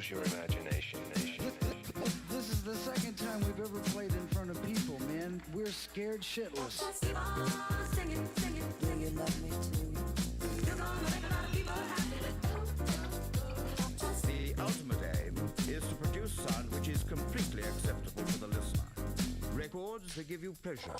Your imagination. This is the second time we've ever played in front of people, man. We're scared shitless. Do you love me too? The ultimate aim is to produce sound which is completely acceptable to the listener. Records that give you pleasure.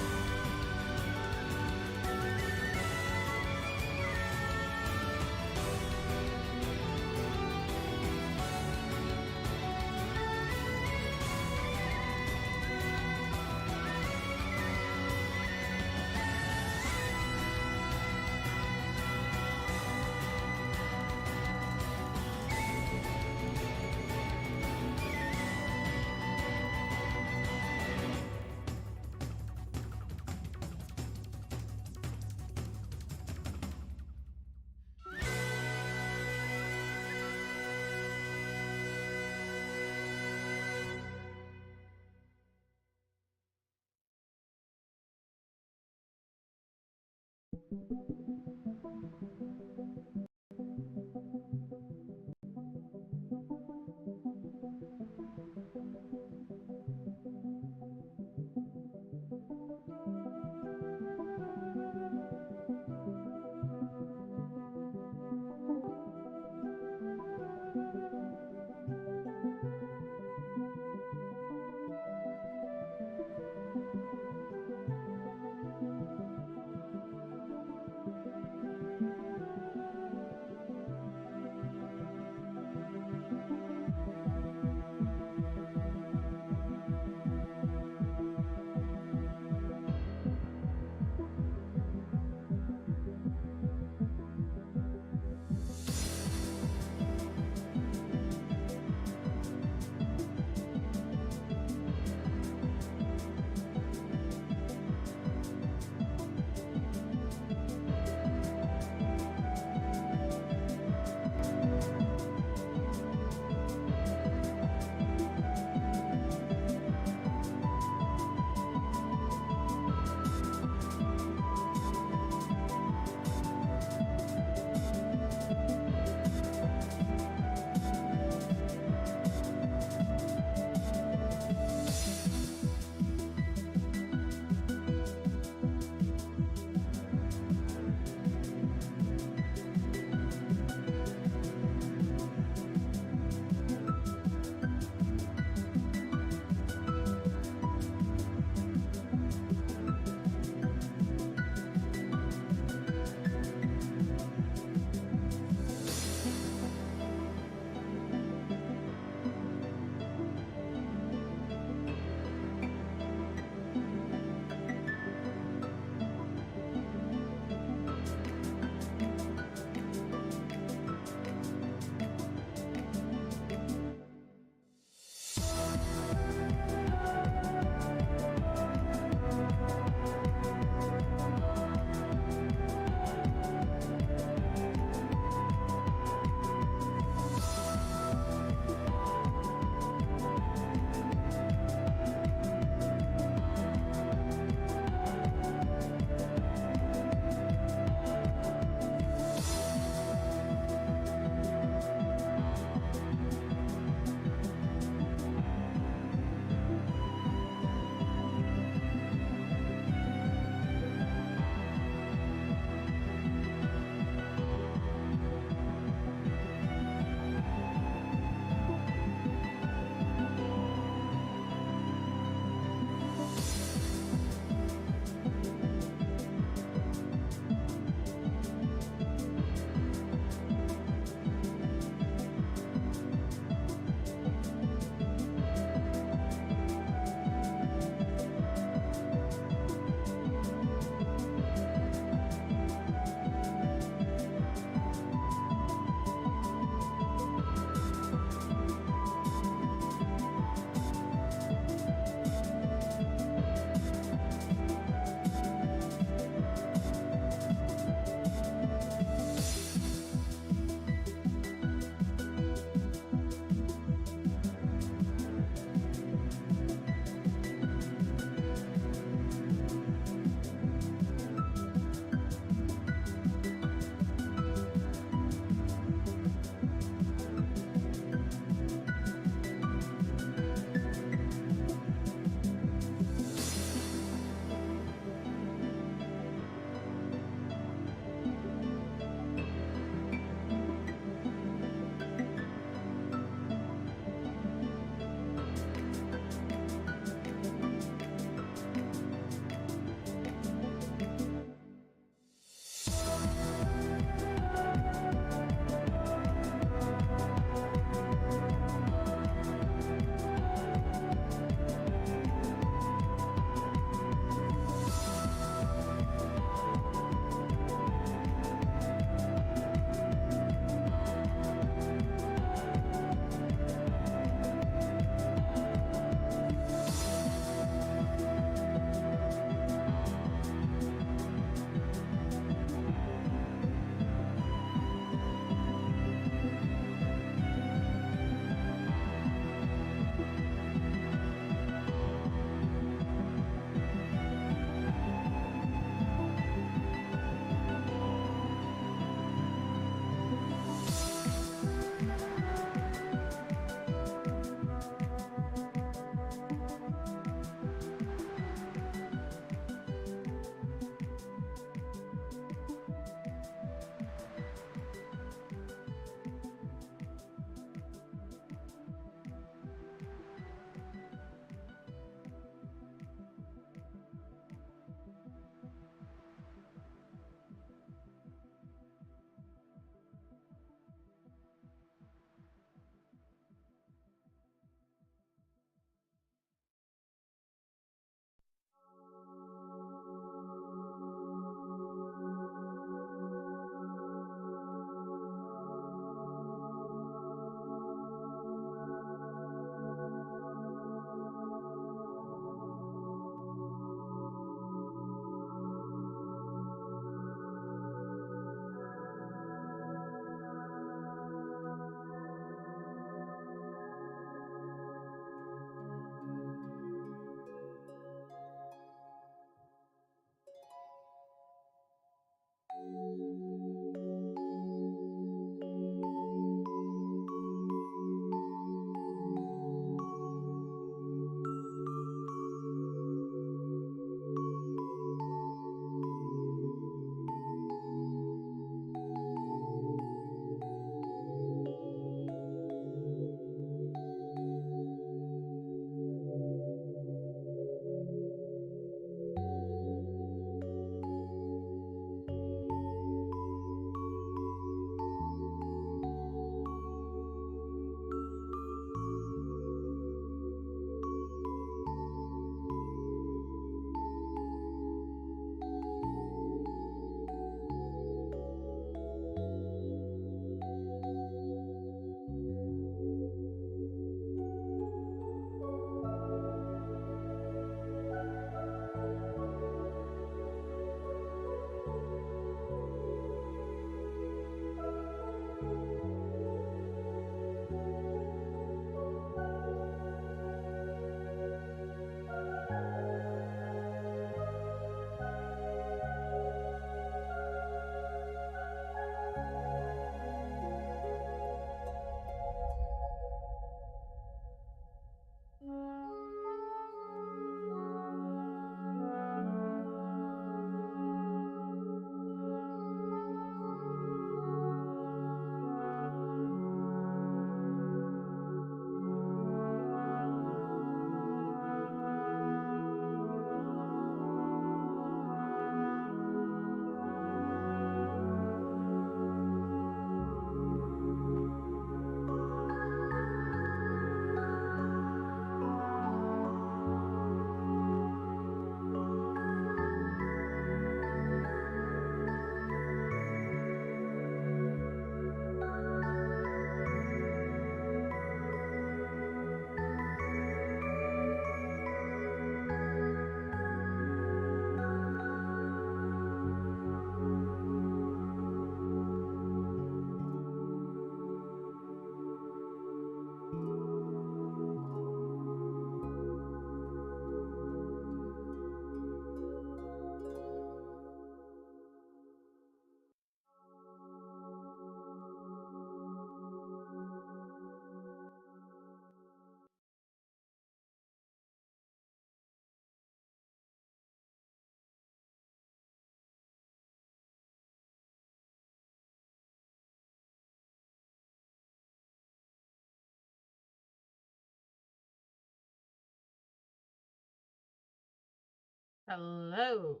Hello.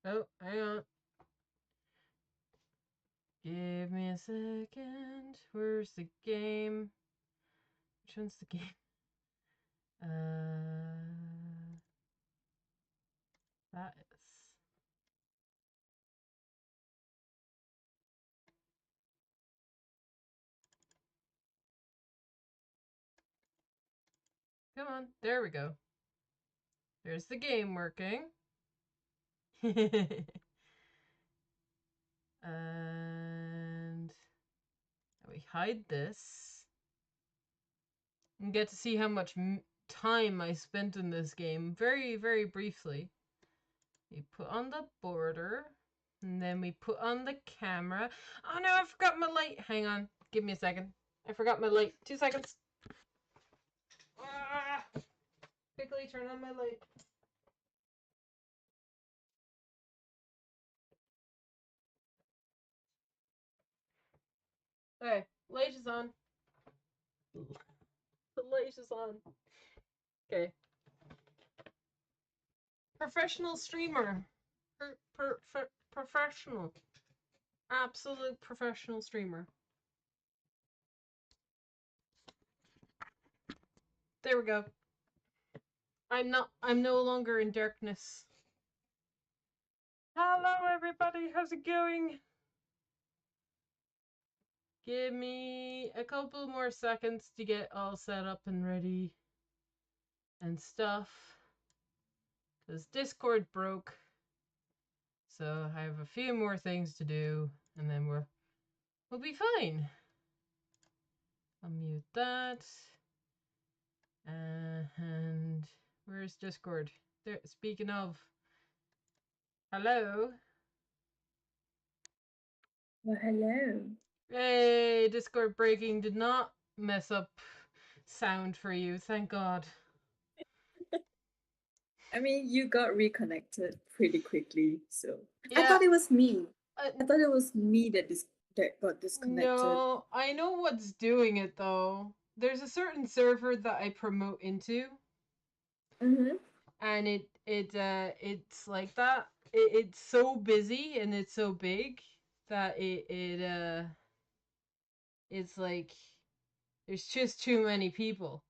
Oh, hang on. Give me a second. Where's the game? Which one's the game? That is. Come on, there we go. There's the game working. And we hide this. And get to see how much time I spent in this game. Very, very briefly. We put on the border. And then we put on the camera. Oh no, I forgot my light. Hang on. Give me a second. I forgot my light. 2 seconds. Ah! Quickly turn on my light. Okay, light is on. The light is on. Okay. Professional streamer. Professional. Absolute professional streamer. There we go. I'm no longer in darkness. Hello everybody, how's it going? Give me a couple more seconds to get all set up and ready and stuff. Because Discord broke. So I have a few more things to do and then we'll be fine. I'll mute that. And where's Discord? There, speaking of. Hello? Well, hello. Hey, Discord breaking did not mess up sound for you, thank God. I mean, you got reconnected pretty quickly, so Yeah, I thought it was me. uh, I thought it was me that got disconnected. no, I know what's doing it though. There's a certain server that I promote into, and it's like that. It's so busy and it's so big that it's like there's just too many people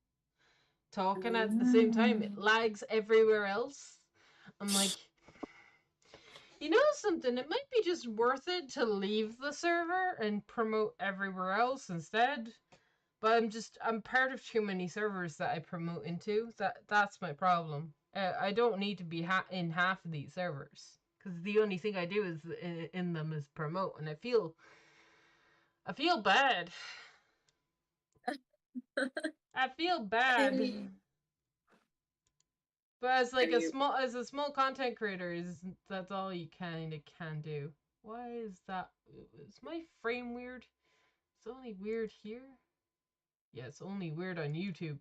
talking at the same time. It lags everywhere else. I'm like, you know something? It might be just worth it to leave the server and promote everywhere else instead. But I'm part of too many servers that I promote into. That's my problem. I don't need to be in half of these servers because the only thing I do is in them is promote, and I feel bad. I feel bad. I mean, But as I like mean, a small content creator, that's all you kind of can do. Why is that? Is my frame weird? It's only weird here. Yeah, it's only weird on YouTube.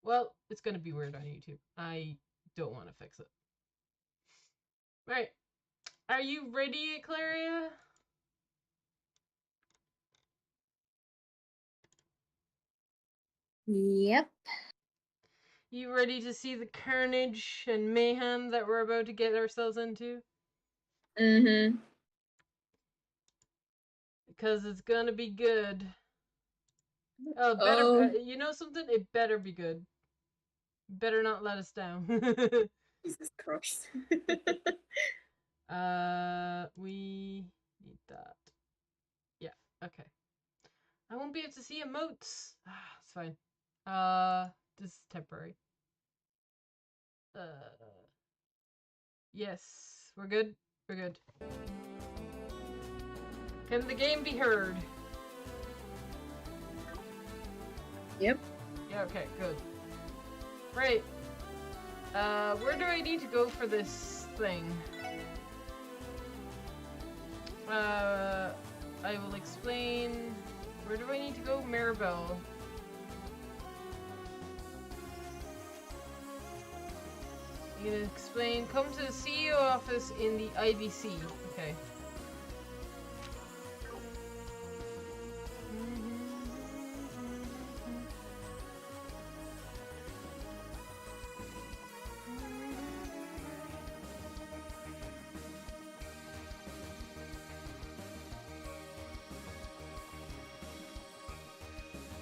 Well, it's gonna be weird on YouTube. I don't want to fix it. Right. Are you ready, Claria? yep. You ready to see the carnage and mayhem that we're about to get ourselves into? Mm-hmm. Because it's gonna be good. Oh, better. Oh, You know something? It better be good. Better not let us down. Jesus Christ. We need that. Yeah, okay. I won't be able to see emotes. It's fine. This is temporary. Yes, we're good. We're good. Can the game be heard? Yep. Yeah, okay, good. Right. Where do I need to go for this thing? I will explain. Where do I need to go? Maribel. You can explain. Come to the CEO office in the IBC. Okay.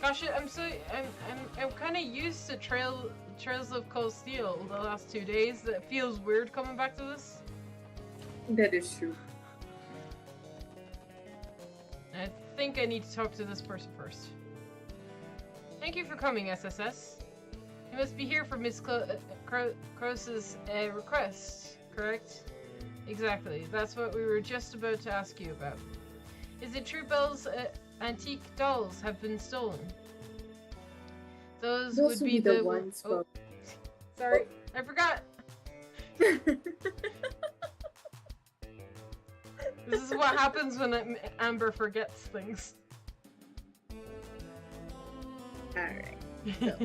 Gosh, I'm kind of used to Trails of Cold Steel the last 2 days. It feels weird coming back to this. That is true. I think I need to talk to this person first. Thank you for coming, SSS. You must be here for Miss Cross's request, correct? Exactly. That's what we were just about to ask you about. Is it true Belle's antique dolls have been stolen? Those would be the ones oh, from... sorry, I forgot. This is what happens when Amber forgets things. Alright. So,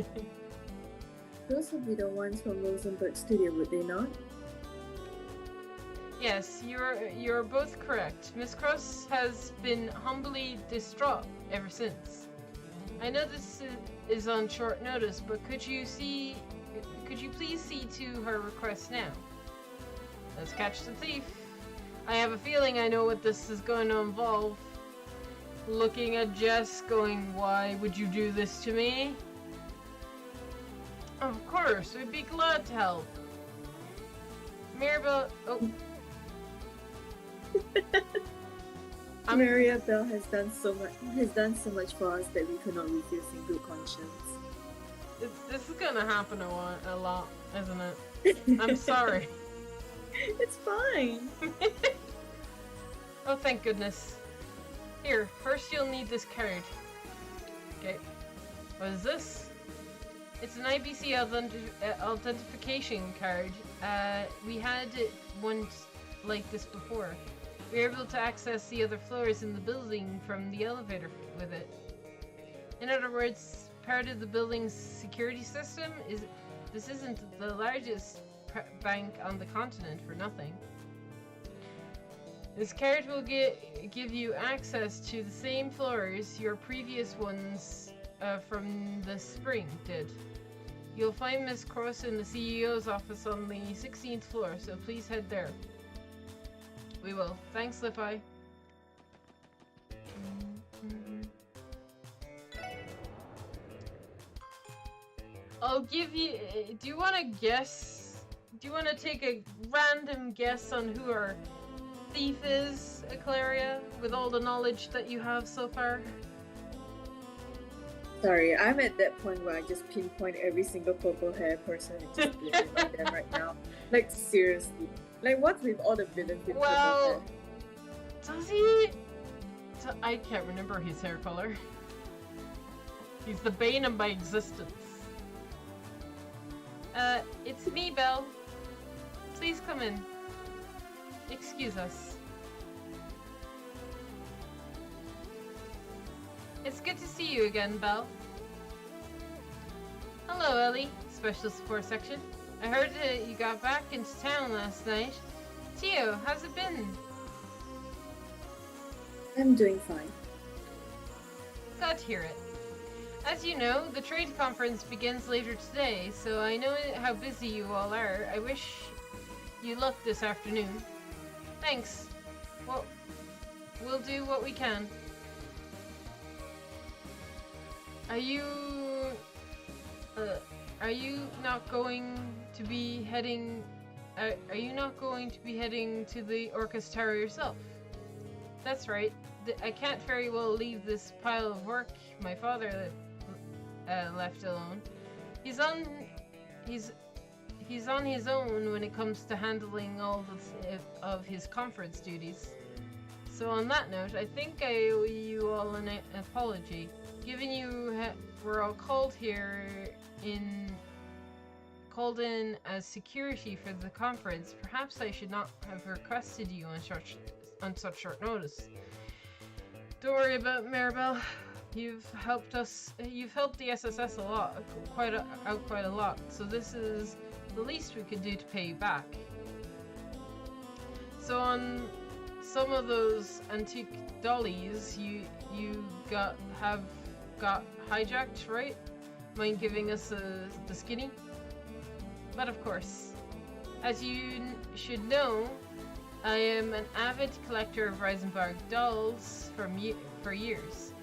those would be the ones from Rosenberg Studio, would they not? Yes, you're both correct. Miss Cross has been humbly distraught ever since. I know this is on short notice, but could you please see to her request now? Let's catch the thief. I have a feeling I know what this is going to involve. Looking at Jess going, why would you do this to me? Of course, we'd be glad to help. Mirabelle, oh. Maria Bell has done so much for us that we could not refuse in good conscience. This is gonna happen a lot, isn't it? I'm sorry. It's fine. Oh, thank goodness. Here, first you'll need this card. Okay. What is this? It's an IBC authentication card. We had one like this before. We were able to access the other floors in the building from the elevator with it. In other words, part of the building's security system is... This isn't the largest bank on the continent for nothing. This card will give you access to the same floors your previous ones from the spring did. You'll find Miss Cross in the CEO's office on the 16th floor, so please head there. We will. Thanks, Lipi. I'll give you... Do you want to guess? Do you want to take a random guess on who our thief is, Eclaria, with all the knowledge that you have so far? Sorry, I'm at that point where I just pinpoint every single purple hair person and just blame it on them right now. Like, seriously. Like, what's with all the villains with purple hair? Does he? I can't remember his hair color. He's the bane of my existence. It's me, Belle. Please come in. Excuse us. It's good to see you again, Belle. Hello, Ellie. Special support section. I heard that you got back into town last night. Tio, how's it been? I'm doing fine. Glad to hear it. As you know, the trade conference begins later today, so I know how busy you all are. I wish you luck this afternoon. Thanks. Well, we'll do what we can. Are you not going to be heading? Are you not going to be heading to the Orcus Tower yourself? That's right. I can't very well leave this pile of work my father left alone. He's on his own when it comes to handling all of his conference duties. So on that note, I think I owe you all an apology. Given you were all called in as security for the conference, perhaps I should not have requested you on such short notice. Don't worry about Maribel. You've helped the SSS a lot, quite a lot. So this is the least we could do to pay you back. So on some of those antique dollies, you have got hijacked, right? Mind giving us the skinny? But of course, as you should know, I am an avid collector of Reisenberg dolls for years.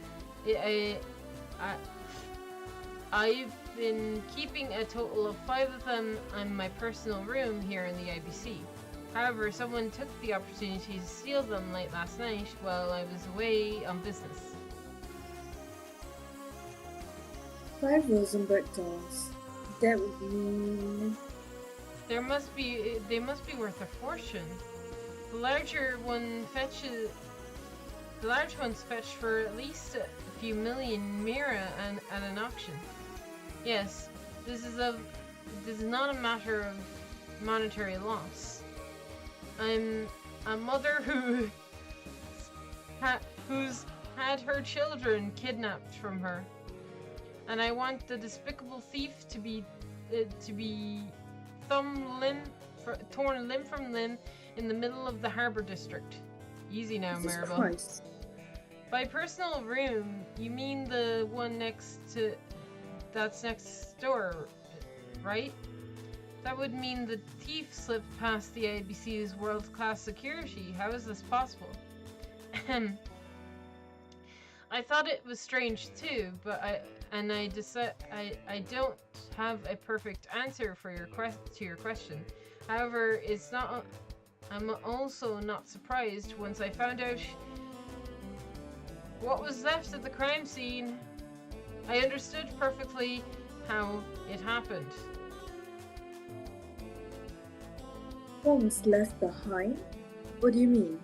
I've been keeping a total of 5 of them in my personal room here in the IBC. However, someone took the opportunity to steal them late last night while I was away on business. 5 Rosenberg dolls. That would mean... They must be worth a fortune. The large ones fetch for at least a few million mira at an auction. Yes, this is not a matter of monetary loss. I'm a mother who's had her children kidnapped from her, and I want the despicable thief to be torn limb from limb in the middle of the harbor district. Easy now, Maribel. Christ. By personal room, you mean the one next door, right? That would mean the thief slipped past the ABC's world-class security. How is this possible? I thought it was strange too, but I don't have a perfect answer for your question. However, I'm also not surprised once I found out what was left at the crime scene. I understood perfectly how it happened. What was left behind? What do you mean?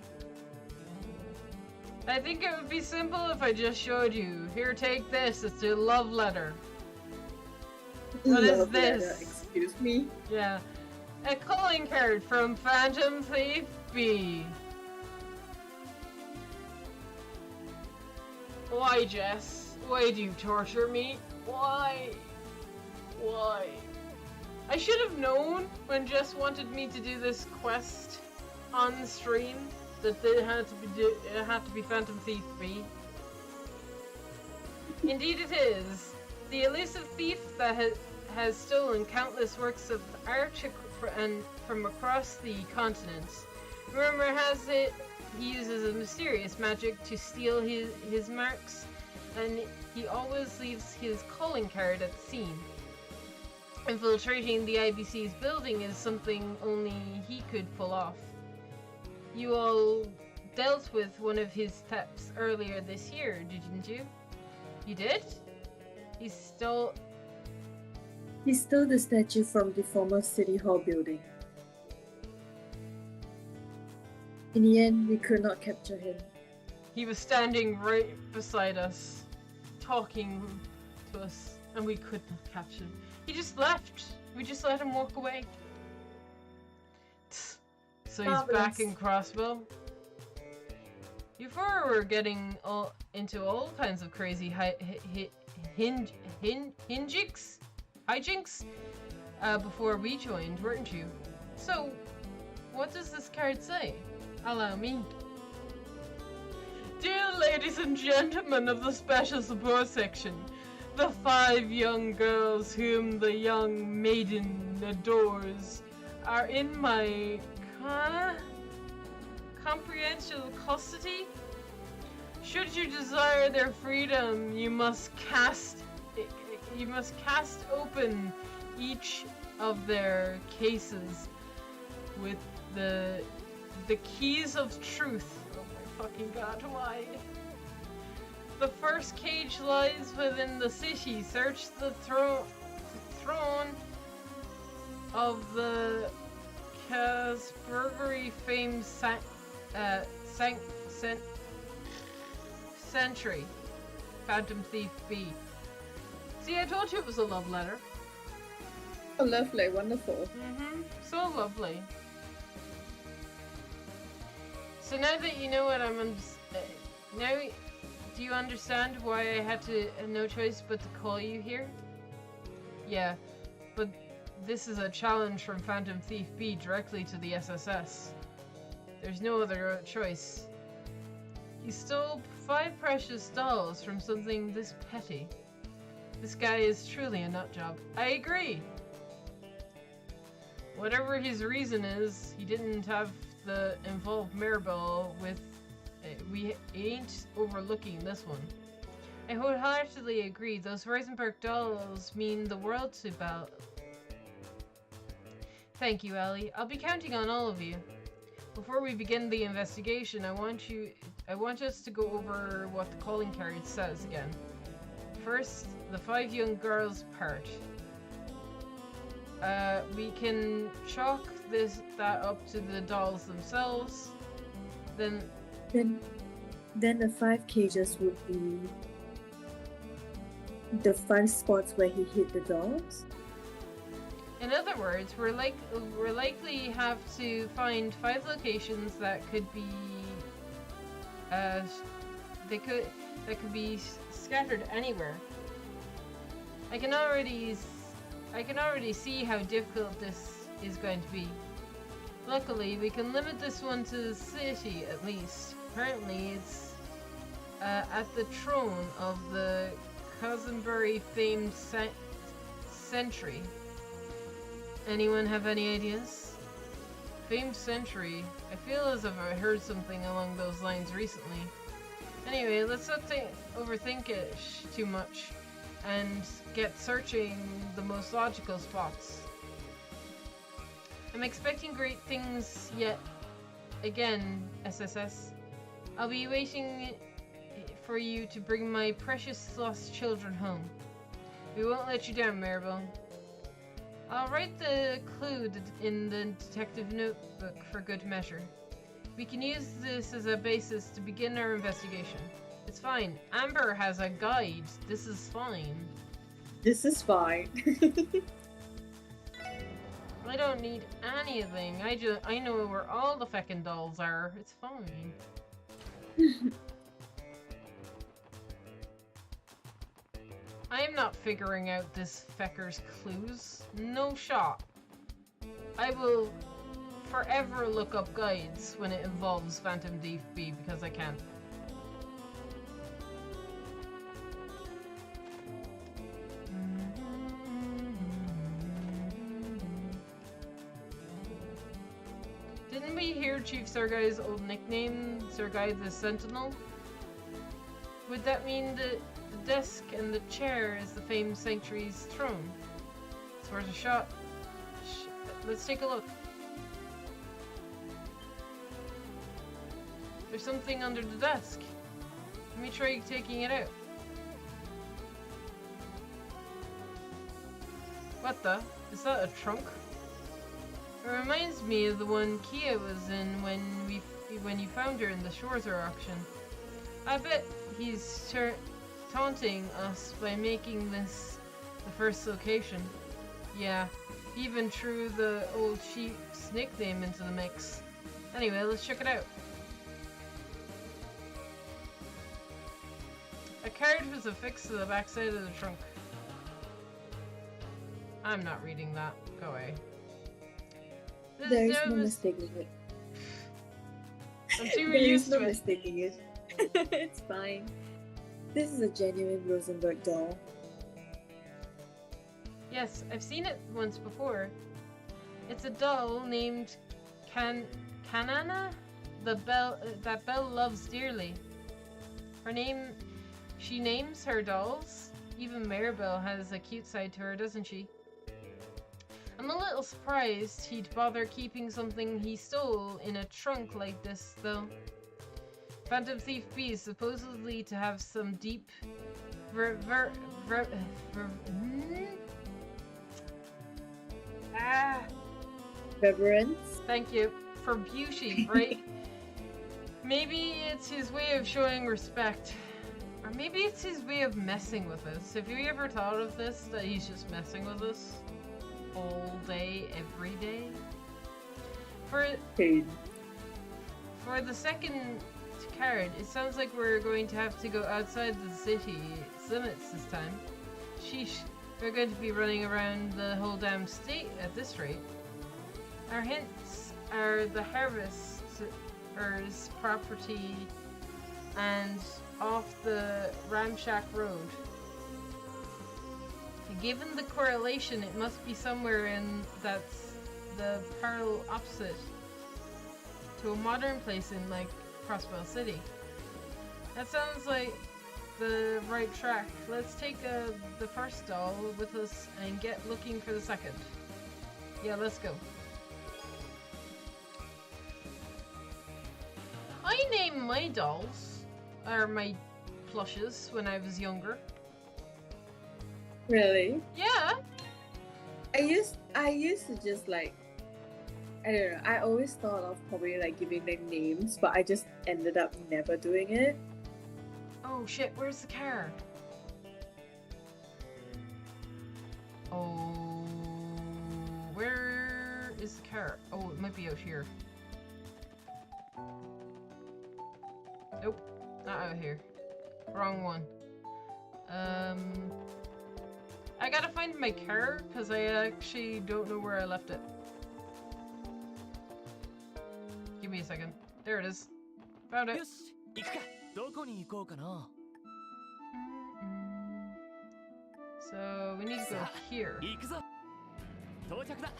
I think it would be simple if I just showed you. Here, take this. It's a love letter. What is Love this? letter, excuse me? Yeah. A calling card from Phantom Thief B. Why, Jess? Why do you torture me? Why? Why? I should have known when Jess wanted me to do this quest on stream that it had to be Phantom Thief B. Indeed it is. The elusive thief that has stolen countless works of art from across the continent. Rumor has it he uses a mysterious magic to steal his marks, and he always leaves his calling card at the scene. Infiltrating the IBC's building is something only he could pull off. You all dealt with one of his thefts earlier this year, didn't you? You did? He stole the statue from the former City Hall building. In the end, we could not capture him. He was standing right beside us, talking to us, and we could not catch him. He just left. We just let him walk away. So he's back in Crossville. You four were getting into all kinds of crazy hijinks before we joined, weren't you? So, what does this card say? Allow me. Dear ladies and gentlemen of the special support section, the 5 young girls whom the young maiden adores are in my comprehensive custody. Should you desire their freedom, you must cast open each of their cases with the keys of truth. Oh my fucking god, why? The first cage lies within the city. Search the throne of the Casburgery famed Sentry. Phantom Thief B. See, I told you it was a love letter. Oh, lovely, wonderful. So lovely. So now that you know what now, do you understand why I had no choice but to call you here? Yeah, but this is a challenge from Phantom Thief B directly to the SSS. There's no other choice. He stole 5 precious dolls from something this petty. This guy is truly a nutjob. I agree! Whatever his reason is, he didn't have the involved Maribel with... we ain't overlooking this one. I wholeheartedly agree. Those Rosenberg dolls mean the world to Belle. Thank you, Ellie. I'll be counting on all of you. Before we begin the investigation, I want us to go over what the calling card says again. First, the 5 young girls part. We can chalk that up to the dolls themselves. Then the 5 cages would be the 5 spots where he hid the dolls. in other words, we're likely have to find 5 locations that could be that could be scattered anywhere. I can already see how difficult this is going to be. Luckily, we can limit this one to the city at least. Apparently, it's at the throne of the Cousinbury famed sentry. Anyone have any ideas? Famed sentry. I feel as if I heard something along those lines recently. Anyway, let's not overthink it too much and get searching the most logical spots. I'm expecting great things yet again, SSS. I'll be waiting for you to bring my precious lost children home. We won't let you down, Maribel. I'll write the clue in the detective notebook for good measure. We can use this as a basis to begin our investigation. It's fine. Amber has a guide. This is fine. This is fine. I don't need anything. I know where all the feckin' dolls are. It's fine. I am not figuring out this fecker's clues. No shot. I will forever look up guides when it involves Phantom DFB because I can. Didn't we hear Chief Sergei's old nickname, Sergei the Sentinel? Would that mean the desk and the chair is the famed sanctuary's throne? It's worth a shot. Let's take a look. There's something under the desk. Let me try taking it out. What the? Is that a trunk? It reminds me of the one Kia was in when you found her in the Shorzer auction. I bet he's taunting us by making this the first location. Yeah, he even threw the old chief's nickname into the mix. Anyway, let's check it out. A card was affixed to the backside of the trunk. I'm not reading that. Go away. There is no mistaking it. I'm too There is used no to it. mistaking it. It's fine. This is a genuine Rosenberg doll. Yes, I've seen it once before. It's a doll named Kanana, that Belle loves dearly. She names her dolls. Even Maribel has a cute side to her, doesn't she? I'm a little surprised he'd bother keeping something he stole in a trunk like this, though. Phantom Thief B is supposedly to have some deep Reverence? Thank you. For beauty, right? Maybe it's his way of showing respect. Or maybe it's his way of messing with us. Have you ever thought of this? That he's just messing with us? All day, every day? For the second card, it sounds like we're going to have to go outside the city's limits this time. Sheesh, we're going to be running around the whole damn state at this rate. Our hints are the harvester's property and off the Ramshack Road. Given the correlation, it must be somewhere in that's the parallel opposite to a modern place in like Crossbell City. That sounds the right track. Let's take the first doll with us and get looking for the second. Yeah, let's go. I named my dolls, or my plushes, when I was younger. Really? Yeah. I used to just like, I don't know. I always thought of probably like giving them names, but I just ended up never doing it. Oh shit, where's the car? Oh, where is the car? Oh, it might be out here. Nope, not out here. Wrong one. I gotta find my car because I actually don't know where I left it. Give me a second. There it is. Found it. よし行くかどこに行こうかな So we need to go here. 行くぞ到着だ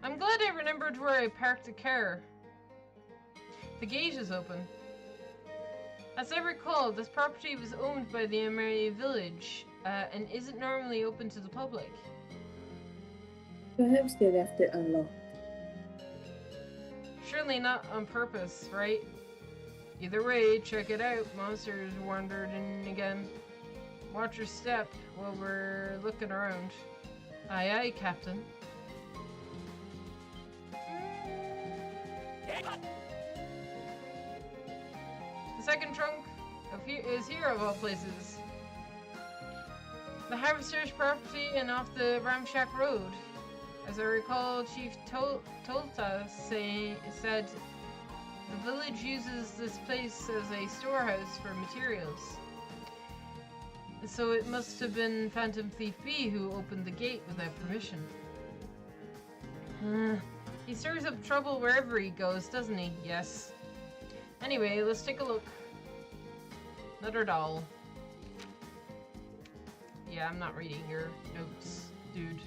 I'm glad I remembered where I parked the car. The gate is open. As I recall, this property was owned by the Emery village and isn't normally open to the public. Perhaps they left it unlocked. Surely not on purpose, right? Either way, check it out. Monsters wandered in again. Watch your step while we're looking around. Aye aye, Captain. The second trunk is here of all places. The harvester's property and off the Ramshack Road. As I recall, Chief Tolta said the village uses this place as a storehouse for materials. So it must have been Phantom Thief B who opened the gate without permission. He stirs up trouble wherever he goes, doesn't he? Yes. Anyway, let's take a look. Another doll. Yeah, I'm not reading your notes, dude.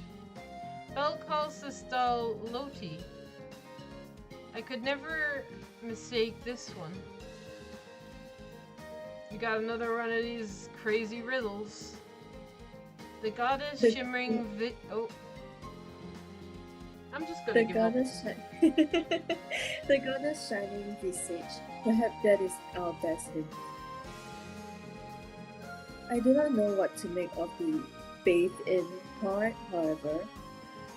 Belle calls this doll Loti. I could never mistake this one. You got another one of these crazy riddles. The goddess shimmering oh. I'm just gonna give up. The goddess shining visage. Perhaps that is our destiny. I do not know what to make of the bathed in part, however.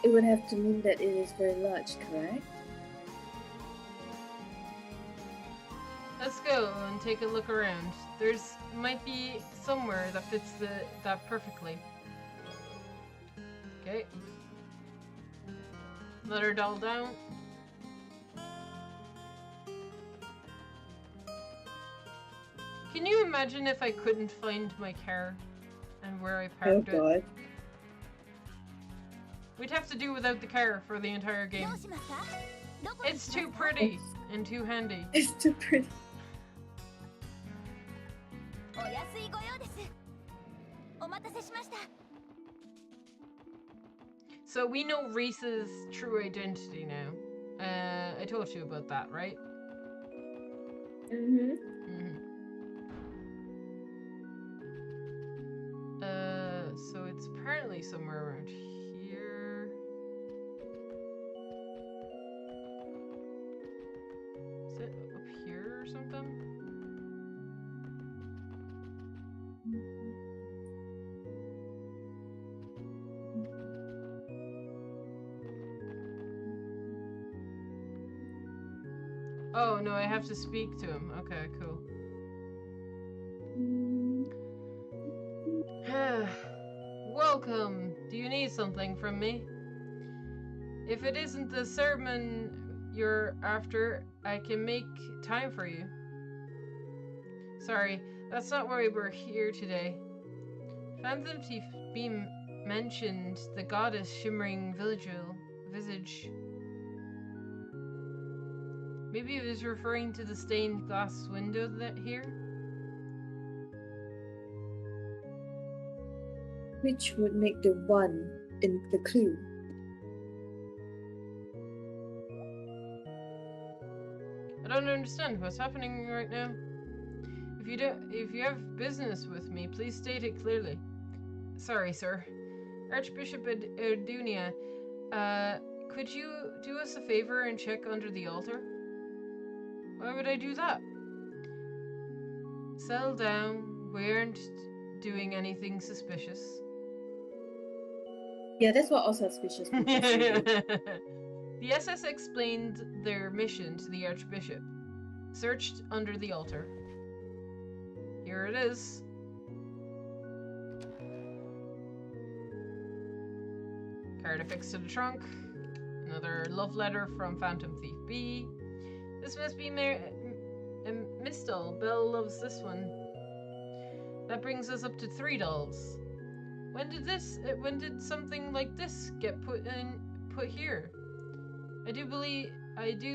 It would have to mean that it is very large, correct? Let's go and take a look around. There's might be somewhere that fits that perfectly. Okay. Let her doll down. Can you imagine if I couldn't find my car and where I parked it? God. We'd have to do without the car for the entire game. どうしますかどこに It's します too か pretty and too handy. It's too pretty. お安いご用ですお待たせしました So we know Reese's true identity now. I told you about that, right? Mm-hmm. So it's apparently somewhere around here. Is it up here or something? Oh no, I have to speak to him. Okay, cool. Welcome. Do you need something from me? If it isn't the sermon you're after, I can make time for you. Sorry, that's not why we're here today. Phantom Thief Beam mentioned the goddess shimmering visage. Maybe it was referring to the stained glass window that here? Which would make the one in the clue. I don't understand what's happening right now. If you have business with me, please state it clearly. Sorry, sir. Archbishop Erdunia, could you do us a favor and check under the altar? Why would I do that? Settle down. We aren't doing anything suspicious. Yeah, that's what all suspicious people say. The SS explained their mission to the Archbishop. Searched under the altar. Here it is. Card affixed to the trunk. Another love letter from Phantom Thief B. This must be Miss Doll. Belle loves this one. That brings us up to 3 dolls. When did something like this get put here? I do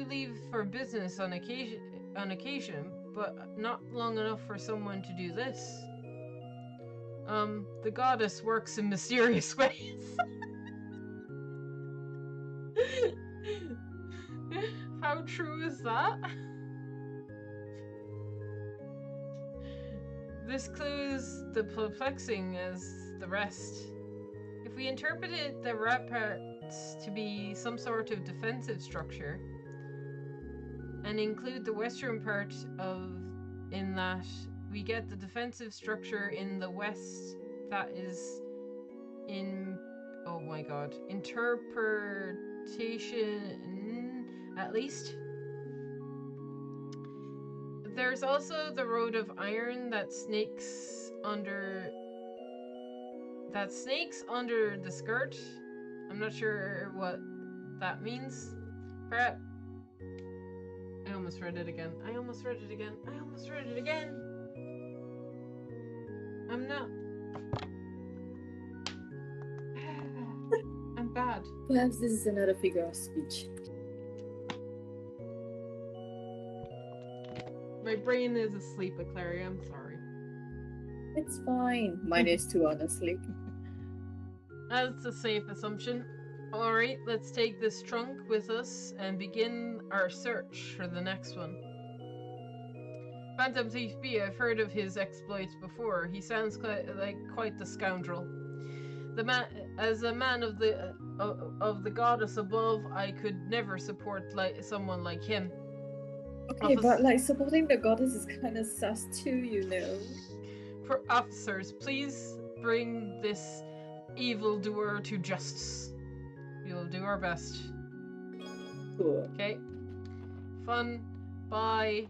leave for business on occasion, but not long enough for someone to do this. The goddess works in mysterious ways. How true is that? This clue is the perplexing as the rest. If we interpreted the rat parts to be some sort of defensive structure, and include the western part in that, we get the defensive structure in the west that is in, oh my god, interpretation, at least. There's also the road of iron that snakes under the skirt. I'm not sure what that means. Perhaps I almost read it again. I'm not. I'm bad. Perhaps this is another figure of speech. My brain is asleep, Clary. I'm sorry. It's fine. Mine is too, honestly. That's a safe assumption. Alright, let's take this trunk with us and begin our search for the next one. Phantom Thief B, I've heard of his exploits before. He sounds like quite the scoundrel. As a man of the goddess above, I could never support someone like him. Okay, but like supporting the goddess is kind of sus too, you know. Officers, please bring this evildoer to justice. We will do our best. Cool. Okay. Fun. Bye.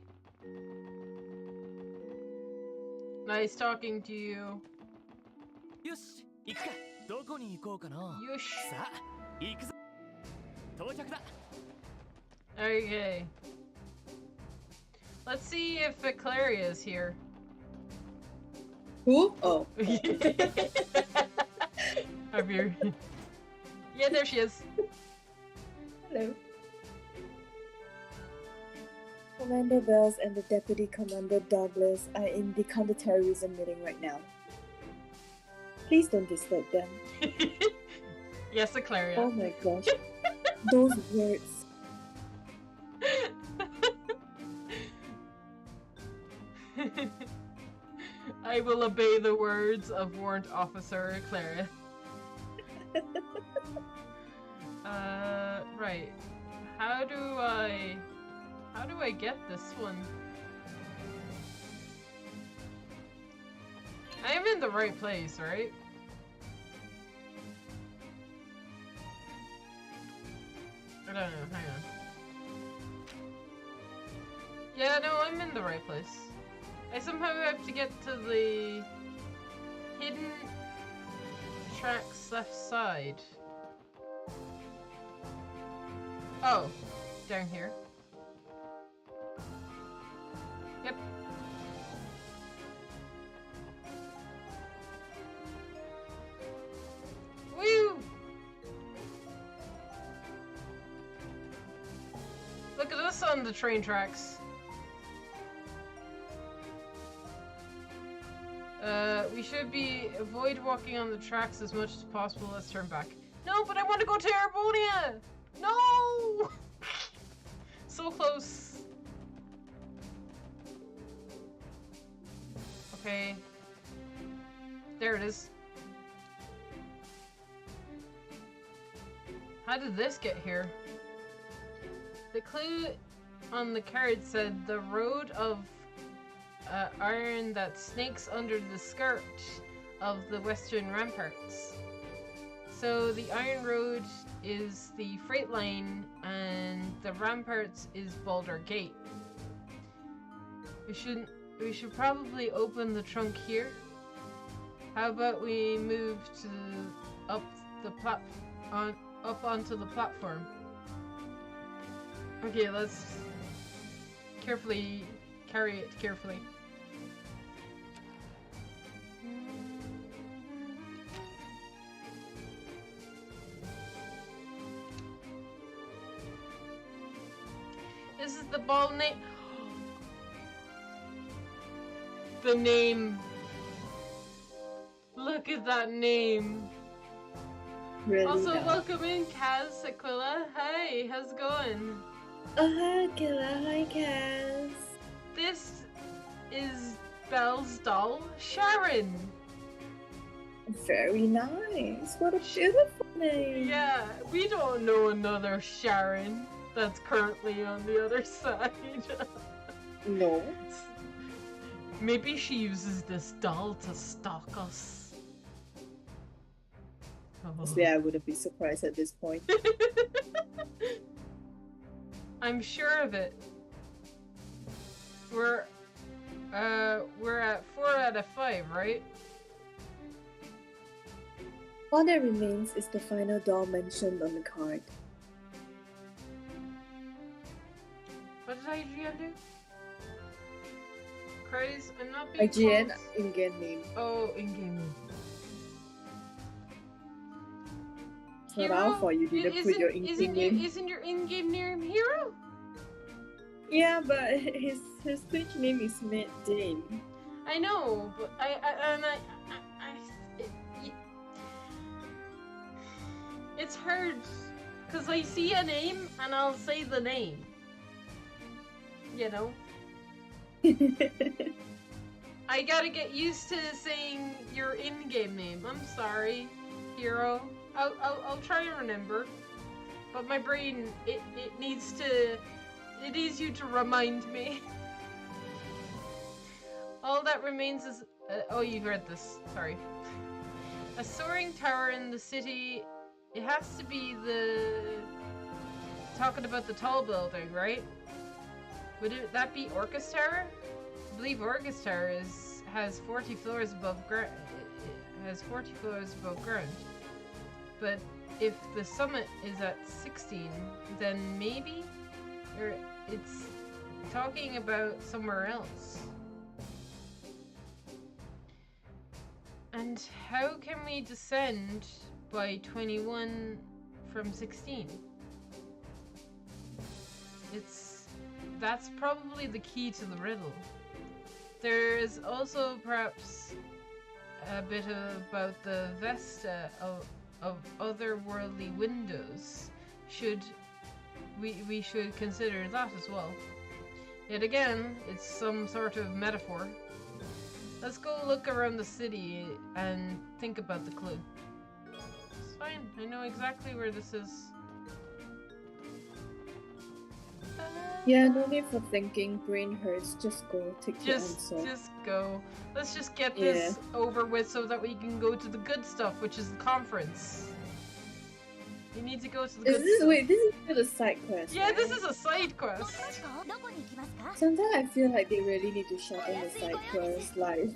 Nice talking to you. よし行くかどこに行こうかな Yush. さあ行くぞ到着だ Okay. Let's see if Viclaria is here. Who? Oh. Have you? Yeah, there she is. Hello. Commander Bells and the Deputy Commander Douglas are in the counterterrorism meeting right now. Please don't disturb them. Yes, Viclaria. Oh my gosh. Those words. I will obey the words of Warrant Officer Clara. Right. How do I get this one? I am in the right place, right? I don't know, hang on. Yeah, no, I'm in the right place. I somehow have to get to the hidden tracks left side. Oh, down here. Yep. Woo! Look at us on the train tracks. We should avoid walking on the tracks as much as possible. Let's turn back. No, but I want to go to Erebonia! No! So close. Okay. There it is. How did this get here? The clue on the card said the road of iron that snakes under the skirt of the western ramparts. So the iron road is the freight line and the ramparts is Baldur Gate. We should probably open the trunk here. How about we move to up onto the platform? Okay, let's carefully carry it carefully. This is the ball name. The name. Look at that name. Really Also, now. welcome in, Kaz Aquila. Hi, how's it going? Oh, hi, Killa. Hi, Kaz. This is Belle's doll, Sharon. Very nice. What a beautiful name. Yeah, we don't know another Sharon that's currently on the other side. No. Maybe she uses this doll to stalk us. Oh. Honestly, I wouldn't be surprised at this point. I'm sure of it. We're at 4 out of 5, right? All that remains is the final doll mentioned on the card. What did IGN do? Craze, I'm not being IGN close. in-game name. Oh, in-game name. It's not out for you didn't put your in-game name. Isn't your in-game name Hero? Yeah, but his Twitch name is Matt Dane. I know, but it's hard because I see a name and I'll say the name. You know, I gotta get used to saying your in-game name. I'm sorry, Hero. I'll try and remember, but my brain it needs you to remind me. All that remains is oh, you read this. Sorry. A soaring tower in the city. It has to be talking about the tall building, right? Would that be Orcus Tower? I believe Orcus Tower has 40 floors above ground. It has 40 floors above ground. But if the summit is at 16, then maybe, or it's talking about somewhere else. And how can we descend by 21 from 16? That's probably the key to the riddle. There is also perhaps a bit about the Vesta of otherworldly windows. We should consider that as well. Yet again, it's some sort of metaphor. Let's go look around the city and think about the clue. It's fine. I know exactly where this is. Yeah, no need for thinking. Brain hurts. Just go. Take your answer. Just go. Let's just get this over with so that we can go to the good stuff, which is the conference. You need to go to the good stuff. Wait, this is still the side quest. Yeah, right? this is a side quest. Sometimes I feel like they really need to shorten the side quest. Like,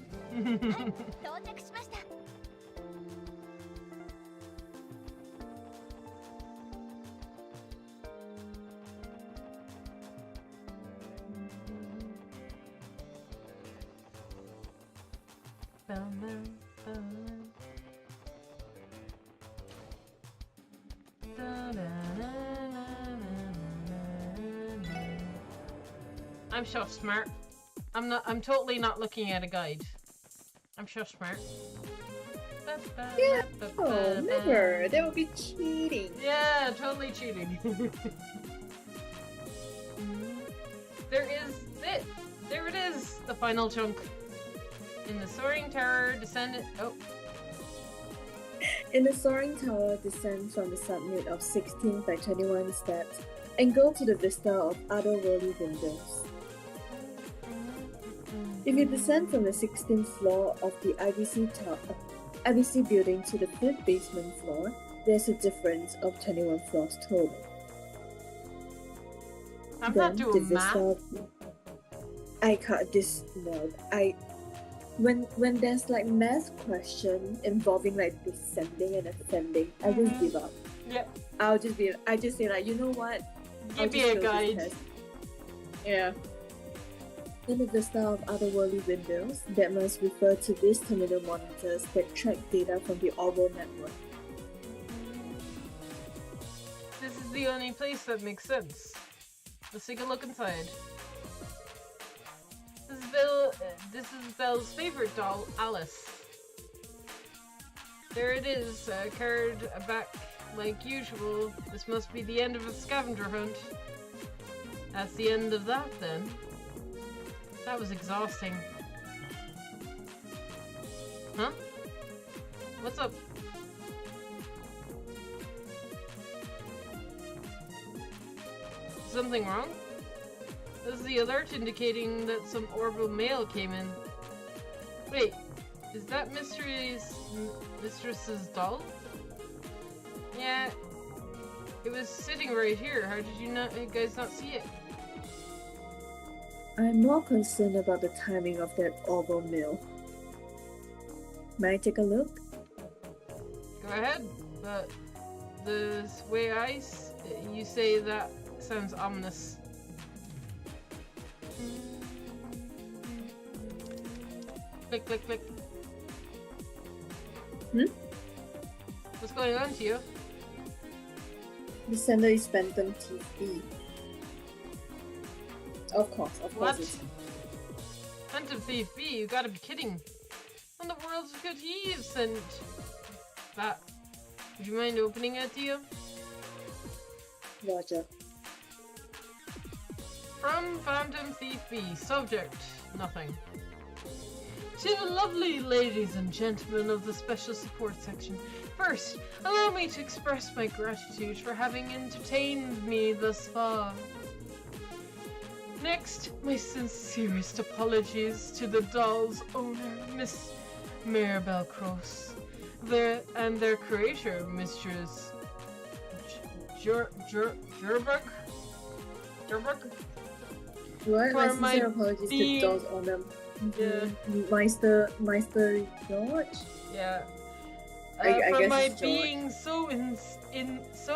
I'm so smart. I'm totally not looking at a guide. I'm so smart. Yeah. Oh, never. That would be cheating. Yeah, totally cheating. There it is, the final chunk. In the soaring tower, descendant. Oh, In the soaring tower, descend from the summit of 16 by 21 steps and go to the vista of otherworldly windows. If you descend from the 16th floor of the IBC building to the 5th basement floor, there's a difference of 21 floors total. I'm not doing math. I can't this no. When there's like math question involving like descending and ascending, I just give up. Yep. I just say like, you know what? Give me a guide. Yeah. In the vista of otherworldly windows, that must refer to these terminal monitors that track data from the Orbital network. This is the only place that makes sense. Let's take a look inside. This is Belle's favorite doll, Alice. There it is, carried back like usual. This must be the end of a scavenger hunt. That's the end of that then. That was exhausting. Huh? What's up? Something wrong? This is the alert indicating that some orbital mail came in. Wait, is that Mistress's doll? Yeah, it was sitting right here. How did you guys not see it? I'm more concerned about the timing of that orbital mail. May I take a look? Go ahead, but the way you say that sounds ominous. Click, click, click. What's going on to you? The sender is Phantom TV. Of course What? it's Phantom Thief B, you gotta be kidding. On the world's good heave sent that. Would you mind opening it, to you? Roger. From Phantom Thief B, subject, nothing. To the lovely ladies and gentlemen of the special support section, first, allow me to express my gratitude for having entertained me thus far. Next, my sincerest apologies to the doll's owner, Miss Maribel Cross, and their creator, Mistress Gerberg? What? My For my sincere apologies to the being- dolls on them. Yeah. Meister George? Yeah. I For guess my it's George. being so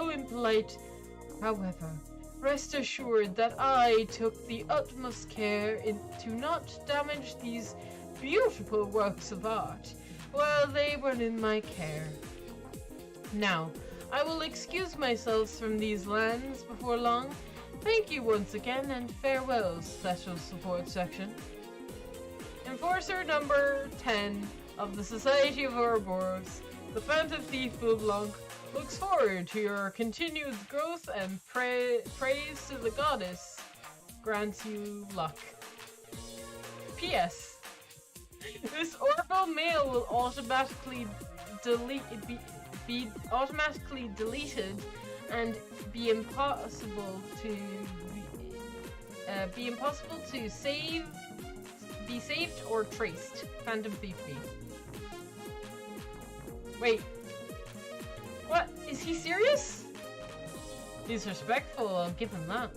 impolite, however, rest assured that I took the utmost care to not damage these beautiful works of art while they were in my care. Now, I will excuse myself from these lands before long. Thank you once again, and farewell, Special Support Section. Enforcer number 10 of the Society of Ouroboros, the Phantom Thief Blanc, looks forward to your continued growth and praise to the goddess grants you luck. P.S. This orbital mail will automatically be automatically deleted and be impossible to be saved or traced. Phantom Thief B. Wait. What? Is he serious? He's respectful, I'll give him that.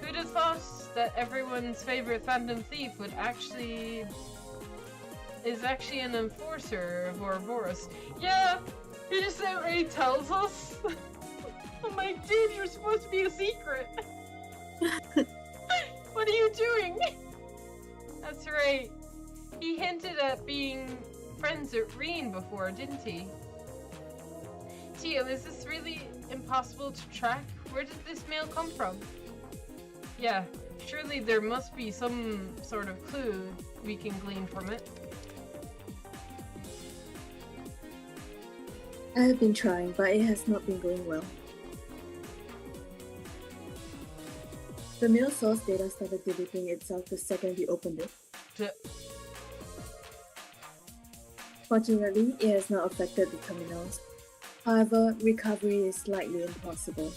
Who'd have thought that everyone's favorite Phantom Thief is actually an enforcer of Ouroboros? Yeah, he just outright tells us. I'm like, dude, you're supposed to be a secret. What are you doing? That's right. He hinted at being friends with Reen before, didn't he? Tio, is this really impossible to track? Where did this mail come from? Yeah, Surely there must be some sort of clue we can glean from it. I have been trying, but it has not been going well. The mail source data started deleting itself the second we opened it. T- Fortunately, it has not affected the terminals. However, recovery is slightly impossible.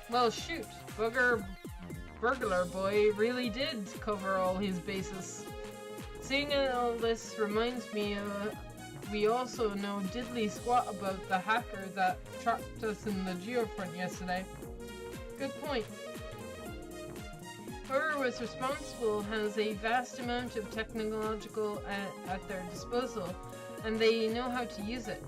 Well, shoot, Burglar Boy really did cover all his bases. Seeing all this reminds me we also know diddly squat about the hacker that trapped us in the geofront yesterday. Good point. Whoever was responsible has a vast amount of technological at their disposal, and they know how to use it.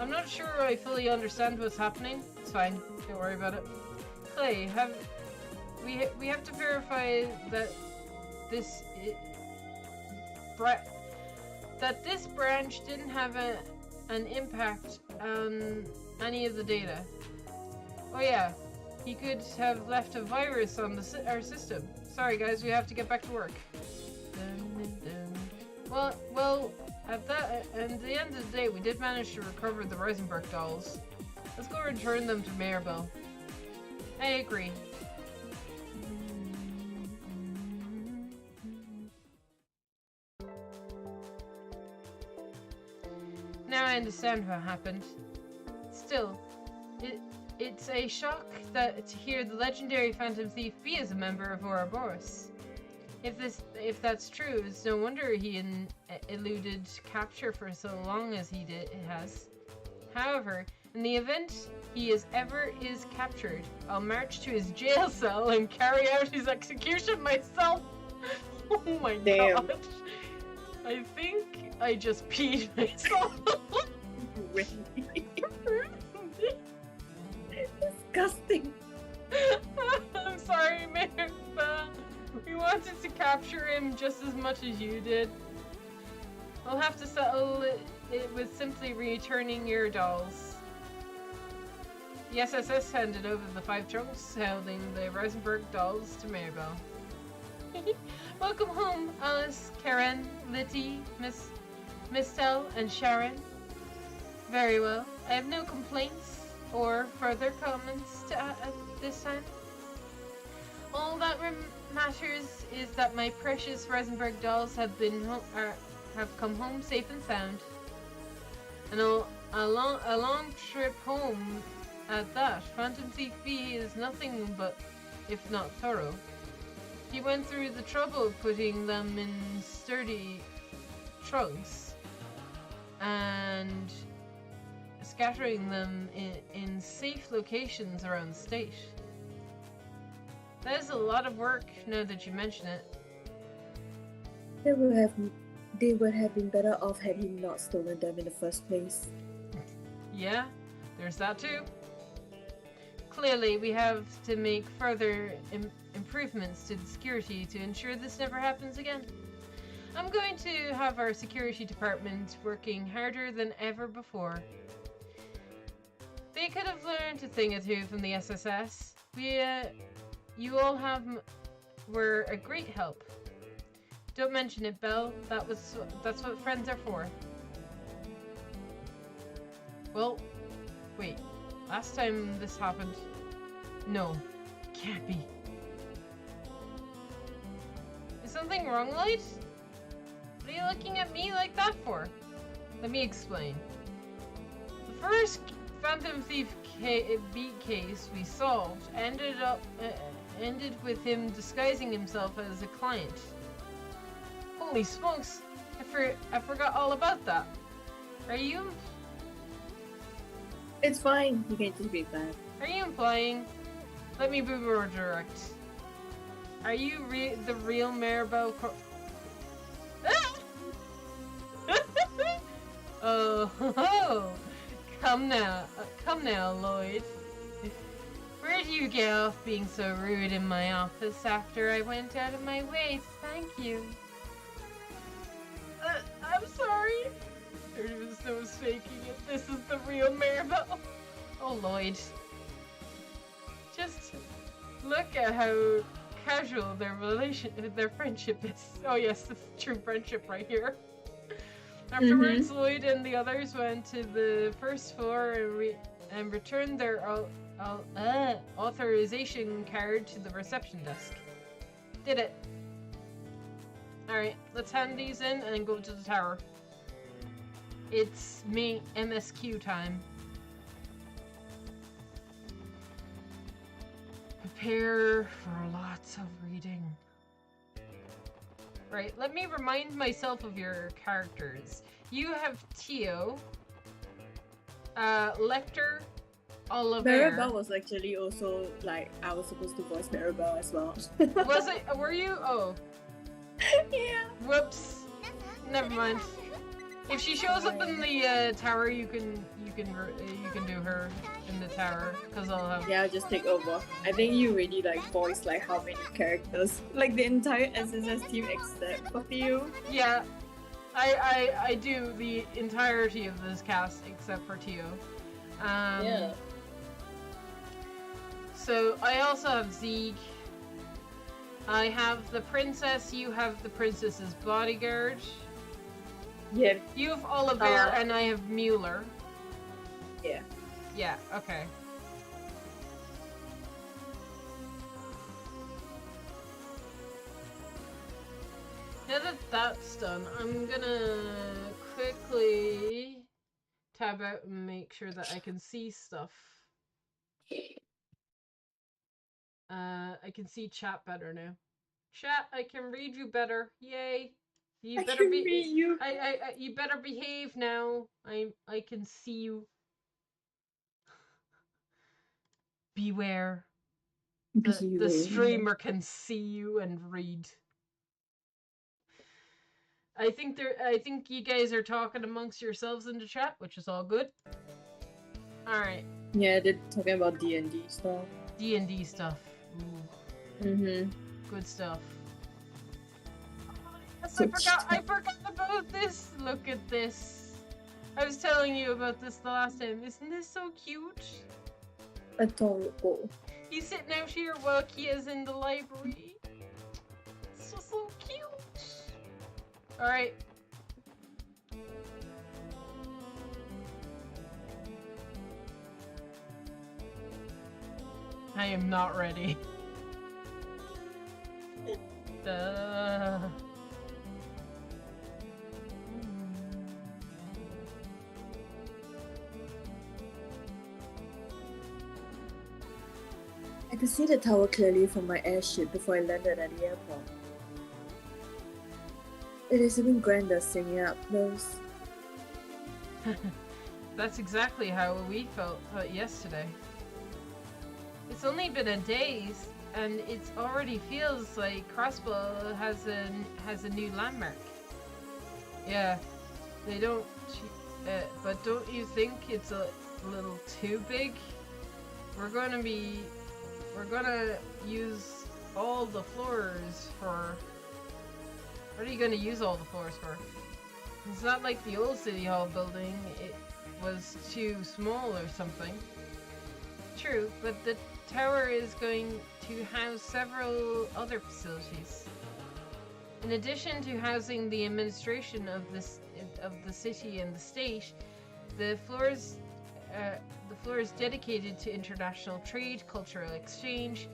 I'm not sure I fully understand what's happening. It's fine. Don't worry about it. Clay, we have to verify that this branch didn't have an impact on any of the data. Oh yeah, he could have left a virus on our system. Sorry guys, we have to get back to work. Well, at the end of the day, we did manage to recover the Rosenberg dolls. Let's go return them to Maribel. I agree. Now I understand what happened. Still, it's a shock to hear the legendary Phantom Thief be as a member of Ouroboros. If that's true, it's no wonder he eluded capture for so long as he has. However, in the event he is captured, I'll march to his jail cell and carry out his execution myself. Oh my Damn. god. I think I just peed myself. Disgusting. I'm sorry, Martha. We wanted to capture him just as much as you did. We'll have to settle it with simply returning your dolls. The SSS handed over the 5 trunks holding the Rosenberg dolls to Maribel. Welcome home, Alice, Karen, Litty, Mistel, and Sharon. Very well. I have no complaints or further comments to add at this time. All that matters is that my precious Rosenberg dolls have come home safe and sound. And a long trip home at that. Phantom Thief B is nothing but, if not thorough. He went through the trouble of putting them in sturdy trunks and scattering them in safe locations around the state. That is a lot of work now that you mention it. They would have been better off had he not stolen them in the first place. Yeah, there's that too. Clearly, we have to make further improvements to the security to ensure this never happens again. I'm going to have our security department working harder than ever before. They could have learned a thing or two from the SSS. You all were a great help. Don't mention it, Belle. That's what friends are for. Well, wait. Last time this happened... No. Can't be. Is something wrong, Light? What are you looking at me like that for? Let me explain. The first Phantom Thief beat case we solved ended with him disguising himself as a client. Holy smokes! I forgot all about that. Are you... It's fine. You can just be bad. Are you implying? Let me be more direct. Are you the real Maribel Oh, come now, Lloyd. Where do you get off being so rude in my office after I went out of my way to thank you? I'm sorry. There was no mistaking it. This is the real Maribel. Oh, Lloyd. Look at how casual their friendship is. Oh yes, this is true friendship right here. Afterwards, Lloyd and the others went to the first floor and returned their authorization card to the reception desk. Did it. Alright, let's hand these in and go to the tower. It's me, MSQ time. Prepare for lots of reading. Right, let me remind myself of your characters. You have Tio, Lecter, Oliver. Maribel was actually also, like, I was supposed to voice Maribel as well. Was it? Were you? Oh. Yeah. Whoops. Never mind. If she shows up in the tower, you can do her in the tower, cause I'll have. Yeah, I'll just take over. I think you already like voiced like how many characters, like the entire SSS team except for Theo. Yeah, I do the entirety of this cast except for Tio. Yeah. So I also have Zeke. I have the princess. You have the princess's bodyguard. Yeah. You have Oliver, and I have Mueller. Yeah. Yeah. Okay. Now that that's done, I'm gonna quickly tab out and make sure that I can see stuff. I can see chat better now. Chat, I can read you better. Yay! You better be. Read you. You better behave now. I can see you. Beware. The streamer can see you and read. I think you guys are talking amongst yourselves in the chat, which is all good. Alright. Yeah, they're talking about D&D stuff. D&D stuff. Ooh. Good stuff. Yes, I forgot about this. Look at this. I was telling you about this the last time. Isn't this so cute? Adorable. He's sitting out here while Kia's in the library. It's so cute. Alright. I am not ready. Duh. I could see the tower clearly from my airship before I landed at the airport. It is even grander seeing it up close. That's exactly how we felt yesterday. It's only been a day, and it already feels like Crossbow has a new landmark. Yeah, they don't. But don't you think it's a little too big? We're gonna use all the floors for. What are you gonna use all the floors for? It's not like the old City Hall building. It was too small or something. True, but the tower is going to house several other facilities. In addition to housing the administration of the city and the state, the floor is dedicated to international trade, cultural exchange.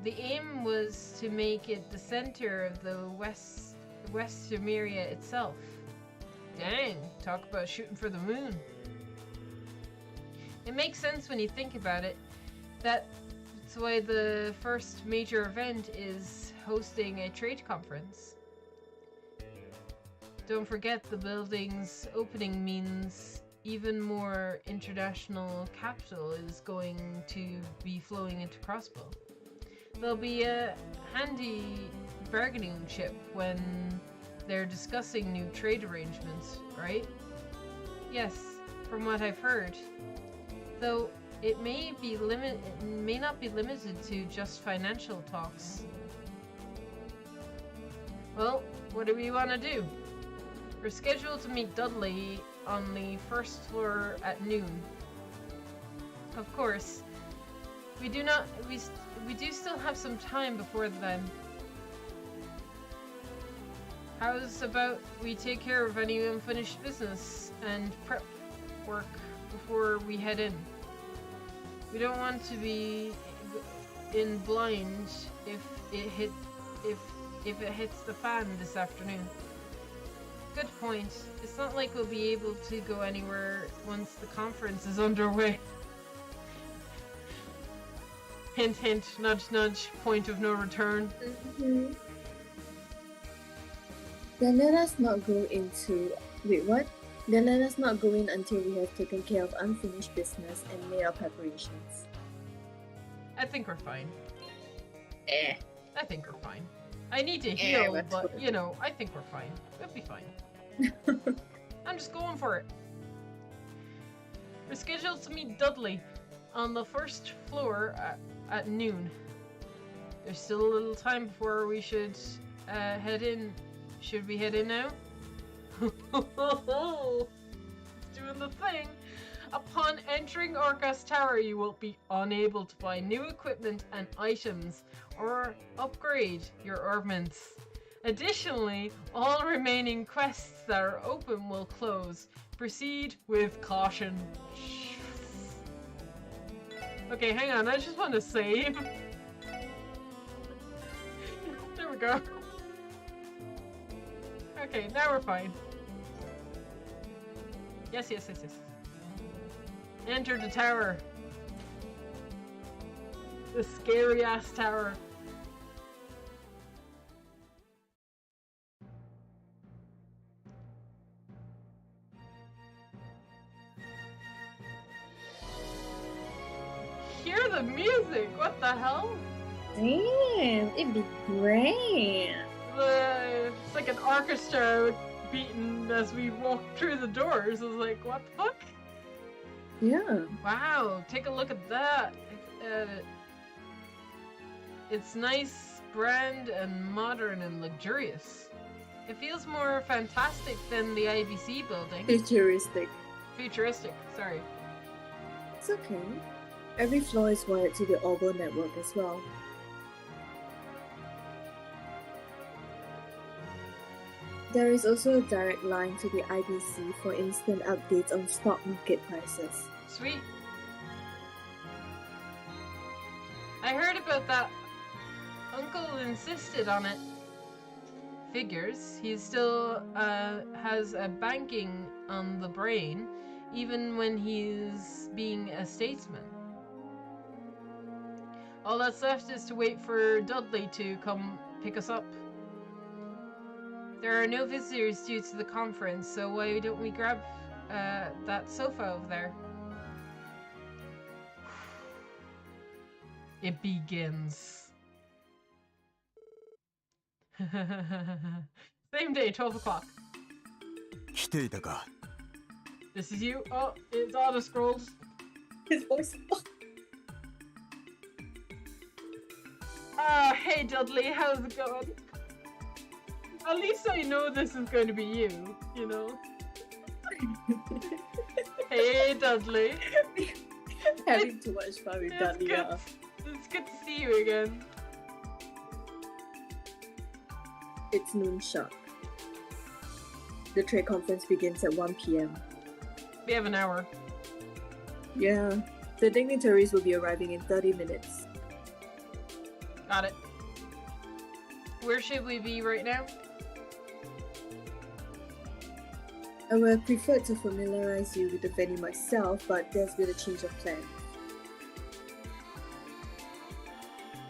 The aim was to make it the center of the West Sumeria itself. Dang, talk about shooting for the moon. It makes sense when you think about it. That's why the first major event is hosting a trade conference. Don't forget, the building's opening means even more international capital is going to be flowing into Crossbow. There'll be a handy bargaining chip when they're discussing new trade arrangements, right? Yes, from what I've heard. Though it may not be limited to just financial talks. Well, what do we want to do? We're scheduled to meet Dudley on the first floor at noon. Of course, we we do still have some time before then. How's about we take care of any unfinished business and prep work before we head in? We don't want to be in blind if it hits the fan this afternoon. Good point. It's not like we'll be able to go anywhere once the conference is underway. Hint, hint, nudge, nudge, point of no return. Mm-hmm. Then let us not go into... Wait, what? Then let us not go in until we have taken care of unfinished business and made our preparations. I think we're fine. Eh. I think we're fine. I need to heal, that's but, good. you know, I think we're fine. We'll be fine. I'm just going for it. We're scheduled to meet Dudley on the first floor at noon. There's still a little time before we should head in. Should we head in now? It's doing the thing. Upon entering Orca's Tower, you will be unable to buy new equipment and items or upgrade your ornaments. Additionally, all remaining quests that are open will close. Proceed with caution. Okay, hang on, I just want to save. There we go. Okay, now we're fine. Yes. Enter the tower. The scary ass tower. Hear the music! What the hell? Damn, it'd be great. It's like an orchestra beating as we walk through the doors. I was like, what the fuck? Yeah. Wow, take a look at that. It's nice, grand, and modern and luxurious. It feels more fantastic than the IBC building. Futuristic. Futuristic, sorry. It's okay. Every floor is wired to the Orbo network as well. There is also a direct line to the IBC for instant updates on stock market prices. Sweet. I heard about that. Uncle insisted on it. Figures. He still has a banking on the brain, even when he's being a statesman. All that's left is to wait for Dudley to come pick us up. There are no visitors due to the conference, so why don't we grab that sofa over there? It begins. Same day, 12 o'clock. 来ていたか。 This is you. Oh, it's auto scrolls. His voice. Hey Dudley, how's it going? At least I know this is going to be you, you know? Hey Dudley. Having too much fun with Dudley. It's good to see you again. It's noon sharp. The trade conference begins at 1 p.m. We have an hour. Yeah, the dignitaries will be arriving in 30 minutes. Got it. Where should we be right now? I would have preferred to familiarize you with the venue myself, but there's been a change of plan.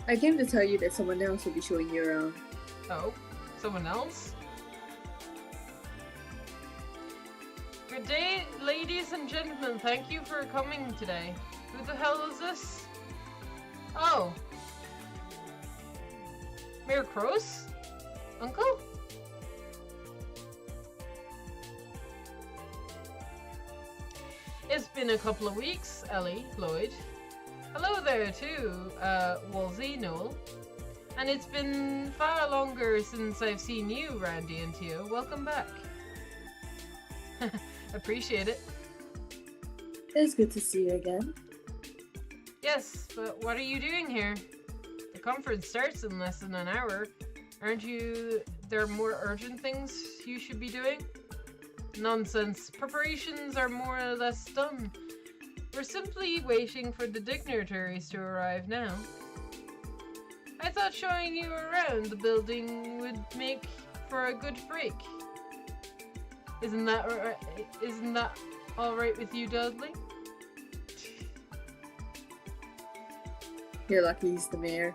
I came to tell you that someone else will be showing you around. Oh, someone else? Good day, ladies and gentlemen. Thank you for coming today. Who the hell is this? Oh. Mayor Cross? Uncle? It's been a couple of weeks, Ellie, Lloyd. Hello there too, Wolsey, Noel. And it's been far longer since I've seen you, Randy and Tio. Welcome back. Appreciate it. It's good to see you again. Yes, but what are you doing here? conference starts in less than an hour. Aren't you... there are more urgent things you should be doing? Nonsense. Preparations are more or less done. We're simply waiting for the dignitaries to arrive now. I thought showing you around the building would make for a good break. Isn't that all right with you, Dudley? You're lucky he's the mayor.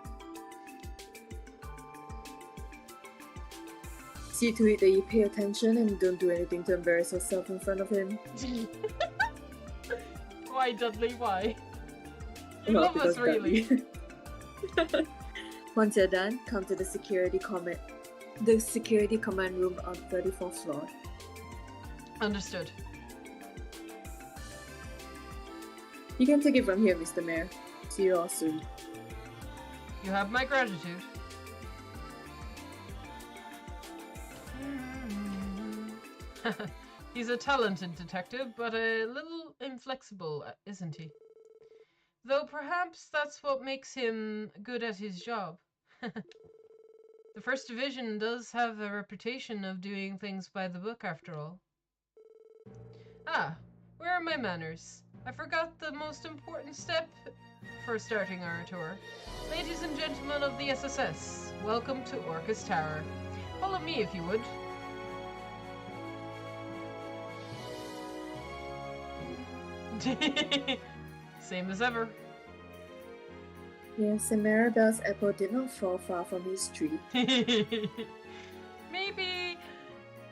See to it that you pay attention and don't do anything to embarrass yourself in front of him. Why, Dudley? Why? You Well, love us, because really. Dudley. Once you're done, come to the security command room on 34th floor. Understood. You can take it from here, Mr. Mayor. See you all soon. You have my gratitude. He's a talented detective, but a little inflexible, isn't he? Though perhaps that's what makes him good at his job. The First Division does have a reputation of doing things by the book, after all. Ah, where are my manners? I forgot the most important step for starting our tour. Ladies and gentlemen of the SSS, welcome to Orcus Tower. Follow me if you would. Same as ever. Yes, and Maribel's apple did not fall far from his tree. Maybe,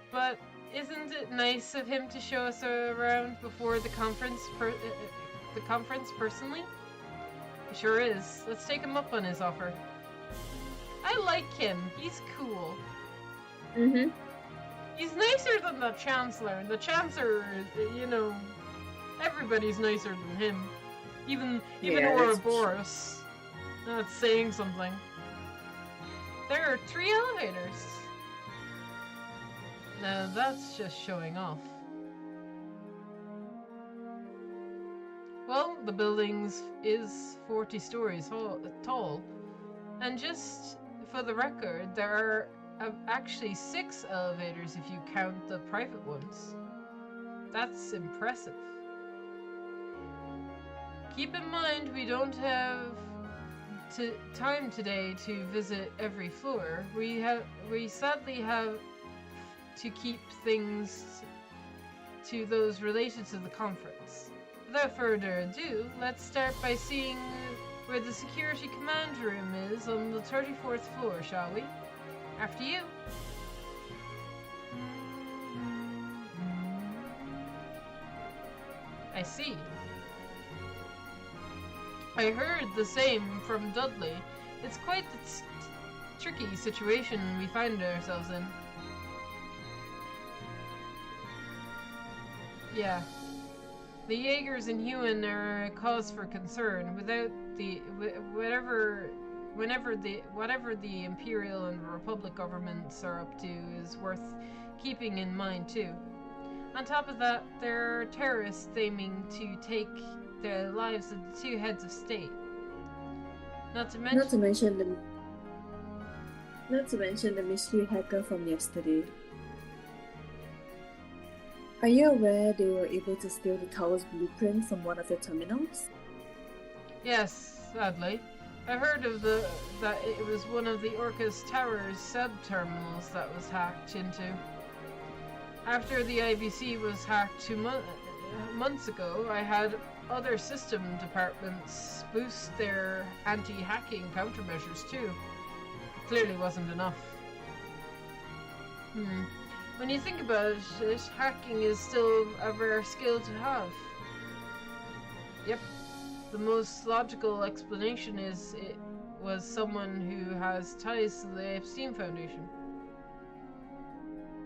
but isn't it nice of him to show us around before the conference personally? It sure is. Let's take him up on his offer. I like him. He's cool. Mm-hmm. He's nicer than the Chancellor. The Chancellor, you know, everybody's nicer than him. Even Yeah, Ouroboros. That's saying something. There are 3 elevators. Now that's just showing off. Well, the building is 40 stories tall. And just for the record, there are actually 6 elevators if you count the private ones. That's impressive. Keep in mind we don't have time today to visit every floor. We sadly have to keep things to those related to the conference. Without further ado, let's start by seeing where the security command room is on the 34th floor, shall we? After you. I see. I heard the same from Dudley. It's quite the tricky situation we find ourselves in. Yeah. The Jaegers in Huon are a cause for concern. Without the whatever the Imperial and Republic governments are up to is worth keeping in mind too. On top of that, there are terrorists aiming to take the lives of the 2 heads of state. Not to mention the mystery hacker from yesterday. Are you aware they were able to steal the tower's blueprint from one of the terminals? Yes, sadly. I heard of that it was one of the Orcus Tower's sub-terminals that was hacked into. After the IBC was hacked 2 months ago, I had other system departments boost their anti-hacking countermeasures too. It clearly wasn't enough. When you think about it, hacking is still a rare skill to have. Yep. The most logical explanation is it was someone who has ties to the Epstein Foundation.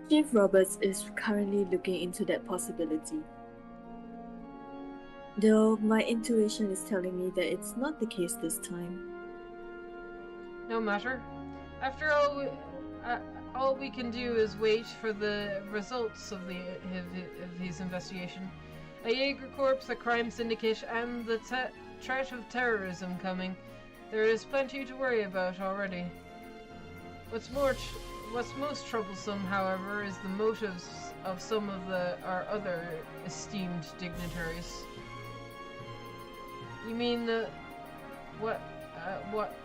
Chief Roberts is currently looking into that possibility. Though my intuition is telling me that it's not the case this time. No matter. After all we can do is wait for the results of his investigation. A Jaeger Corps, a crime syndicate, and the threat of terrorism coming. There is plenty to worry about already. What's most troublesome, however, is the motives of some of our other esteemed dignitaries. You mean what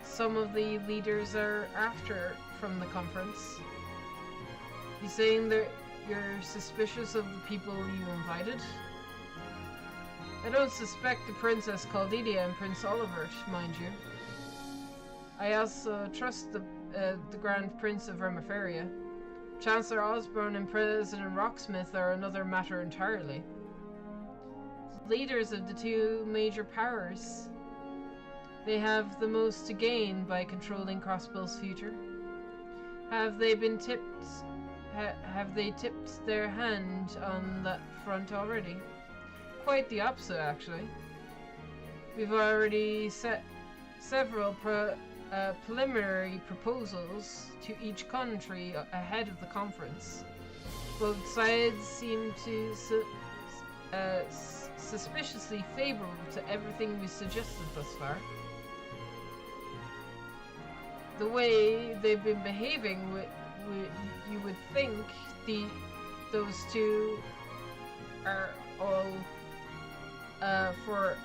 some of the leaders are after from the conference? You saying that you're suspicious of the people you invited? I don't suspect the Princess Caldidia and Prince Olivert, mind you. I also trust the Grand Prince of Remiferia. Chancellor Osborne and President Rocksmith are another matter entirely. Leaders of the two major powers. They have the most to gain by controlling Crossbill's future. Have they tipped their hand on that front already? Quite the opposite, actually. We've already set several preliminary proposals to each country ahead of the conference. Both sides seem to suspiciously favorable to everything we suggested thus far. The way they've been behaving, you would think those two are all for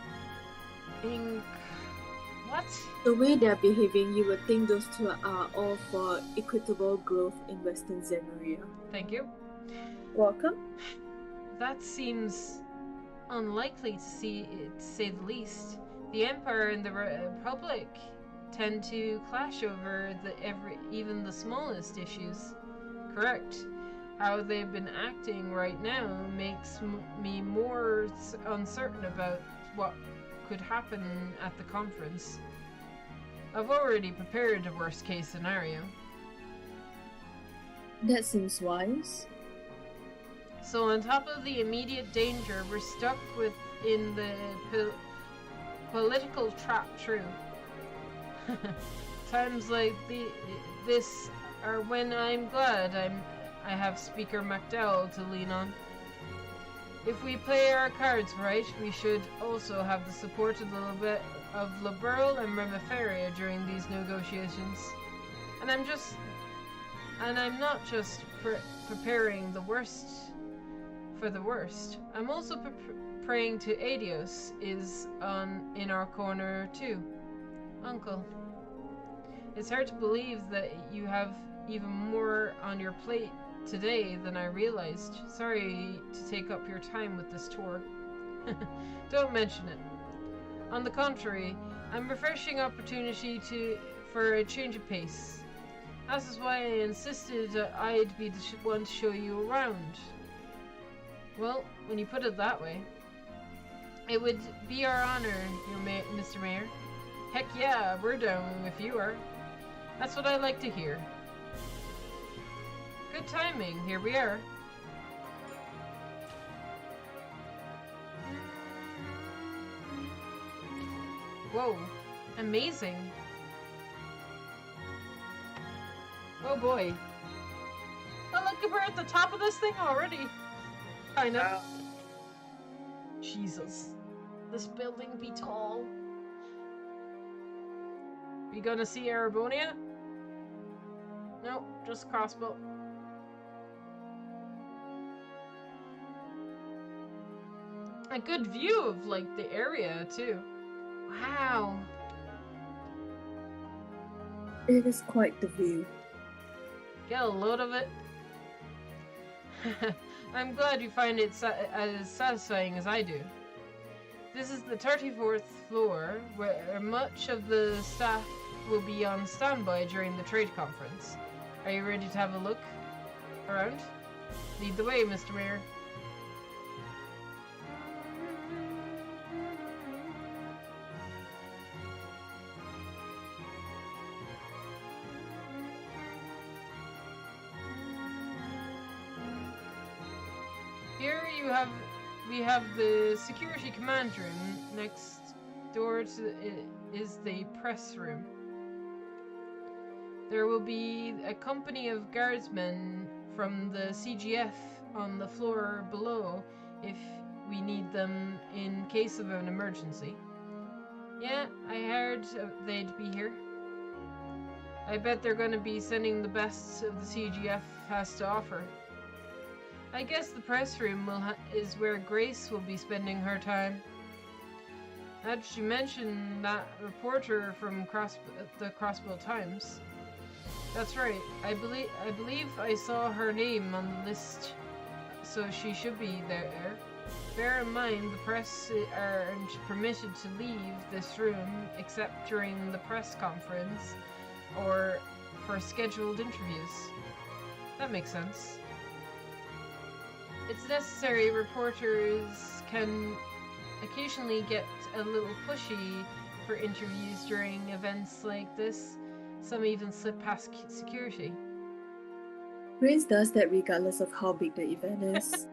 what? The way they're behaving, you would think those two are all for equitable growth in Western Zemuria. Thank you. Welcome. That seems unlikely to say the least. The Empire and the Republic tend to clash over even the smallest issues. Correct. How they've been acting right now makes me more uncertain about what could happen at the conference. I've already prepared a worst case scenario. That seems wise. So on top of the immediate danger, we're stuck in the political trap true. Times like this are when I'm glad I have Speaker MacDowell to lean on. If we play our cards right, we should also have the support a little bit of Liberal and Remiferia during these negotiations. And I'm not just preparing the worst for the worst. I'm also praying to Adios is in our corner too. Uncle. It's hard to believe that you have even more on your plate today than I realized. Sorry to take up your time with this tour. Don't mention it. On the contrary, I'm refreshing opportunity for a change of pace. That is why I insisted I'd be the one to show you around. Well, when you put it that way, it would be our honor, Mr. Mayor. Heck yeah, we're down if you are. That's what I like to hear. Good timing, here we are. Whoa, amazing. Oh boy. Oh look, we're at the top of this thing already. Kind of. Wow. Jesus. This building be tall. We gonna see Arabonia? No, just crossbow. A good view of like the area too. Wow. It is quite the view. Get a load of it. I'm glad you find it as satisfying as I do. This is the 34th floor, where much of the staff will be on standby during the trade conference. Are you ready to have a look around? Lead the way, Mr. Mayor. Here we have the security command room. Next door to is the press room. There will be a company of guardsmen from the CGF on the floor below if we need them in case of an emergency. Yeah, I heard they'd be here. I bet they're gonna be sending the best of the CGF has to offer. I guess the press room is where Grace will be spending her time. Now that you mention that reporter from the Crossbow Times. That's right. I believe I saw her name on the list, so she should be there. Bear in mind, the press aren't permitted to leave this room except during the press conference or for scheduled interviews. That makes sense. It's necessary. Reporters can occasionally get a little pushy for interviews during events like this. Some even slip past security. Grace does that regardless of how big the event is.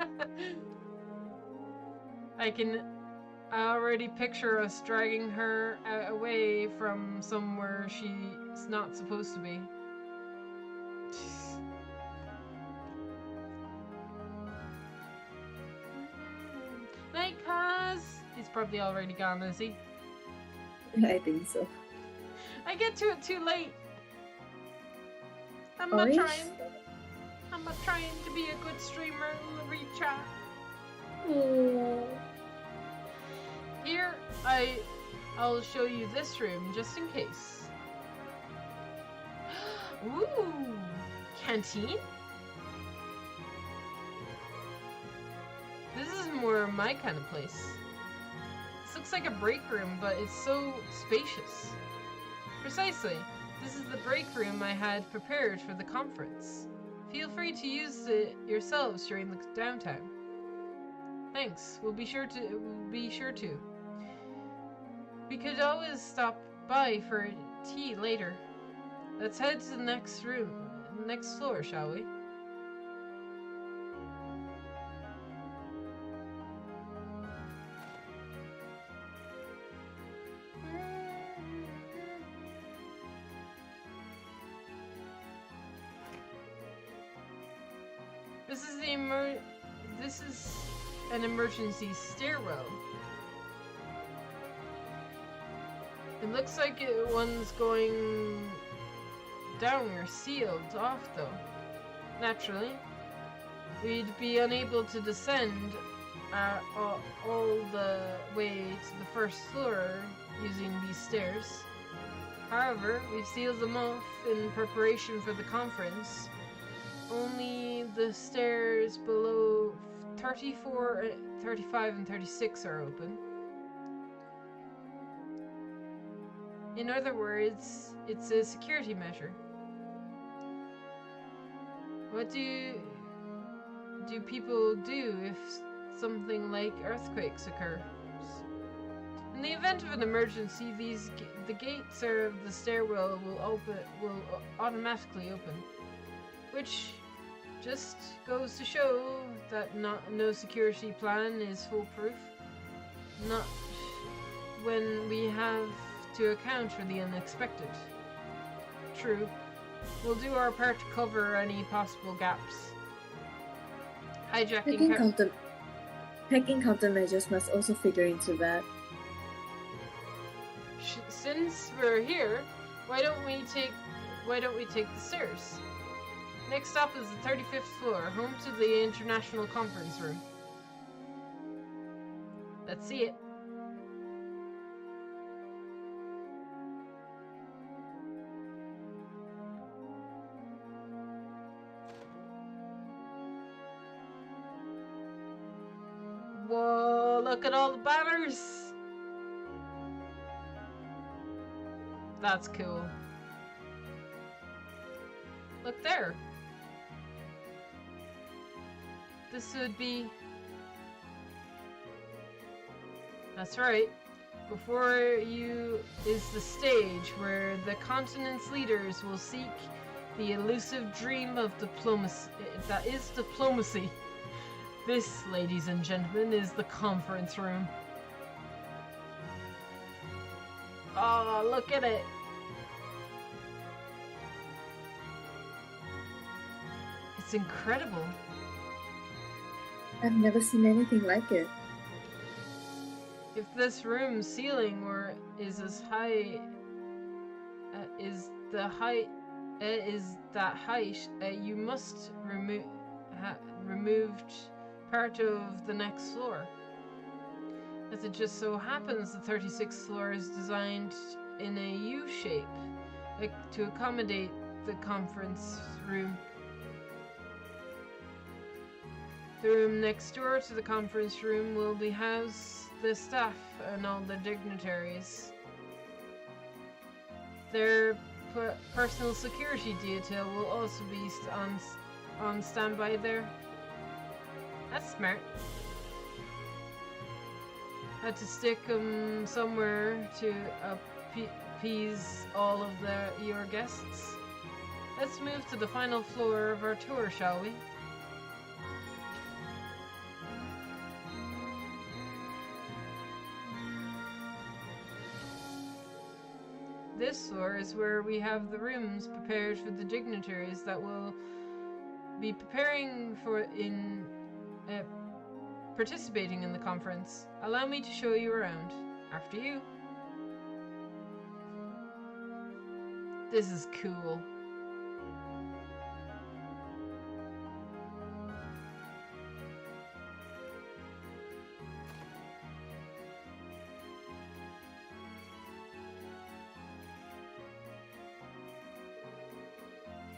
I already picture us dragging her away from somewhere she's not supposed to be. Night, Kaz! He's probably already gone, is he? I think so. I get to it too late. I'm Oh, not yes? trying. I'm not trying to be a good streamer. Read chat. Oh. Here, I'll show you this room just in case. Ooh, canteen? This is more my kind of place. This looks like a break room, but it's so spacious. Precisely. This is the break room I had prepared for the conference. Feel free to use it yourselves during the downtime. Thanks. We'll be sure to. We could always stop by for tea later. Let's head to the next floor, shall we? This is an emergency stairwell. It looks like one's going down or sealed off though. Naturally, we'd be unable to descend all the way to the first floor using these stairs. However, we've sealed them off in preparation for the conference. Only the stairs below 34, 35, and 36 are open. In other words, it's a security measure. What do people do if something like earthquakes occurs? In the event of an emergency, the gates of the stairwell will automatically open, which just goes to show that no security plan is foolproof. Not when we have to account for the unexpected. True. We'll do our part to cover any possible gaps. Packing countermeasures must also figure into that. Since we're here, why don't we take the stairs? Next stop is the 35th floor, home to the International Conference Room. Let's see it. Whoa, look at all the banners! That's cool. Look there. This would be... That's right. Before you is the stage where the continent's leaders will seek the elusive dream of diplomacy. That is diplomacy. This, ladies and gentlemen, is the conference room. Oh, look at it. It's incredible. I've never seen anything like it. If this room's ceiling is as high, is that height, you must removed part of the next floor. As it just so happens, the 36th floor is designed in a U shape, to accommodate the conference room. The room next door to the conference room will be house the staff and all the dignitaries. Their personal security detail will also be on standby there. That's smart. Had to stick them somewhere to appease all of your guests. Let's move to the final floor of our tour, shall we? This floor is where we have the rooms prepared for the dignitaries that will be participating in the conference. Allow me to show you around. After you. This is cool.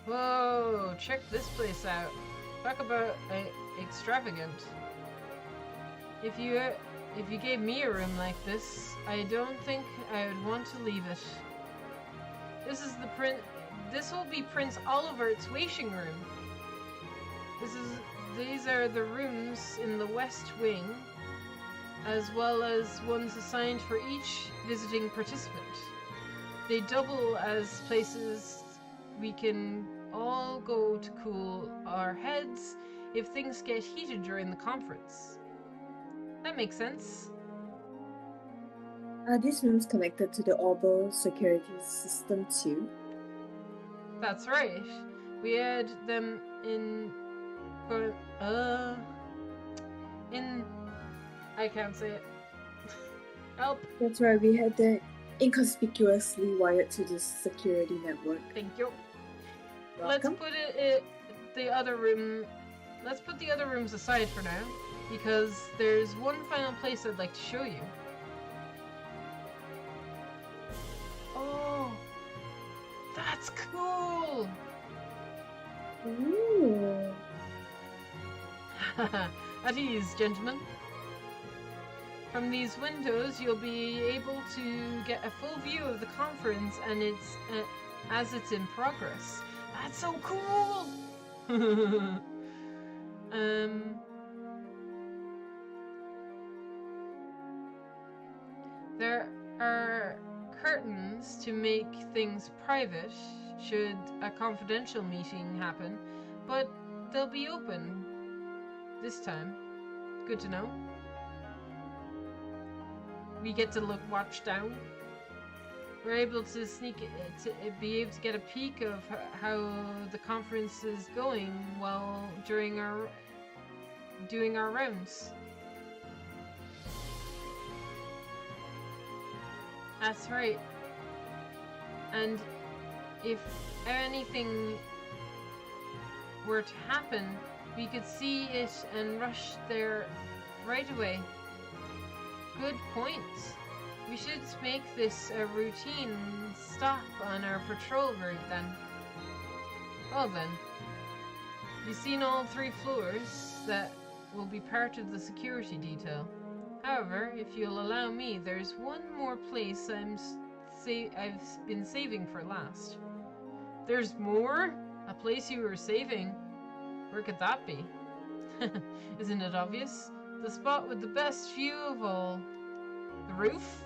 Whoa, check this place out. Talk about extravagant. If you gave me a room like this, I don't think I would want to leave it. This will be Prince Oliver's waiting room. These are the rooms in the West Wing, as well as ones assigned for each visiting participant. They double as places we can all go to cool our heads if things get heated during the conference. That makes sense. Are these rooms connected to the Orbital security system too? That's right. We had them in I can't say it. Help. That's right, we had that inconspicuously wired to the security network. Thank you. Welcome. Let's put the other rooms aside for now, because there's one final place I'd like to show you. Oh, that's cool! Ooh. At ease, gentlemen. From these windows, you'll be able to get a full view of the conference and as it's in progress. That's so cool! There are curtains to make things private should a confidential meeting happen, but they'll be open this time. Good to know. We get to watch down. We're able to be able to get a peek of how the conference is going while doing our rounds. That's right. And if anything were to happen, we could see it and rush there right away. Good point. We should make this a routine stop on our patrol route then. Well then, you've seen all 3 floors that will be part of the security detail. However, if you'll allow me, there's one more place I've been saving for last. There's more? A place you were saving? Where could that be? Isn't it obvious? The spot with the best view of all. The roof?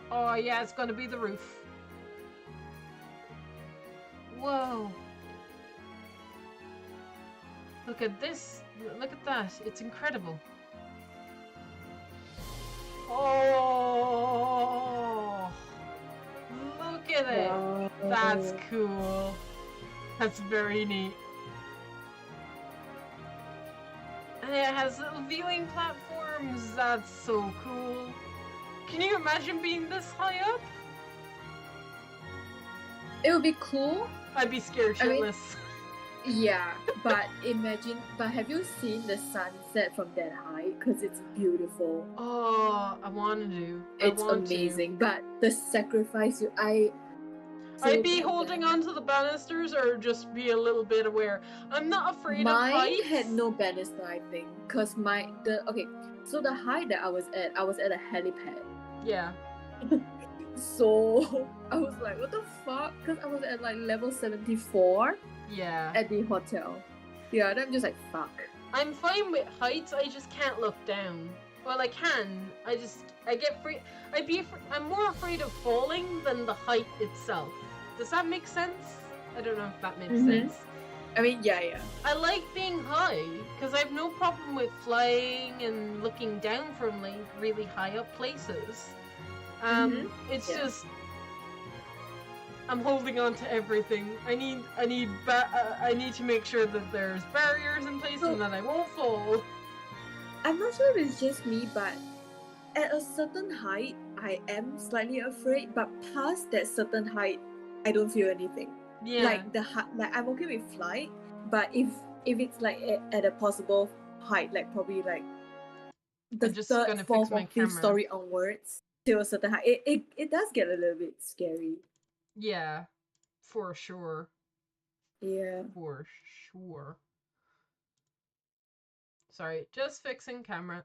Oh yeah, it's gonna be the roof. Whoa. Look at this. Look at that. It's incredible. Oh. Look at it. Wow. That's cool. That's very neat. And it has little viewing platforms. That's so cool. Can you imagine being this high up? It would be cool. I'd be scared I mean- shitless. Yeah, but imagine. But have you seen the sunset from that height? Because it's beautiful. Oh, I want to do. It's I want amazing. But the sacrifice I'd be so holding bad. onto the banisters or just be a little bit aware. I'm not afraid of Mine heights. had no banister, I think, because so the height that I was at a helipad. Yeah. So I was like, what the fuck? Because I was at like level 74 Yeah. at the hotel. Yeah, and I'm just like, fuck. I'm fine with heights. I just can't look down. Well, I can. I get free. I'm more afraid of falling than the height itself. Does that make sense? I don't know if that makes Mhm. sense. I mean, yeah. I like being high because I have no problem with flying and looking down from like really high up places. It's Yeah. just I'm holding on to everything. I need to make sure that there's barriers in place and that I won't fall. I'm not sure if it's just me, but at a certain height, I am slightly afraid. But past that certain height, I don't feel anything. Yeah. Like I'm okay with flight, but if it's like at a possible height, like probably like the I'm just third, gonna fix fourth, my or fifth camera. story onwards to a certain height, it does get a little bit scary. Yeah, for sure. Yeah. For sure. Sorry, just fixing camera.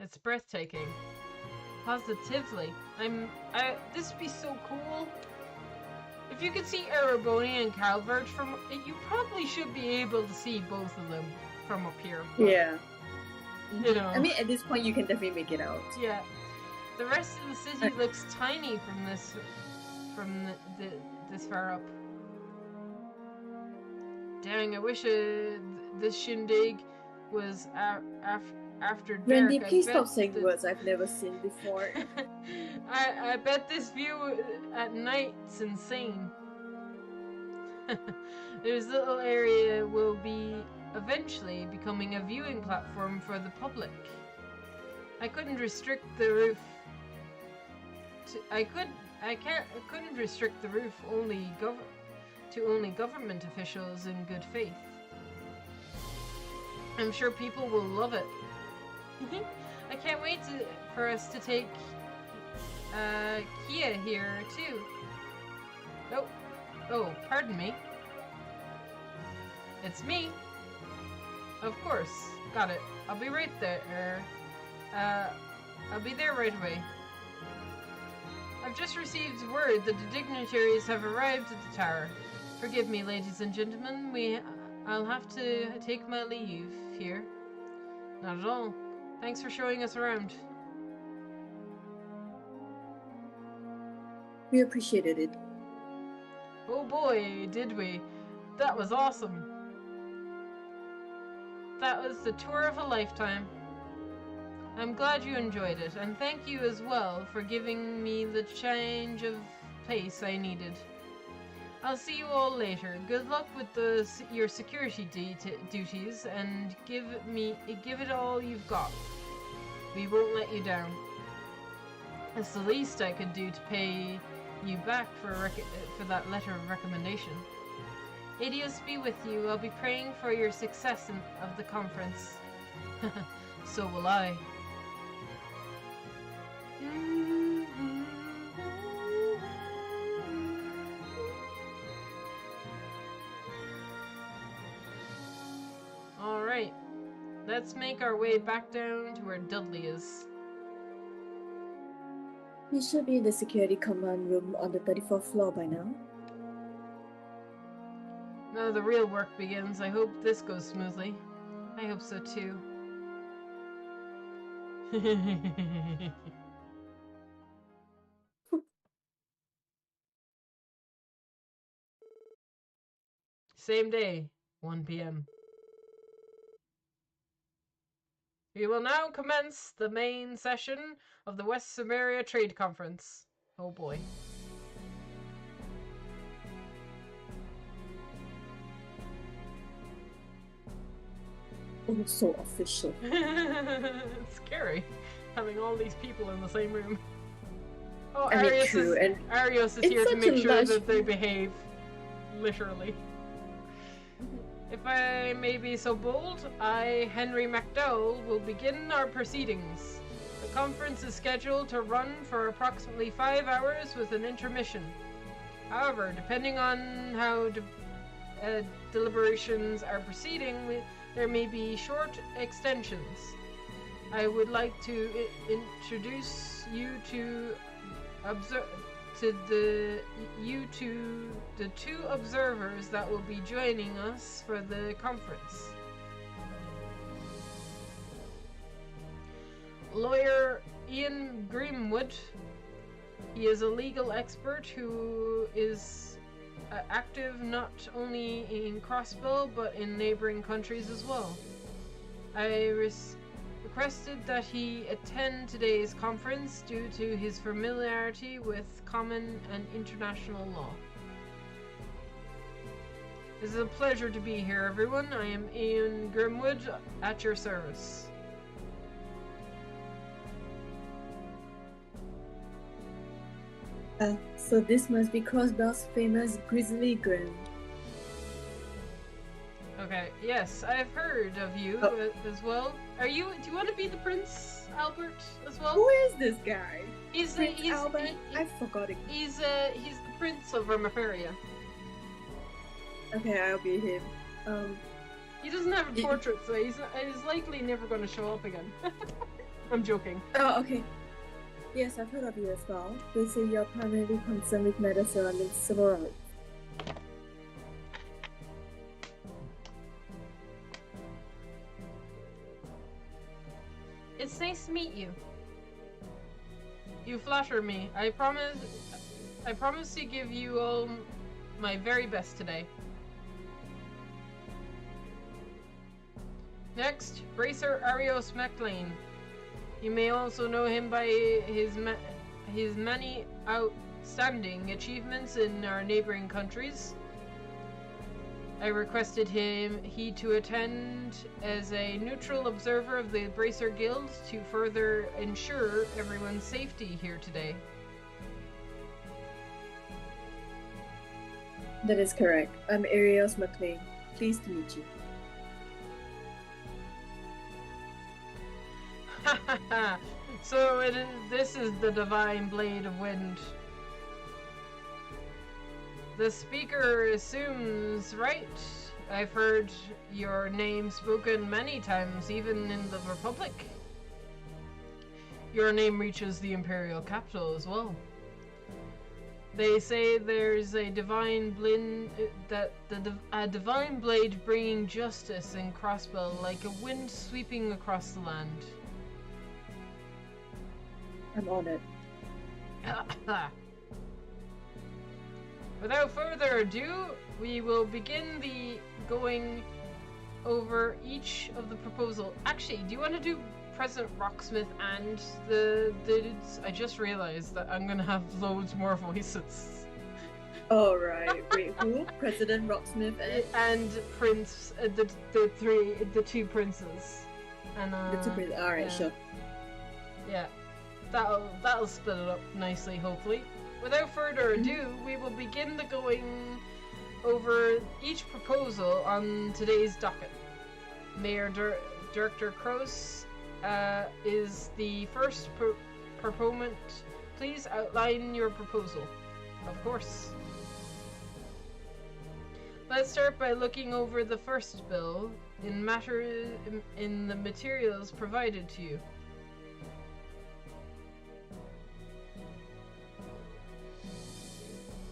It's breathtaking. Positively. This would be so cool. If you could see Ereboni and Calvert from, you probably should be able to see both of them from up here. but, Yeah. You know. I mean, at this point, you can definitely make it out. Yeah. The rest of the city looks tiny from this far up. Dang, I wish this shindig was after dark. Randy, I please bet stop saying that- words I've never seen before. I bet this view at night's insane. This little area will be eventually becoming a viewing platform for the public. I couldn't restrict the roof. I couldn't restrict the roof to only government officials in good faith. I'm sure people will love it. I can't wait for us to take Kia here too. Oh, pardon me. It's me. Of course, got it. I'll be right there. I'll be there right away. I've just received word that the dignitaries have arrived at the tower. Forgive me, ladies and gentlemen. I'll have to take my leave here. Not at all. Thanks for showing us around. We appreciated it. Oh boy, did we. That was awesome. That was the tour of a lifetime. I'm glad you enjoyed it, and thank you as well for giving me the change of pace I needed. I'll see you all later. Good luck with your security duties, and give it all you've got. We won't let you down. It's the least I could do to pay you back for that letter of recommendation. Adios be with you. I'll be praying for your success of the conference. So will I. Alright, let's make our way back down to where Dudley is. We should be in the security command room on the 34th floor by now. Now the real work begins. I hope this goes smoothly. I hope so too. Same day, 1 p.m. We will now commence the main session of the West Samaria Trade Conference. Oh boy. Oh, so official. It's scary having all these people in the same room. Oh, I mean, true, and Arios is it's here to such make a sure lush- that they behave. Literally. If I may be so bold, I, Henry MacDowell, will begin our proceedings. The conference is scheduled to run for approximately 5 hours with an intermission. However, depending on how deliberations are proceeding, there may be short extensions. I would like to introduce you to the two observers that will be joining us for the conference. Lawyer Ian Grimwood. He is a legal expert who is active not only in Crossbill but in neighboring countries as well. I requested that he attend today's conference due to his familiarity with common and international law. It is a pleasure to be here, everyone. I am Ian Grimwood, at your service. So this must be Crossbell's famous Grizzly Grim. Okay, yes, I've heard of you as well. Do you want to be the Prince Albert as well? Who is this guy? He's Prince Albert? I forgot it. He's the Prince of Vermiferia. Okay, I'll be him. He doesn't have a portrait, so he's likely never going to show up again. I'm joking. Oh, okay. Yes, I've heard of you as well. They say you're primarily concerned with matters surrounding civil rights. It's nice to meet you. You flatter me. I promise to give you all my very best today. Next, Bracer Arios MacLean. You may also know him by his many outstanding achievements in our neighboring countries. I requested he to attend as a neutral observer of the Bracer Guild to further ensure everyone's safety here today. That is correct. I'm Arios MacLean. Pleased to meet you. So this is the Divine Blade of Wind. The speaker assumes, right? I've heard your name spoken many times, even in the Republic. Your name reaches the Imperial capital as well. They say there's a divine blade a divine blade bringing justice in Crossbill, like a wind sweeping across the land. I'm honored. Without further ado, we will begin the going over each of the proposal. Actually, do you want to do President Rocksmith and the dudes? I just realized that I'm gonna have loads more voices. Oh right. Wait, who? President Rocksmith And Prince, the two princes, and the two princes. All right, yeah. sure. Yeah, that'll split it up nicely, hopefully. Without further ado, we will begin the going over each proposal on today's docket. Mayor Director Kroos is the first proponent. Please outline your proposal. Of course. Let's start by looking over the first bill in the materials provided to you.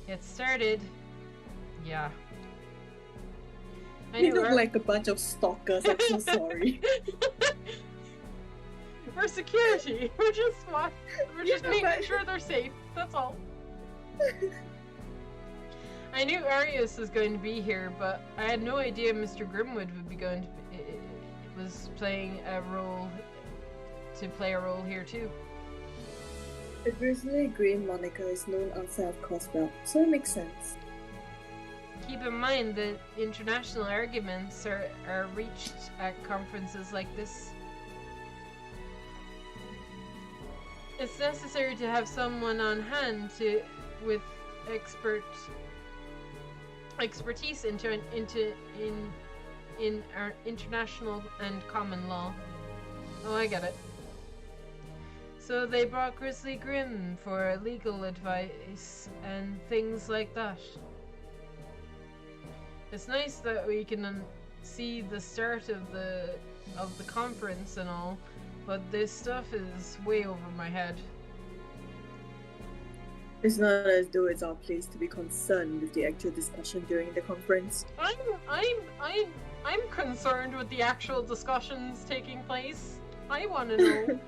Get started. Yeah. We look like a bunch of stalkers. I'm so sorry. For security, we're just making sure they're safe. That's all. I knew Arius was going to be here, but I had no idea Mr. Grimwood would be going to was playing a role here too. The grizzly green moniker is known outside of Coswell, so it makes sense. Keep in mind that international arguments are reached at conferences like this. It's necessary to have someone on hand with expertise in our international and common law. Oh, I get it. So they brought Grizzly Grim for legal advice and things like that. It's nice that we can see the start of the conference and all, but this stuff is way over my head. It's not as though it's our place to be concerned with the actual discussion during the conference. I'm concerned with the actual discussions taking place. I want to know.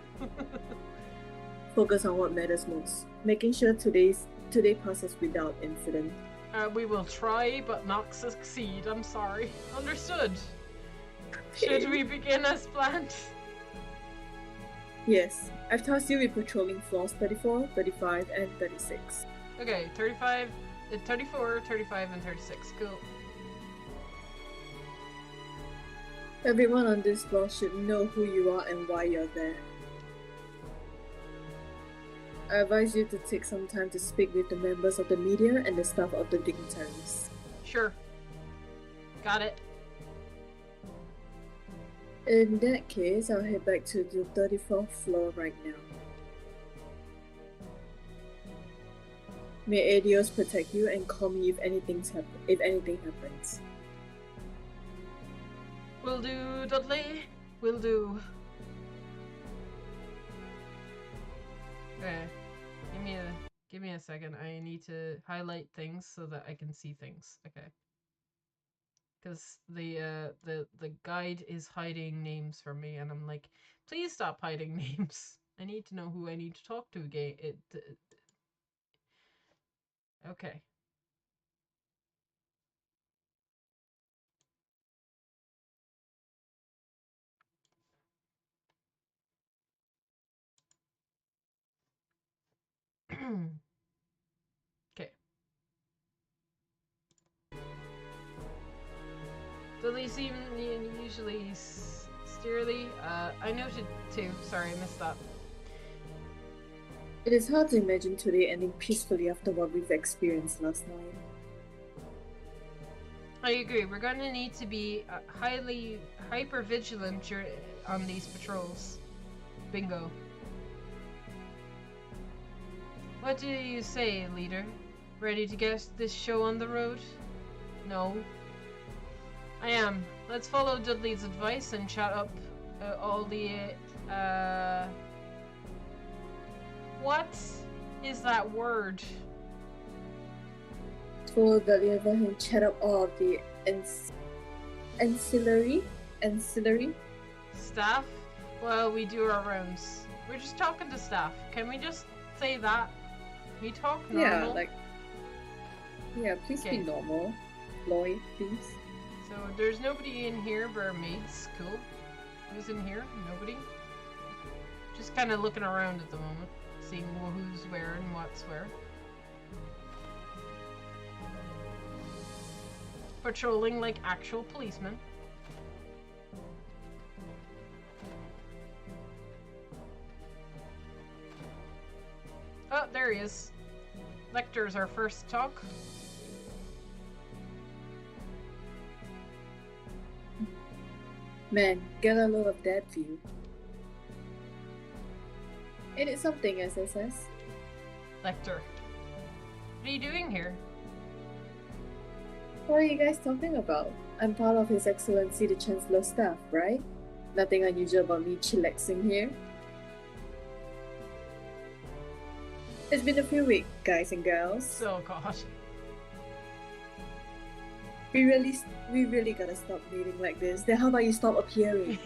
Focus on what matters most, making sure today passes without incident. We will try, but not succeed. I'm sorry. Understood. Should we begin as planned? Yes, I've tasked you with patrolling floors 34, 35, and 36. Okay, 34, 35, and 36. Cool. Everyone on this floor should know who you are and why you're there. I advise you to take some time to speak with the members of the media and the staff of the dignitaries. Sure. Got it. In that case, I'll head back to the 34th floor right now. May Adios protect you and call me if anything happens. Will do, Dudley. Will do. Okay. Give me a second. I need to highlight things so that I can see things. Okay. Because the guide is hiding names from me, and I'm like, please stop hiding names. I need to know who I need to talk to again. Okay. Okay. Dudley seemed usually steerly. I noted too. Sorry, I missed that. It is hard to imagine today ending peacefully after what we've experienced last night. I agree. We're going to need to be hyper vigilant on these patrols. Bingo. What do you say, leader? Ready to get this show on the road? No. I am. Let's follow Dudley's advice and chat up all the, What is that word? Follow Dudley and chat up all of the ancillary? Staff? Well, we do our rounds. We're just talking to staff. Can we just say that? We talk normal? Please Okay. be normal. Lloyd, please. So there's nobody in here but our maids. Cool. Who's in here? Nobody? Just kind of looking around at the moment. Seeing who's where and what's where. Patrolling like actual policemen. Oh, there he is. Lecter's our first talk. Man, get a load of that view. It is something, SSS. Lecter. What are you doing here? What are you guys talking about? I'm part of His Excellency the Chancellor's staff, right? Nothing unusual about me chillaxing here. It's been a few weeks, guys and girls. Oh god. We really gotta stop meeting like this. Then how about you stop appearing?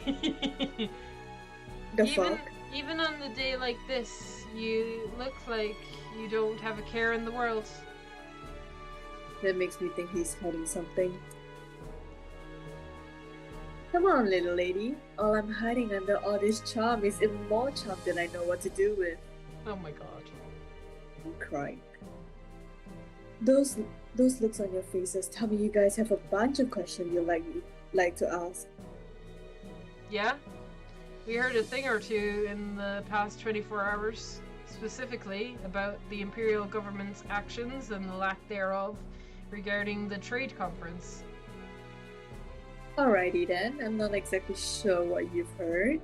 The fuck? Even on the day like this, you look like you don't have a care in the world. That makes me think he's hiding something. Come on, little lady. All I'm hiding under all this charm is even more charm than I know what to do with. Oh my god. I'm crying. Those looks on your faces tell me you guys have a bunch of questions you'd like to ask. Yeah? We heard a thing or two in the past 24 hours, specifically about the Imperial government's actions and the lack thereof regarding the trade conference. Alrighty then, I'm not exactly sure what you've heard.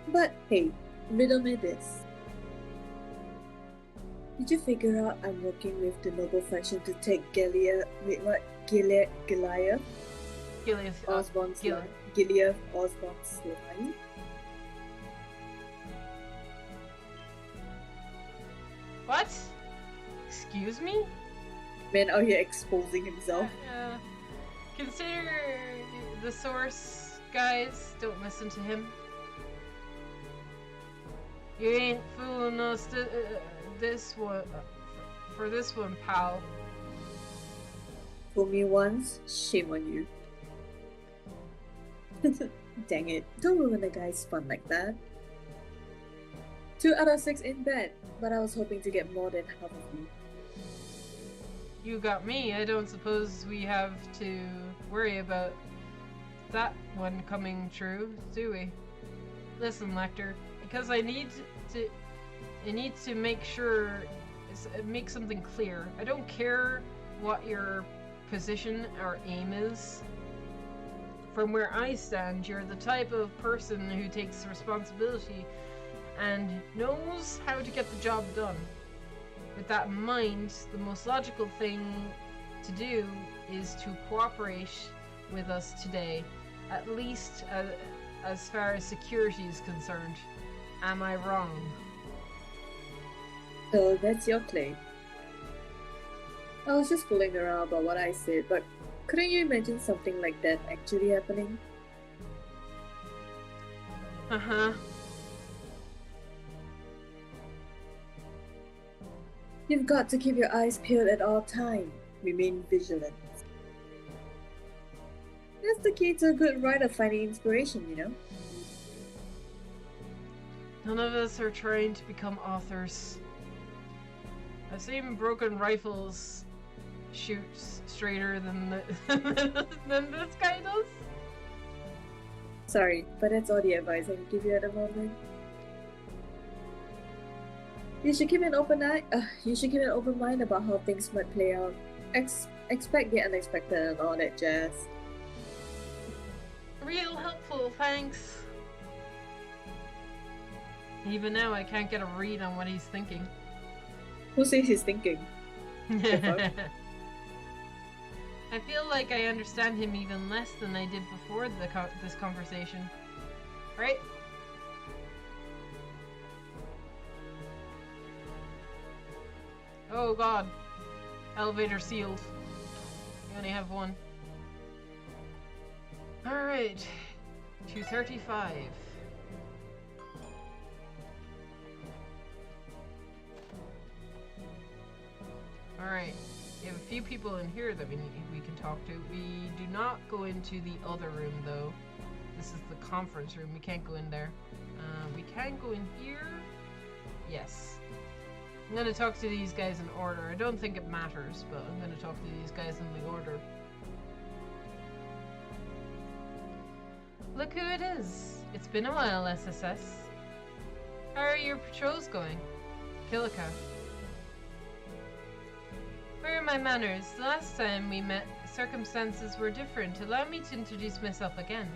But hey, riddle me this. Did you figure out I'm working with the noble faction to take Gilead Gilead. Osborn's Gilead. line? Gilead Osborn's line? What? Excuse me? Man out here exposing himself. Consider the source, guys. Don't listen to him. You ain't fooling us this one for this one, pal. Fool me once, shame on you. Dang it, don't ruin the guy's fun like that. 2 out of 6 in bed, but I was hoping to get more than half of you. You got me. I don't suppose we have to worry about that one coming true, do we? Listen, Lecter, because I need to make sure, make something clear. I don't care what your position or aim is. From where I stand, you're the type of person who takes responsibility and knows how to get the job done. With that in mind, the most logical thing to do is to cooperate with us today, at least as far as security is concerned. Am I wrong? So that's your claim. I was just fooling around about what I said, but couldn't you imagine something like that actually happening? Uh-huh. You've got to keep your eyes peeled at all times. Remain vigilant. That's the key to a good writer finding inspiration, you know? None of us are trying to become authors. I've seen broken rifles shoot straighter than than this guy does. Sorry, but that's all the advice I can give you at the moment. You should keep an open mind about how things might play out. Expect the unexpected and all that jazz. Real helpful, thanks. Even now, I can't get a read on what he's thinking. Who says he's thinking? I feel like I understand him even less than I did before this conversation. Right? Oh god. Elevator sealed. We only have one. Alright. 235. Alright. We have a few people in here that we can talk to. We do not go into the other room though. This is the conference room. We can't go in there. We can go in here. Yes. I'm gonna talk to these guys in order. I don't think it matters, but I'm gonna talk to these guys in the order. Look who it is. It's been a while, SSS. How are your patrols going? Kilika. Where are my manners? The last time we met, circumstances were different. Allow me to introduce myself again.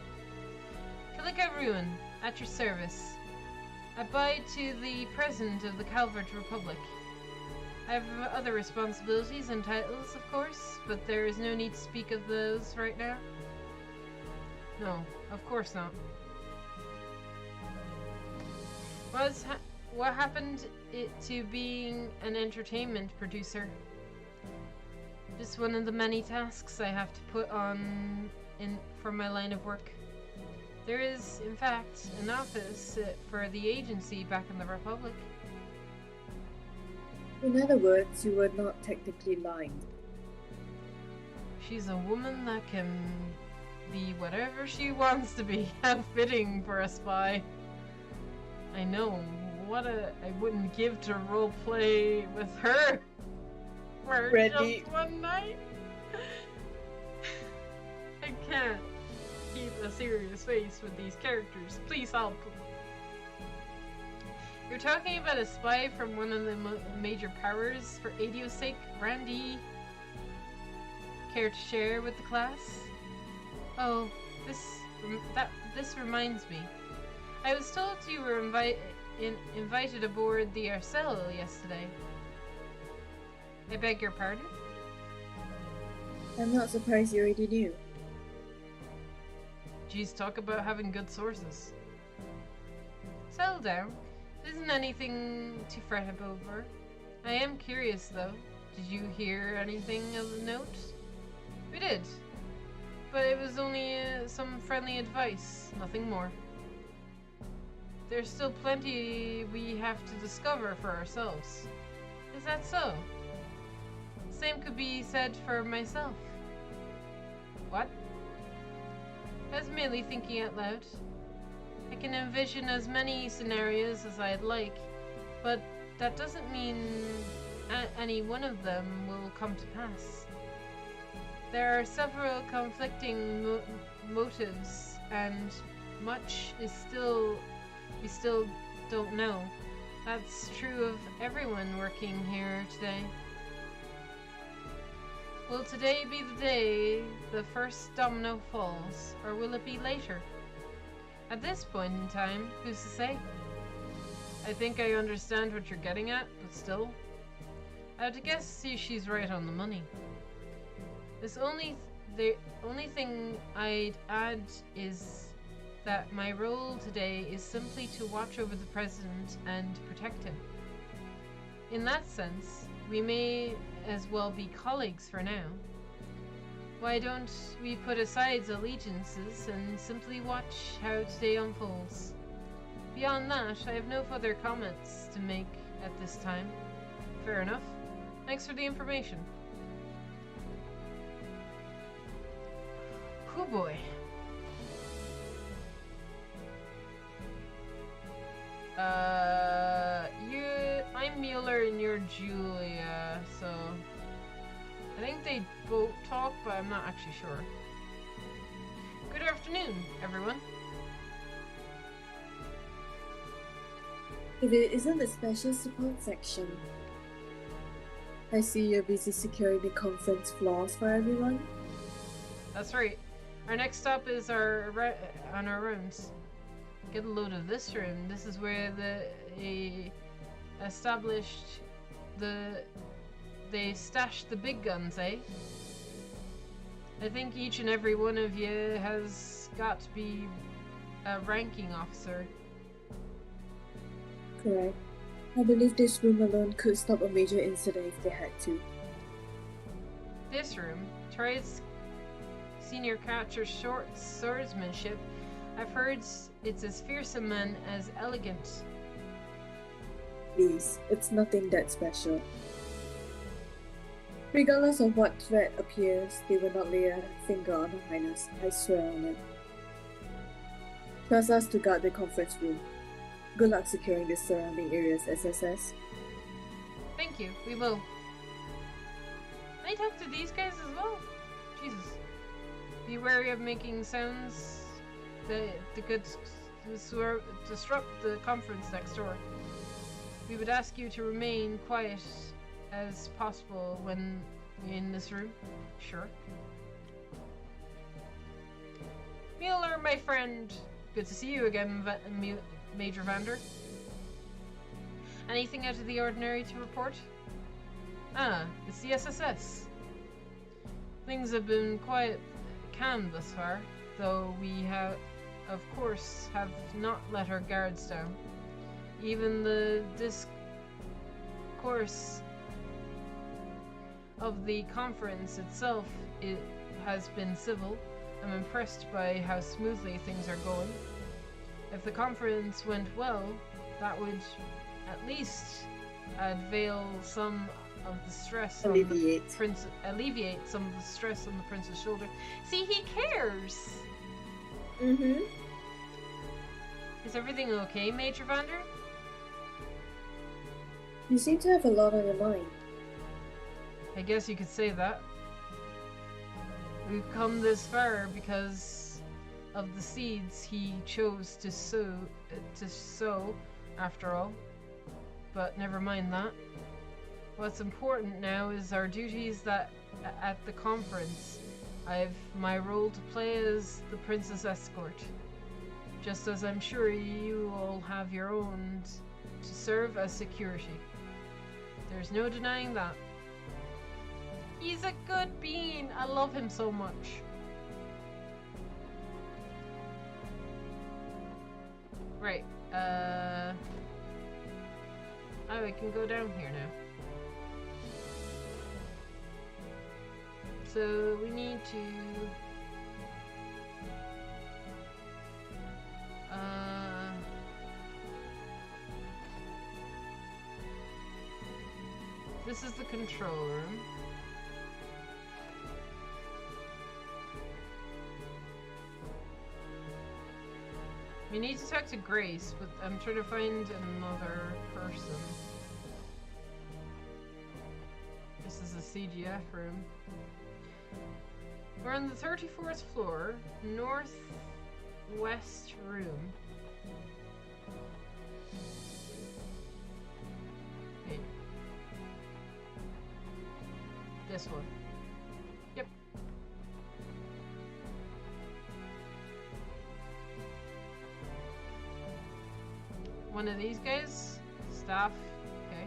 Kilika Ruin, at your service. I abide to the President of the Calvert Republic. I have other responsibilities and titles, of course, but there is no need to speak of those right now. No, of course not. What happened to being an entertainment producer? Just one of the many tasks I have to put on for my line of work. There is, in fact, an office for the agency back in the Republic. In other words, you were not technically lying. She's a woman that can be whatever she wants to be. How fitting for a spy. I know, I wouldn't give to roleplay with her for Ready. just one night. I can't keep a serious face with these characters. Please help. You're talking about a spy from one of the major powers for Adio's sake, Randy. Care to share with the class? Oh, this reminds me. I was told you were invited aboard the Arcel yesterday. I beg your pardon? I'm not surprised you already knew. Geez, talk about having good sources. Settle down. It isn't anything to fret over. I am curious, though. Did you hear anything of note? We did. But it was only some friendly advice, nothing more. There's still plenty we have to discover for ourselves. Is that so? Same could be said for myself. What? I was merely thinking out loud. I can envision as many scenarios as I'd like, but that doesn't mean any one of them will come to pass. There are several conflicting motives, and much is we still don't know. That's true of everyone working here today. Will today be the day the first domino falls, or will it be later? At this point in time, who's to say? I think I understand what you're getting at, but still. I'd guess she's right on the money. The only thing I'd add is that my role today is simply to watch over the President and protect him. In that sense, we may as well be colleagues for now. Why don't we put aside allegiances and simply watch how today unfolds? Beyond that, I have no further comments to make at this time. Fair enough. Thanks for the information. Oh boy. I'm Mueller and you're Julia, so I think they both talk, but I'm not actually sure. Good afternoon, everyone. If it isn't the special support section, I see you're busy securing the conference floors for everyone. That's right. Our next stop is on our rounds. Get a load of this room. This is where they stashed the big guns, eh? I think each and every one of you has got to be a ranking officer. Correct. I believe this room alone could stop a major incident if they had to. This room tries senior catcher short swordsmanship. I've heard it's as fearsome and as elegant. Please, it's nothing that special. Regardless of what threat appears, they will not lay a finger on Her Highness. I swear on it. Trust us to guard the conference room. Good luck securing the surrounding areas, SSS. Thank you, we will. Can I talk to these guys as well? Jesus. Be wary of making sounds that could disrupt the conference next door. We would ask you to remain quiet as possible when in this room. Sure. Mueller, my friend. Good to see you again, Major Vander. Anything out of the ordinary to report? Ah, it's the SSS. Things have been quite calm thus far, though we have, of course, have not let our guards down. Even the discourse of the conference itself, it has been civil. I'm impressed by how smoothly things are going. If the conference went well, that would at least unveil some of the stress Alleviate. on the prince, alleviate some of the stress on the prince's shoulder. See, he cares. Mm-hmm. Is everything okay, Major Vander? You seem to have a lot on your mind. I guess you could say that. We've come this far because of the seeds he chose to sow, after all. But never mind that. What's important now is our duties at the conference. I've my role to play as the princess escort. Just as I'm sure you all have your own to serve as security. There's no denying that. He's a good bean. I love him so much. Right. Oh, I can go down here now. So we need to... This is the control room. We need to talk to Grace, but I'm trying to find another person. This is a CGF room. We're on the 34th floor, northwest room. Okay. This one. Yep. One of these guys? Staff? Okay.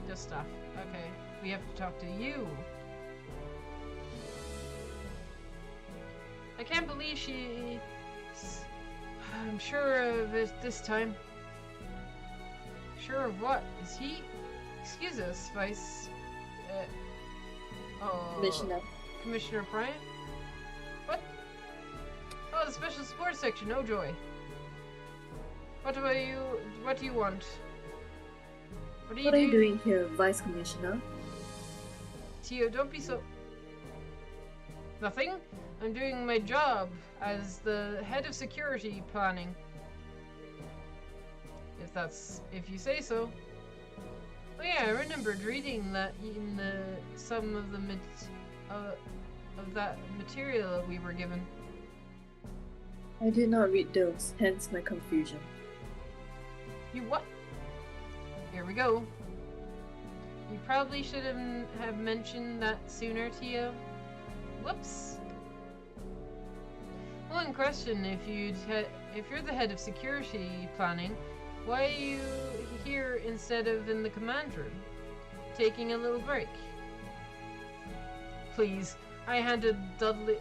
Just staff. Okay. We have to talk to you. I can't believe she... I'm sure of it this time. Sure of what? Is he... Excuse us, Vice... Commissioner. Commissioner Bryant? What? Oh, the special support section. Oh, joy. What do you want? What are you doing here, Vice Commissioner? Tio, don't be so... Nothing? I'm doing my job as the head of security planning. If you say so. Oh yeah, I remembered reading that in some of the of that material that we were given. I did not read those, hence my confusion. You what? Here we go. You probably should have mentioned that sooner, Tio. Whoops. One question: if you're the head of security planning, why are you here instead of in the command room, taking a little break? Please, I handed Dudley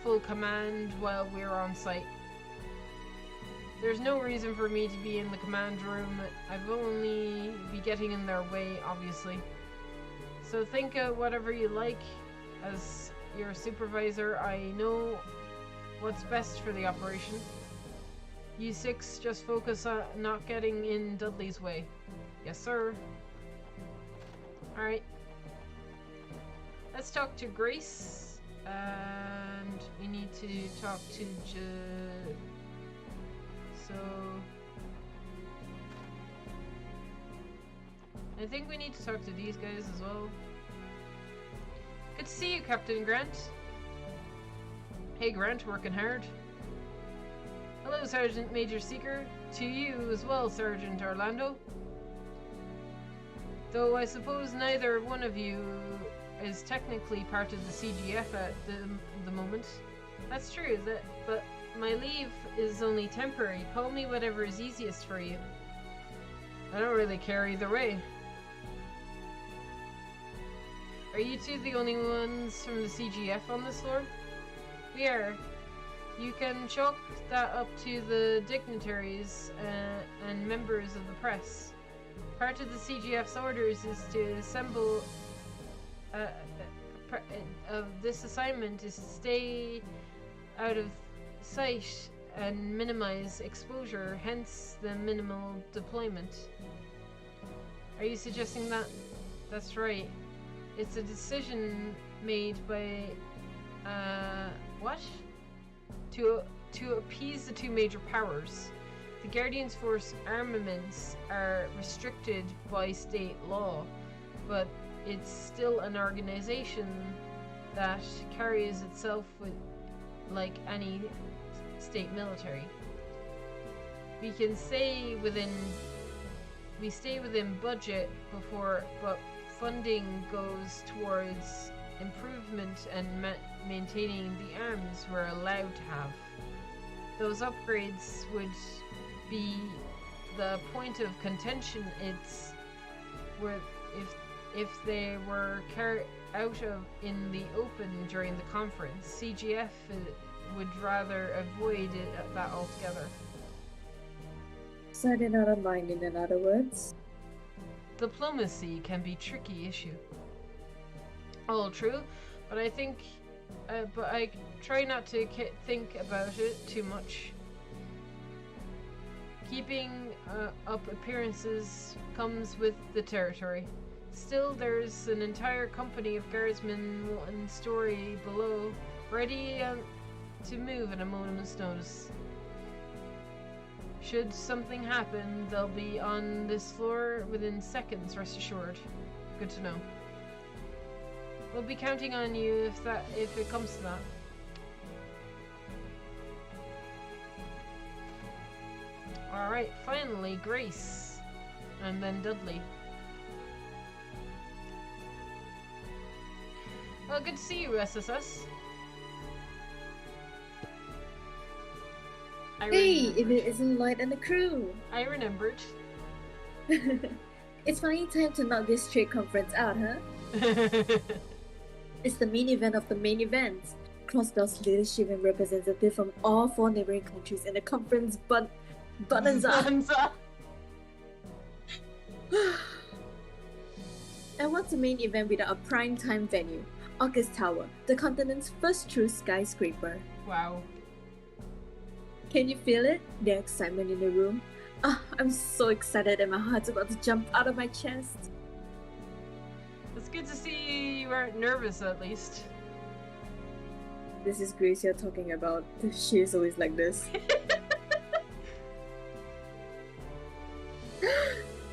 full command while we were on site. There's no reason for me to be in the command room. I've only be getting in their way, obviously. So think of whatever you like. As your supervisor, I know what's best for the operation. You six just focus on not getting in Dudley's way. Yes, sir. Alright. Let's talk to Grace. And we need to talk to So... I think we need to talk to these guys as well. Good to see you, Captain Grant. Hey, Grant, working hard. Hello, Sergeant Major Seeker. To you as well, Sergeant Orlando. Though I suppose neither one of you is technically part of the CGF at the moment. That's true, but my leave is only temporary. Call me whatever is easiest for you. I don't really care either way. Are you two the only ones from the CGF on this floor? We are. You can chalk that up to the dignitaries and members of the press. Part of the CGF's orders is to assemble... of this assignment is to stay out of sight and minimize exposure, hence the minimal deployment. Are you suggesting that? That's right. It's a decision made by, what? To appease the two major powers. The Guardians Force armaments are restricted by state law, but it's still an organization that carries itself with like any state military. We stay within budget but funding goes towards improvement and maintaining the arms we're allowed to have. Those upgrades would be the point of contention. It's where if they were carried out in the open during the conference, CGF would rather avoid that altogether. So they're not aligned, in other words? Diplomacy can be a tricky issue. All true, but I think, but I try not to think about it too much. Keeping up appearances comes with the territory. Still, there's an entire company of guardsmen one story below, ready to move at a moment's notice. Should something happen, they'll be on this floor within seconds, rest assured. Good to know. We'll be counting on you if it comes to that. Alright, finally, Grace. And then Dudley. Well, good to see you, SSS. Hey, if it isn't Lloyd and the crew! I remembered. It's finally time to knock this trade conference out, huh? It's the main event of the main events. Crossbell's leadership and representative from all 4 neighboring countries in the conference buttons up. And what's a main event without a prime time venue? August Tower, the continent's first true skyscraper. Wow. Can you feel it? The excitement in the room? I'm so excited and my heart's about to jump out of my chest. It's good to see you aren't nervous, at least. This is Grace you're talking about. She is always like this.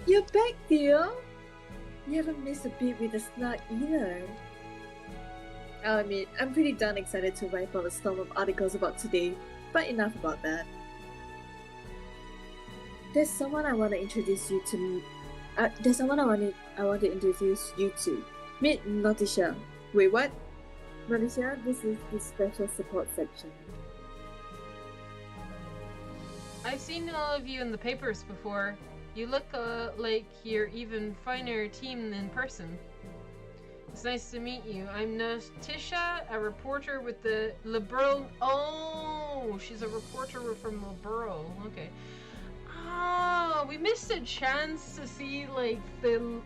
You're back, Theo! You haven't missed a beat with the snot either. I'll admit, I'm pretty darn excited to wipe out a storm of articles about today, but enough about that. There's someone I want to introduce you to. There's someone I want to introduce you to. Meet Nautisha. Wait, what? Nautisha, this is the special support section. I've seen all of you in the papers before. You look like you're even finer team in person. It's nice to meet you. I'm Nautisha, a reporter with the Liberal. Oh, she's a reporter from Liberal. Okay. Oh, we missed a chance to see like the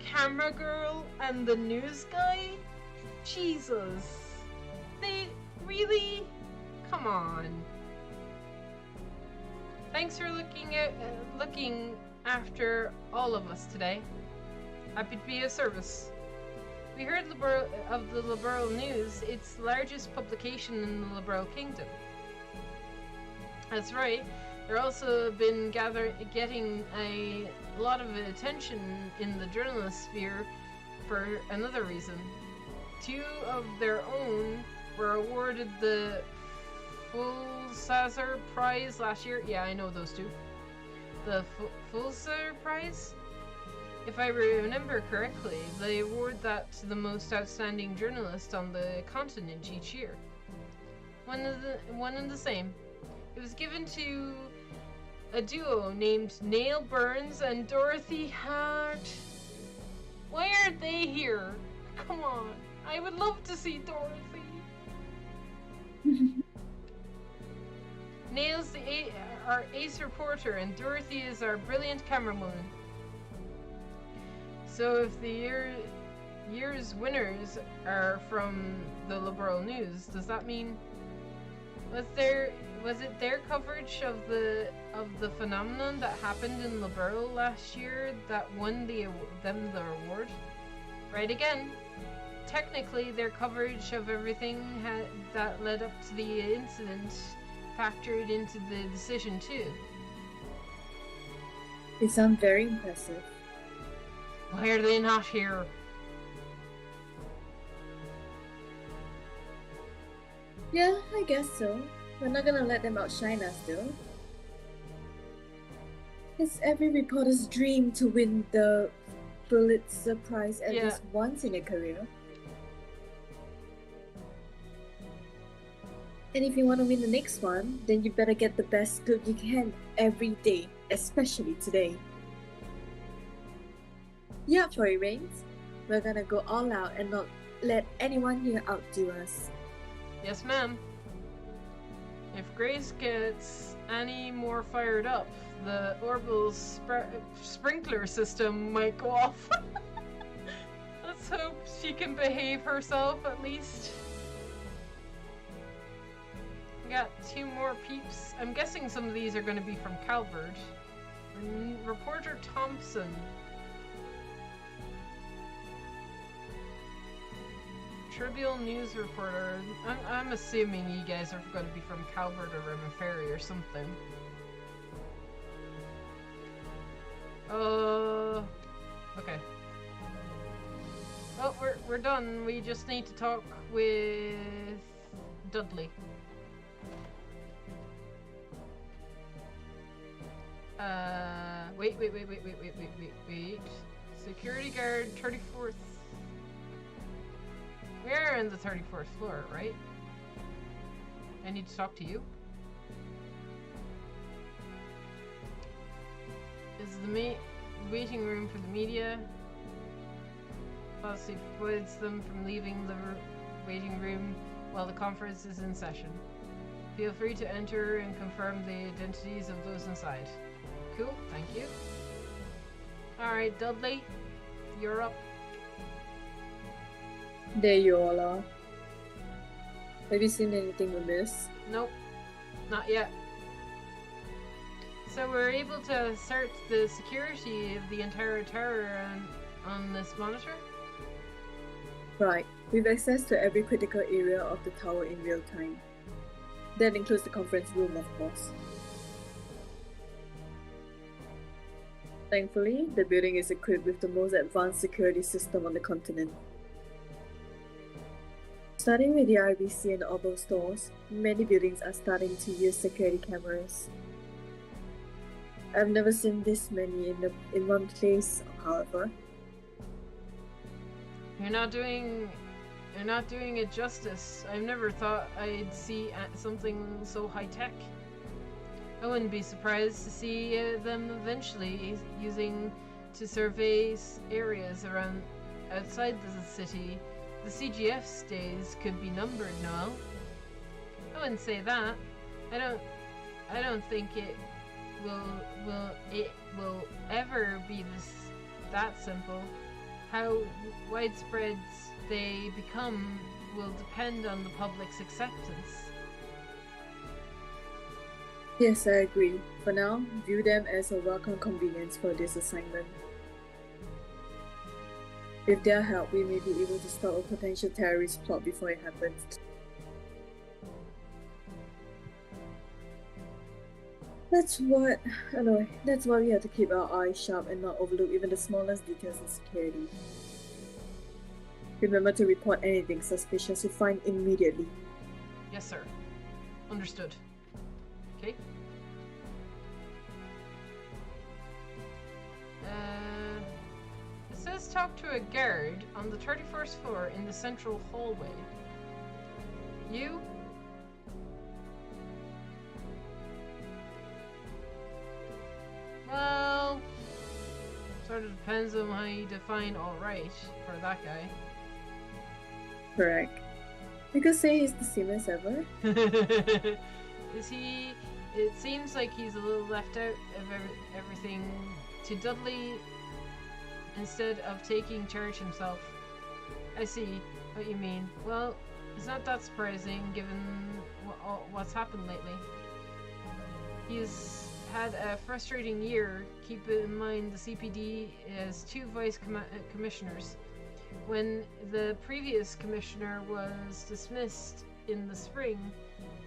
camera girl and the news guy. Jesus, they really? Come on. Thanks for looking after all of us today. Happy to be of service. We heard of the Liberal News. It's the largest publication in the Liberal Kingdom. That's right. They're also been getting a lot of attention in the journalist sphere for another reason. 2 of their own were awarded the Fulsazer Prize last year. Yeah, I know those 2. The Fulsazer Prize? If I remember correctly, they award that to the most outstanding journalist on the continent each year. One and the same. It was given to a duo named Neil Burns and Dorothy Hart. Why aren't they here? Come on, I would love to see Dorothy. Neil's our ace reporter and Dorothy is our brilliant camerawoman. So if the year's winners are from the Liberal News, does that mean Was it their coverage of the phenomenon that happened in Liberl last year that won them the award? Right again. Technically, their coverage of everything that led up to the incident factored into the decision too. They sound very impressive. Why are they not here? Yeah, I guess so. We're not gonna let them outshine us, though. It's every reporter's dream to win the Pulitzer Prize at least once in a career. And if you want to win the next one, then you better get the best scoop you can every day, especially today. You up for it, Reigns? We're gonna go all out and not let anyone here outdo us. Yes, ma'am. If Grace gets any more fired up, the orbital sprinkler system might go off. Let's hope she can behave herself at least. We got 2 more peeps. I'm guessing some of these are going to be from Calvert. Reporter Thompson. Trivial news reporter. I'm assuming you guys are going to be from Calvert or Rimmer Ferry or something. Okay. Oh, we're done. We just need to talk with Dudley. Wait. Security guard, 34th. We're in the 34th floor, right? I need to talk to you. Is the waiting room for the media? Policy forbids them from leaving the waiting room while the conference is in session. Feel free to enter and confirm the identities of those inside. Cool, thank you. Alright, Dudley, you're up. There you all are. Have you seen anything amiss? Nope, not yet. So we're able to assert the security of the entire tower on this monitor? Right. We've access to every critical area of the tower in real time. That includes the conference room, of course. Thankfully, the building is equipped with the most advanced security system on the continent. Starting with the RBC and Orbital stores, many buildings are starting to use security cameras. I've never seen this many in one place, however. You're not doing it justice. I've never thought I'd see something so high-tech. I wouldn't be surprised to see them eventually using to survey areas around outside the city. The CGF's days could be numbered, Noel. I wouldn't say that. I don't think it will ever be that simple. How widespread they become will depend on the public's acceptance. Yes, I agree. For now, view them as a welcome convenience for this assignment. With their help, we may be able to stop a potential terrorist plot before it happens. That's why we have to keep our eyes sharp and not overlook even the smallest details in security. Remember to report anything suspicious you find immediately. Yes, sir. Understood. Okay. It says talk to a guard on the 31st floor in the central hallway. You? Well, sort of depends on how you define alright for that guy. Correct. You could say he's the same as ever. Is he? It seems like he's a little left out of everything to Dudley instead of taking charge himself. I see what you mean. Well, it's not that surprising given what's happened lately. He's had a frustrating year. Keep in mind the CPD has 2 vice commissioners. When the previous commissioner was dismissed in the spring,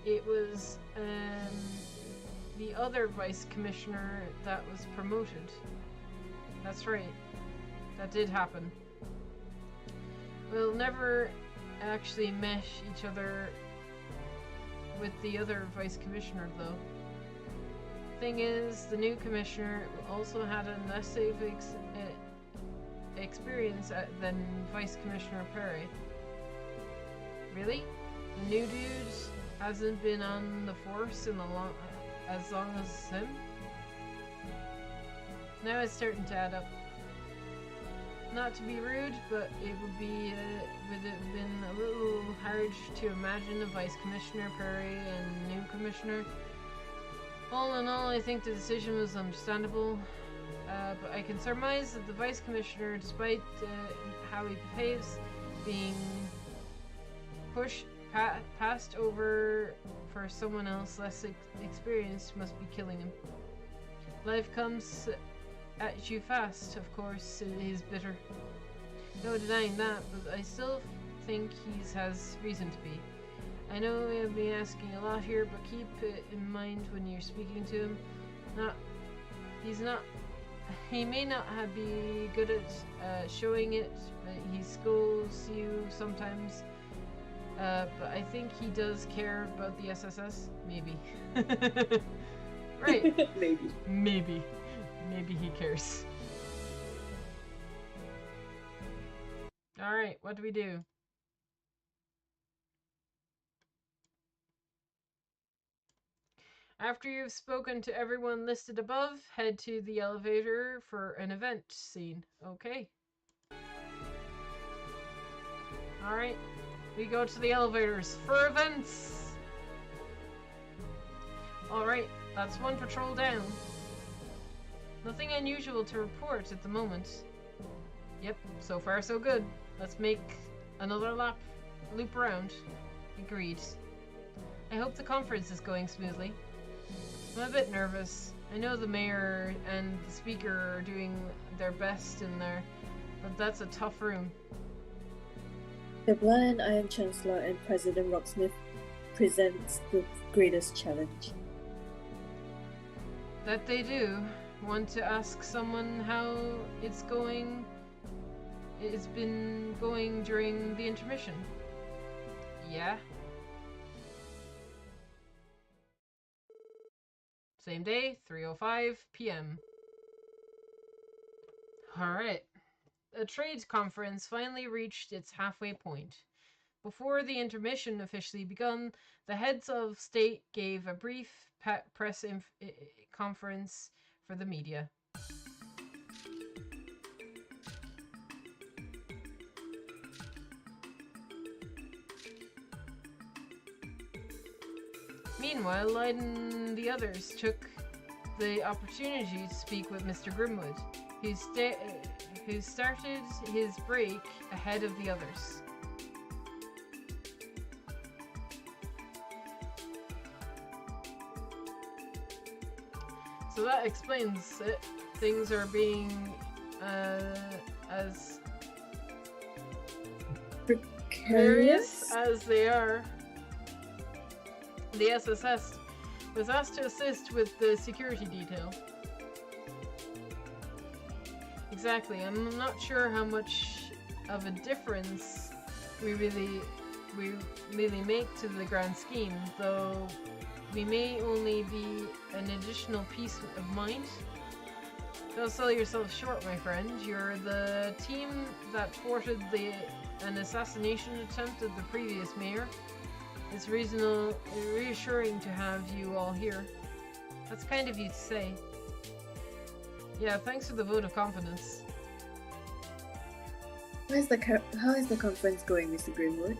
it was the other vice commissioner that was promoted. That's right. That did happen. We'll never actually mesh each other with the other vice commissioner, though. Thing is, the new commissioner also had a less experience than Vice Commissioner Perry. Really? The new dude hasn't been on the force in as long as him? Now it's starting to add up. Not to be rude, but it would have been a little hard to imagine a Vice Commissioner Perry and new commissioner. All in all, I think the decision was understandable, but I can surmise that the Vice Commissioner, despite how he behaves, being passed over for someone else less experienced must be killing him. Life comes at you fast, of course. It is bitter. No denying that, but I still think he has reason to be. I know I've been asking a lot here, but keep it in mind when you're speaking to him. He may not be good at showing it, but he scolds you sometimes. But I think he does care about the SSS. Maybe. Right. Maybe he cares. Alright, what do we do? After you've spoken to everyone listed above, head to the elevator for an event scene. Okay. Alright, we go to the elevators for events! Alright, that's 1 patrol down. Nothing unusual to report at the moment. Yep, so far so good. Let's make another loop around. Agreed. I hope the conference is going smoothly. I'm a bit nervous. I know the mayor and the speaker are doing their best in there, but that's a tough room. The Blood and Iron Chancellor and President Rocksmith presents the greatest challenge. That they do. Want to ask someone how it's going? It's been going during the intermission. Yeah? Same day, 3:05 p.m. Alright. The trades conference finally reached its halfway point. Before the intermission officially begun, the heads of state gave a brief press conference for the media. Meanwhile, Lloyd and the others took the opportunity to speak with Mr. Grimwood, who started his break ahead of the others. So that explains it. Things are being as precarious as they are. The SSS was asked to assist with the security detail. Exactly. I'm not sure how much of a difference we really make to the grand scheme, though we may only be an additional peace of mind. Don't sell yourself short, my friend. You're the team that thwarted an assassination attempt at the previous mayor. It's reassuring to have you all here. That's kind of you to say. Yeah, thanks for the vote of confidence. How is the conference going, Mr. Grimwood?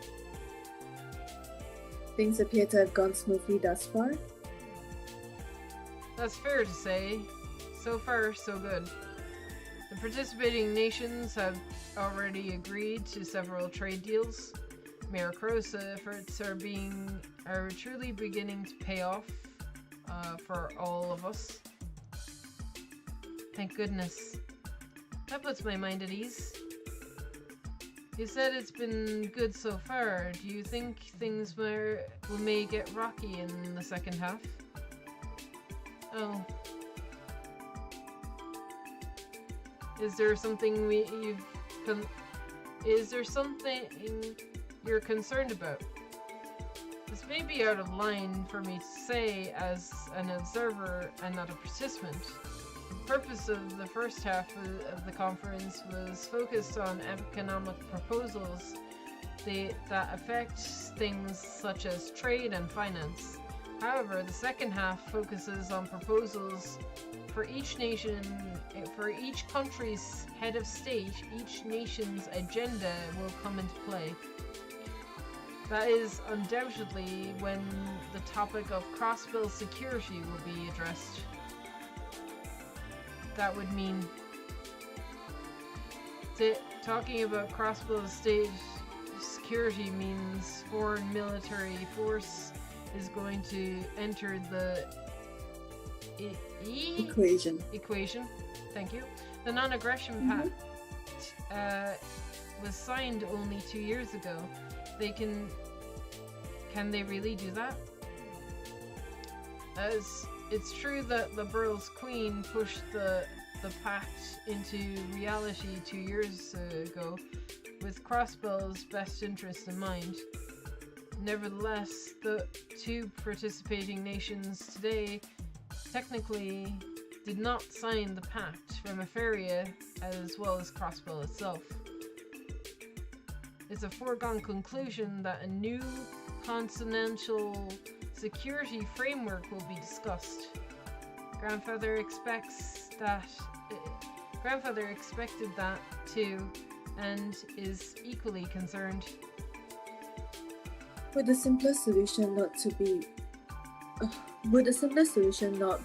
Things appear to have gone smoothly thus far? That's fair to say. So far, so good. The participating nations have already agreed to several trade deals. Mayor Crow's efforts are truly beginning to pay off for all of us. Thank goodness. That puts my mind at ease. You said it's been good so far. Do you think things may get rocky in the second half? Oh. Is there something you're concerned about? This may be out of line for me to say as an observer and not a participant. The purpose of the first half of the conference was focused on economic proposals that affect things such as trade and finance. However, the second half focuses on proposals for each nation, for each country's head of state. Each nation's agenda will come into play. That is undoubtedly when the topic of cross-bill security will be addressed. That would mean talking about cross-bill state security means foreign military force is going to enter the equation. Thank you. The non-aggression pact was signed only 2 years ago. Can they really do that? As it's true that the Burl's Queen pushed the pact into reality 2 years ago, with Crossbell's best interest in mind. Nevertheless, the two participating nations today technically did not sign the pact, Remiferia as well as Crossbell itself. It's a foregone conclusion that a new continental security framework will be discussed. Grandfather expected that too, and is equally concerned. Would the simplest solution not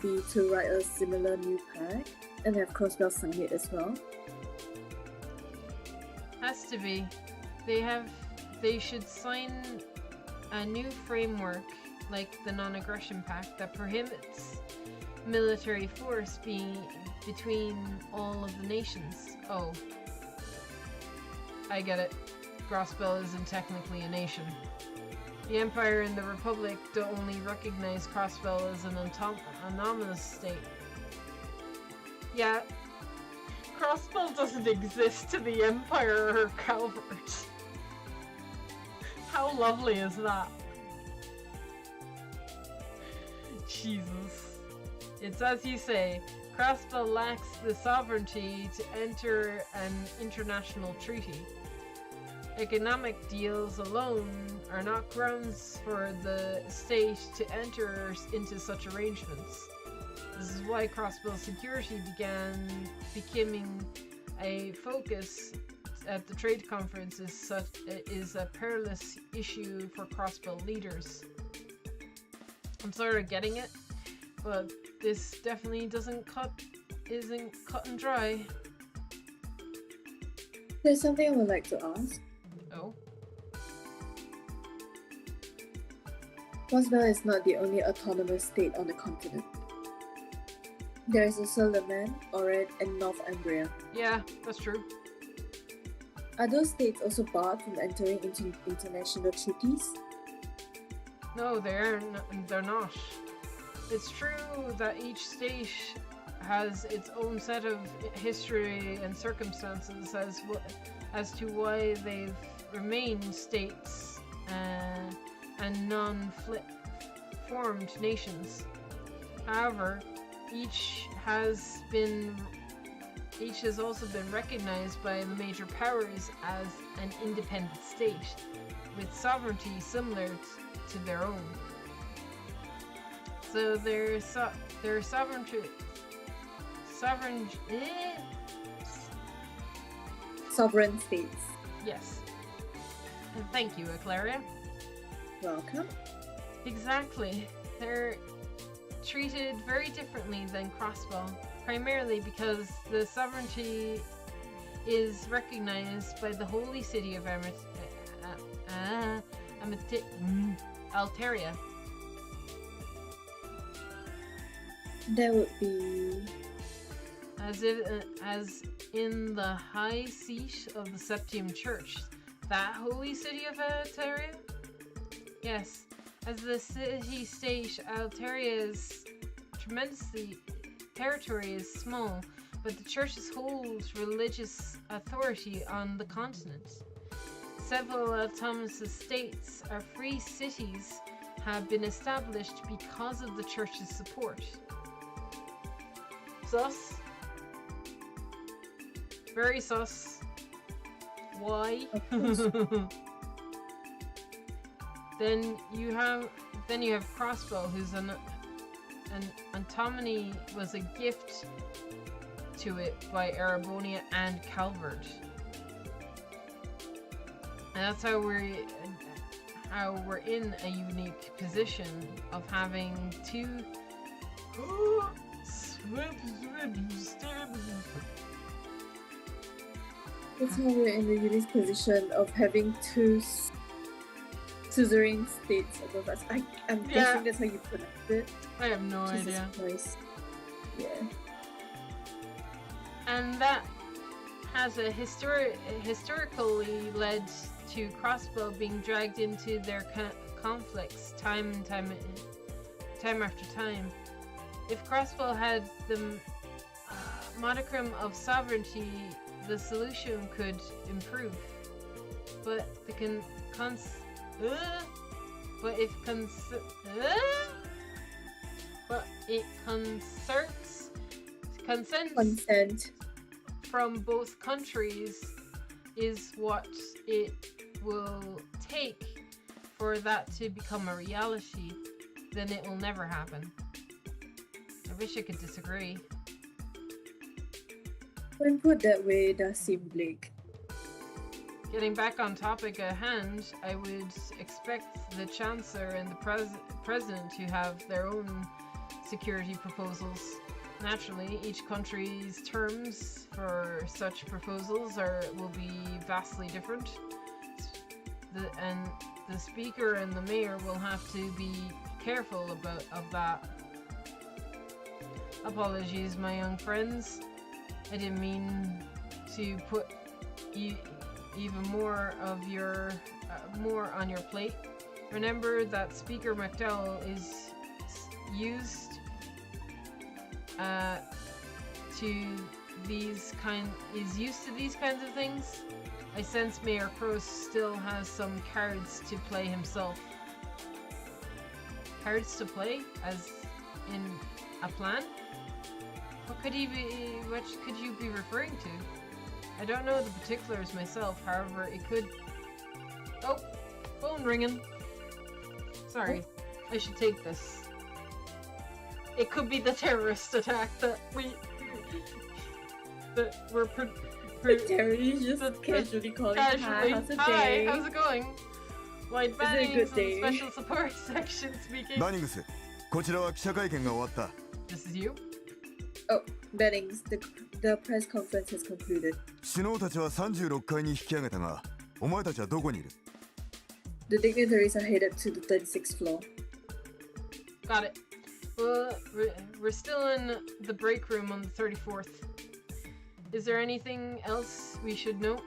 be to write a similar new pact and have Crossbell sign it as well? Has to be. They should sign a new framework like the non-aggression pact that prohibits military force being between all of the nations. Oh. I get it. Crossbell isn't technically a nation. The Empire and the Republic don't only recognize Crossbell as an anomalous state. Yeah, Crossbell doesn't exist to the Empire or Calvert. How lovely is that? Jesus. It's as you say, Crossbell lacks the sovereignty to enter an international treaty. Economic deals alone are not grounds for the state to enter into such arrangements. This is why Crossbell security becoming a focus at the trade conference is a perilous issue for Crossbell leaders. I'm sort of getting it, but this definitely isn't cut and dry. There's something I would like to ask. Oh? Crossbell is not the only autonomous state on the continent. There is also Leman, Ored, and Northumbria. Yeah, that's true. Are those states also barred from entering into international treaties? No, they're not. It's true that each state has its own set of history and circumstances as to why they've remained states and non-formed nations. However, each has also been recognized by the major powers as an independent state, with sovereignty similar to their own. So their sovereign states. Yes. And thank you, Eclaria. Welcome. Exactly. They're treated very differently than Crossbell, primarily because the sovereignty is recognized by the Holy City of Alteria. That would be As in the high seat of the Septium Church, that holy city of Alteria? Yes, as the city-state, Alteria's territory is small, but the churches hold religious authority on the continent. Several autonomous states or free cities have been established because of the church's support. Sus. Very sus. Why? Then you have Crossbow, who's an autonomy was a gift to it by Arabonia and Calvert. And that's how we're in a unique position of having two That's how we're in the unique position of having two suzerain states above us. I'm guessing that's how you pronounce it. I have no Jesus idea. Christ. Yeah. And that has a historically led to Crossbow being dragged into their conflicts time after time. If Crossbow had the modicum of sovereignty, the solution could improve. But consent from both countries is what it will take for that to become a reality, then it will never happen. I wish I could disagree. When put that way, it does seem bleak. Getting back on topic at hand, I would expect the Chancellor and the President to have their own security proposals. Naturally, each country's terms for such proposals will be vastly different. The Speaker and the Mayor will have to be careful of that. Apologies, my young friends. I didn't mean to put even more of more on your plate. Remember that Speaker McDowell is used to these kinds of things. I sense Mayor Crow still has some cards to play himself. Cards to play, as in a plan? What could you be referring to? I don't know the particulars myself, however, it could... Oh! Phone ringing. Sorry, I should take this. It could be the terrorist attack that we're Terry just casually calling. Casually. How's it Hi, day? how's it going? White Is it a Bannings good and day? Special Support Section speaking. バニングス、こちらは記者会見が終わった。 This is you? Oh, Bennings, the press conference has concluded. 首脳たちは36階に引き上げたが、お前たちはどこにいる？ The dignitaries are headed to the 36th floor. Got it. Well, we're still in the break room on the 34th. Is there anything else we should note?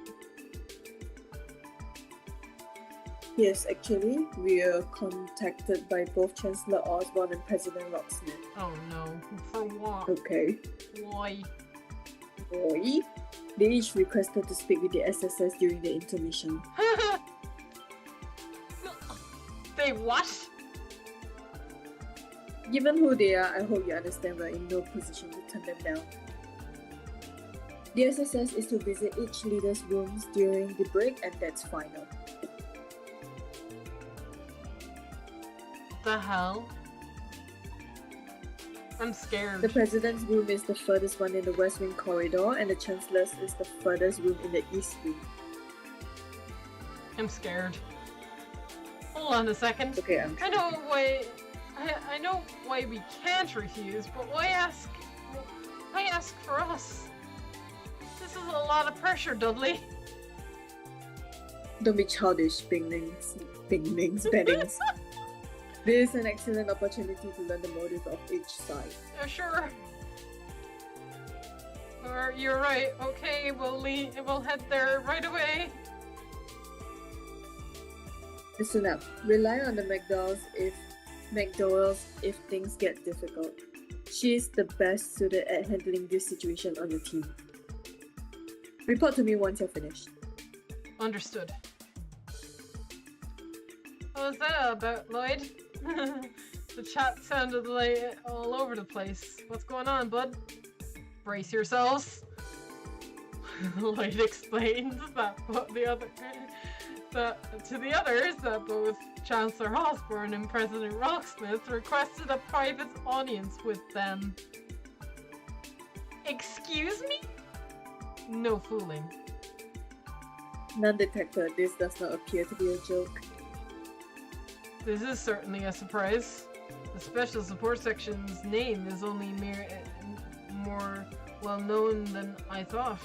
Yes, actually, we are contacted by both Chancellor Osborne and President Rocksmith. Oh no. For what? Okay. Why? Boy. They each requested to speak with the SSS during the intermission. They what? Given who they are, I hope you understand we're in no position to turn them down. The SSS is to visit each leader's rooms during the break, and that's final. The hell? I'm scared. The President's room is the furthest one in the West Wing corridor, and the Chancellor's is the furthest room in the East Wing. I'm scared. Hold on a second. Okay, I'm I know why. I know why we can't refuse, but why ask? Why ask for us? This is a lot of pressure, Dudley. Don't be childish, Binglings. Bennings. This is an excellent opportunity to learn the motive of each side. Yeah, sure. Or you're right. Okay, we'll head there right away. Listen up. Rely on the McDowells if things get difficult. She's the best suited at handling this situation on your team. Report to me once you're finished. Understood. What was that about, Lloyd? The chat sounded like all over the place. What's going on, bud? Brace yourselves. Lloyd explains that to the others that both Chancellor Osborne and President Rocksmith requested a private audience with them. Excuse me? No fooling. Non-detector, this does not appear to be a joke. This is certainly a surprise. The Special Support Section's name is only more well known than I thought.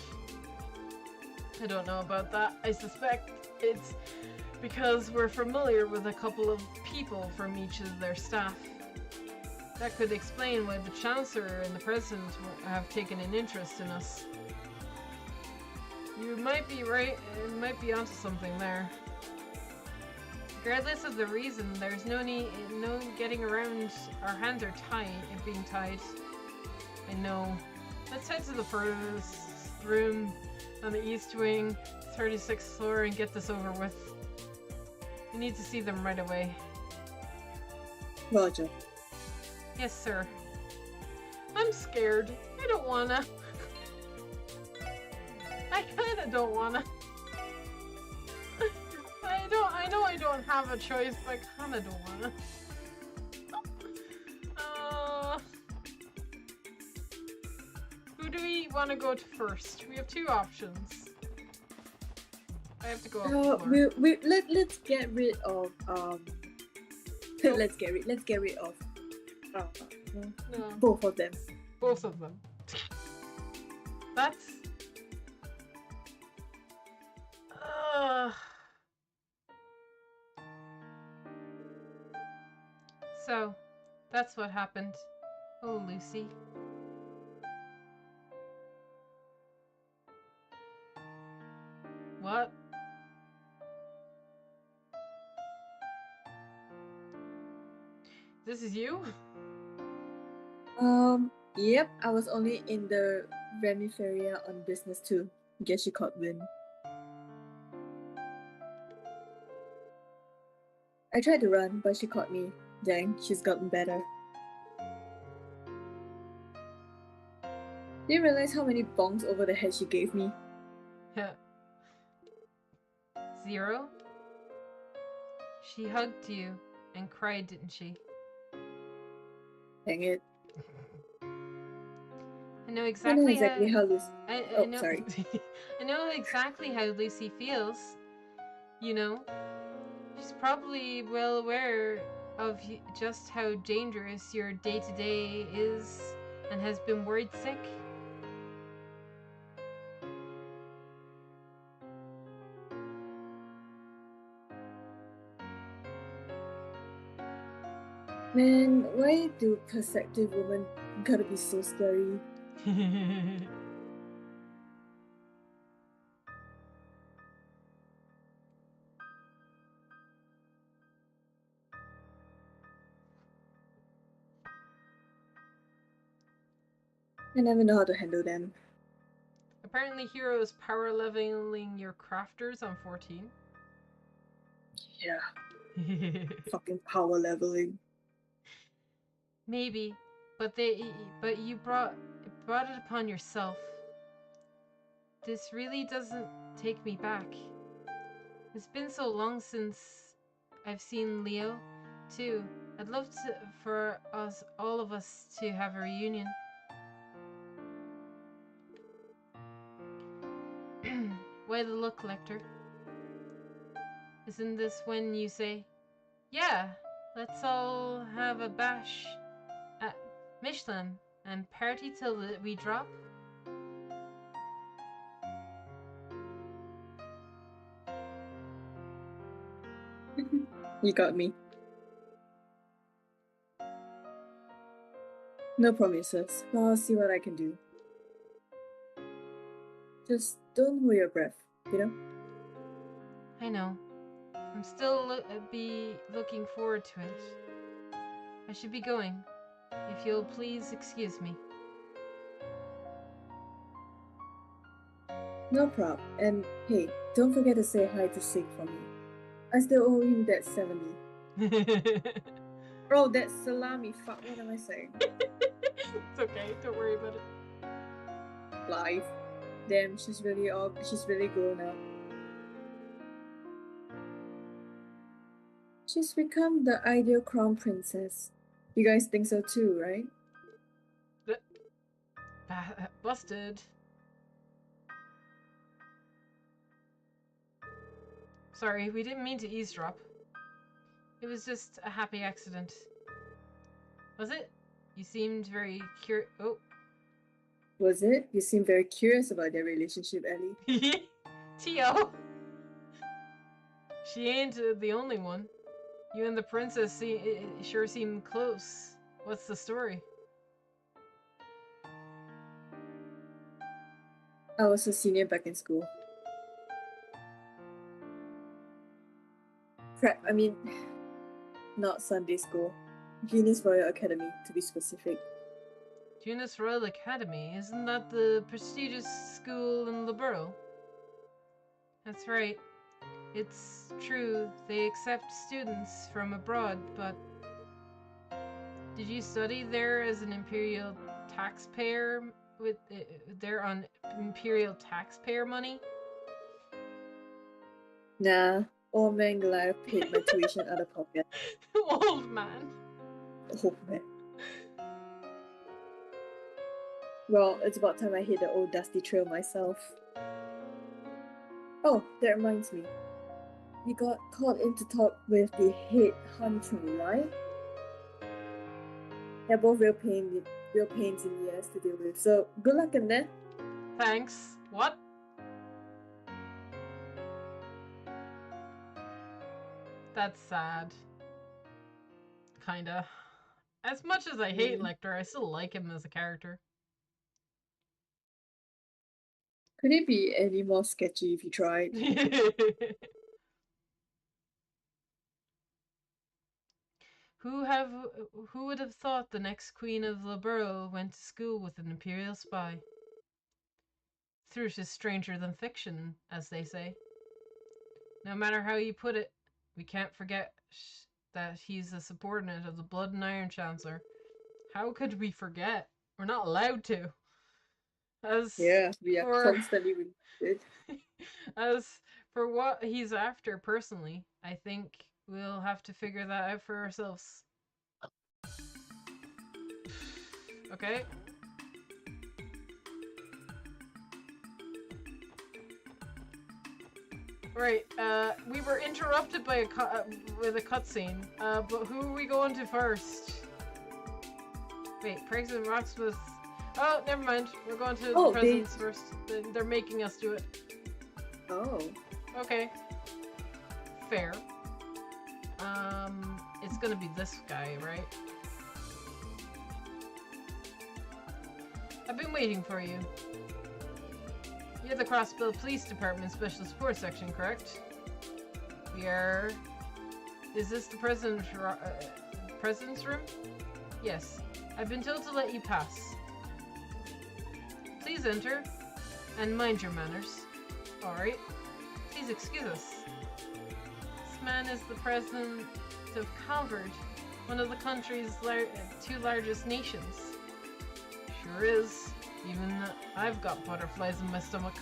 I don't know about that. I suspect it's because we're familiar with a couple of people from each of their staff. That could explain why the Chancellor and the President have taken an interest in us. You might be right, it might be onto something there. Regardless of the reason, there's no getting around. Our hands are being tied. I know. Let's head to the furthest room on the East Wing, 36th floor, and get this over with. We need to see them right away. Roger. Yes, sir. I'm scared. I don't wanna. I kinda don't wanna. I know I don't have a choice, but I kinda don't wanna. Who do we want to go to first? We have two options. I have to go up let's get rid of let's get rid of no. both of them. Both of them. That's So, that's what happened. Oh, Lucy. What? This is you? Yep, I was only in the Remiferia on business too. Guess she caught wind. I tried to run, but she caught me. Dang, she's gotten better. Didn't realize how many bonks over the head she gave me. 0? She hugged you and cried, didn't she? Dang it. I know exactly how Lucy... I know, sorry. I know exactly how Lucy feels. You know, she's probably well aware of just how dangerous your day-to-day is and has been worried sick. Man, why do perceptive women gotta be so scary? I never know how to handle them. Apparently Hero is power leveling your crafters on 14. Yeah. Fucking power leveling. Maybe, but you brought it upon yourself. This really doesn't take me back. It's been so long since I've seen Leo, too. I'd love for all of us to have a reunion. Why the look, Lecter? Isn't this when you say, yeah, let's all have a bash at Michelin and party till we drop? You got me. No promises, but I'll see what I can do. Just don't hold your breath, you know? I know. I'm still be looking forward to it. I should be going. If you'll please excuse me. No prob. And hey, don't forget to say hi to Sig for me. I still owe him that 70. Oh, that salami. Fuck, what am I saying? It's okay, don't worry about it. Life. Damn, she's really grown up. She's become the ideal crown princess. You guys think so too, right? Busted. Sorry, we didn't mean to eavesdrop. It was just a happy accident. Was it? You seemed very Oh. Was it? You seem very curious about their relationship, Ellie. Tio! She ain't the only one. You and the princess sure seem close. What's the story? I was a senior back in school. Not Sunday school. Guinness Royal Academy, to be specific. Guinness Royal Academy? Isn't that the prestigious school in Loughborough? That's right. It's true, they accept students from abroad, but... Did you study there as an imperial taxpayer? They're on imperial taxpayer money? Nah, old man Goliath paid my tuition out of pocket. Old man. Old man. Well, it's about time I hit the old dusty trail myself. Oh, that reminds me. You got called in to talk with the head hunter, right? They're both real pains in the ass to deal with, so good luck in that. Thanks. What? That's sad. Kinda. As much as I hate Lecter, I still like him as a character. Could it be any more sketchy if you tried? Who would have thought the next queen of Loughborough went to school with an imperial spy? Truth is stranger than fiction, as they say. No matter how you put it, we can't forget that he's a subordinate of the Blood and Iron Chancellor. How could we forget? We're not allowed to. We are constantly reminded. As for what he's after personally, I think we'll have to figure that out for ourselves. Okay. Right, we were interrupted by with a cutscene, but who are we going to first? Wait, President Rocksmith. Oh, never mind. We're going to the presidents first. They're making us do it. Oh. Okay. Fair. It's gonna be this guy, right? I've been waiting for you. You're the Crossbill Police Department Special Support Section, correct? We are... Is this the president's room? Yes. I've been told to let you pass. Please enter. And mind your manners. Alright. Please excuse us. This man is the president of Calvert, one of the country's two largest nations. Sure is. Even I've got butterflies in my stomach.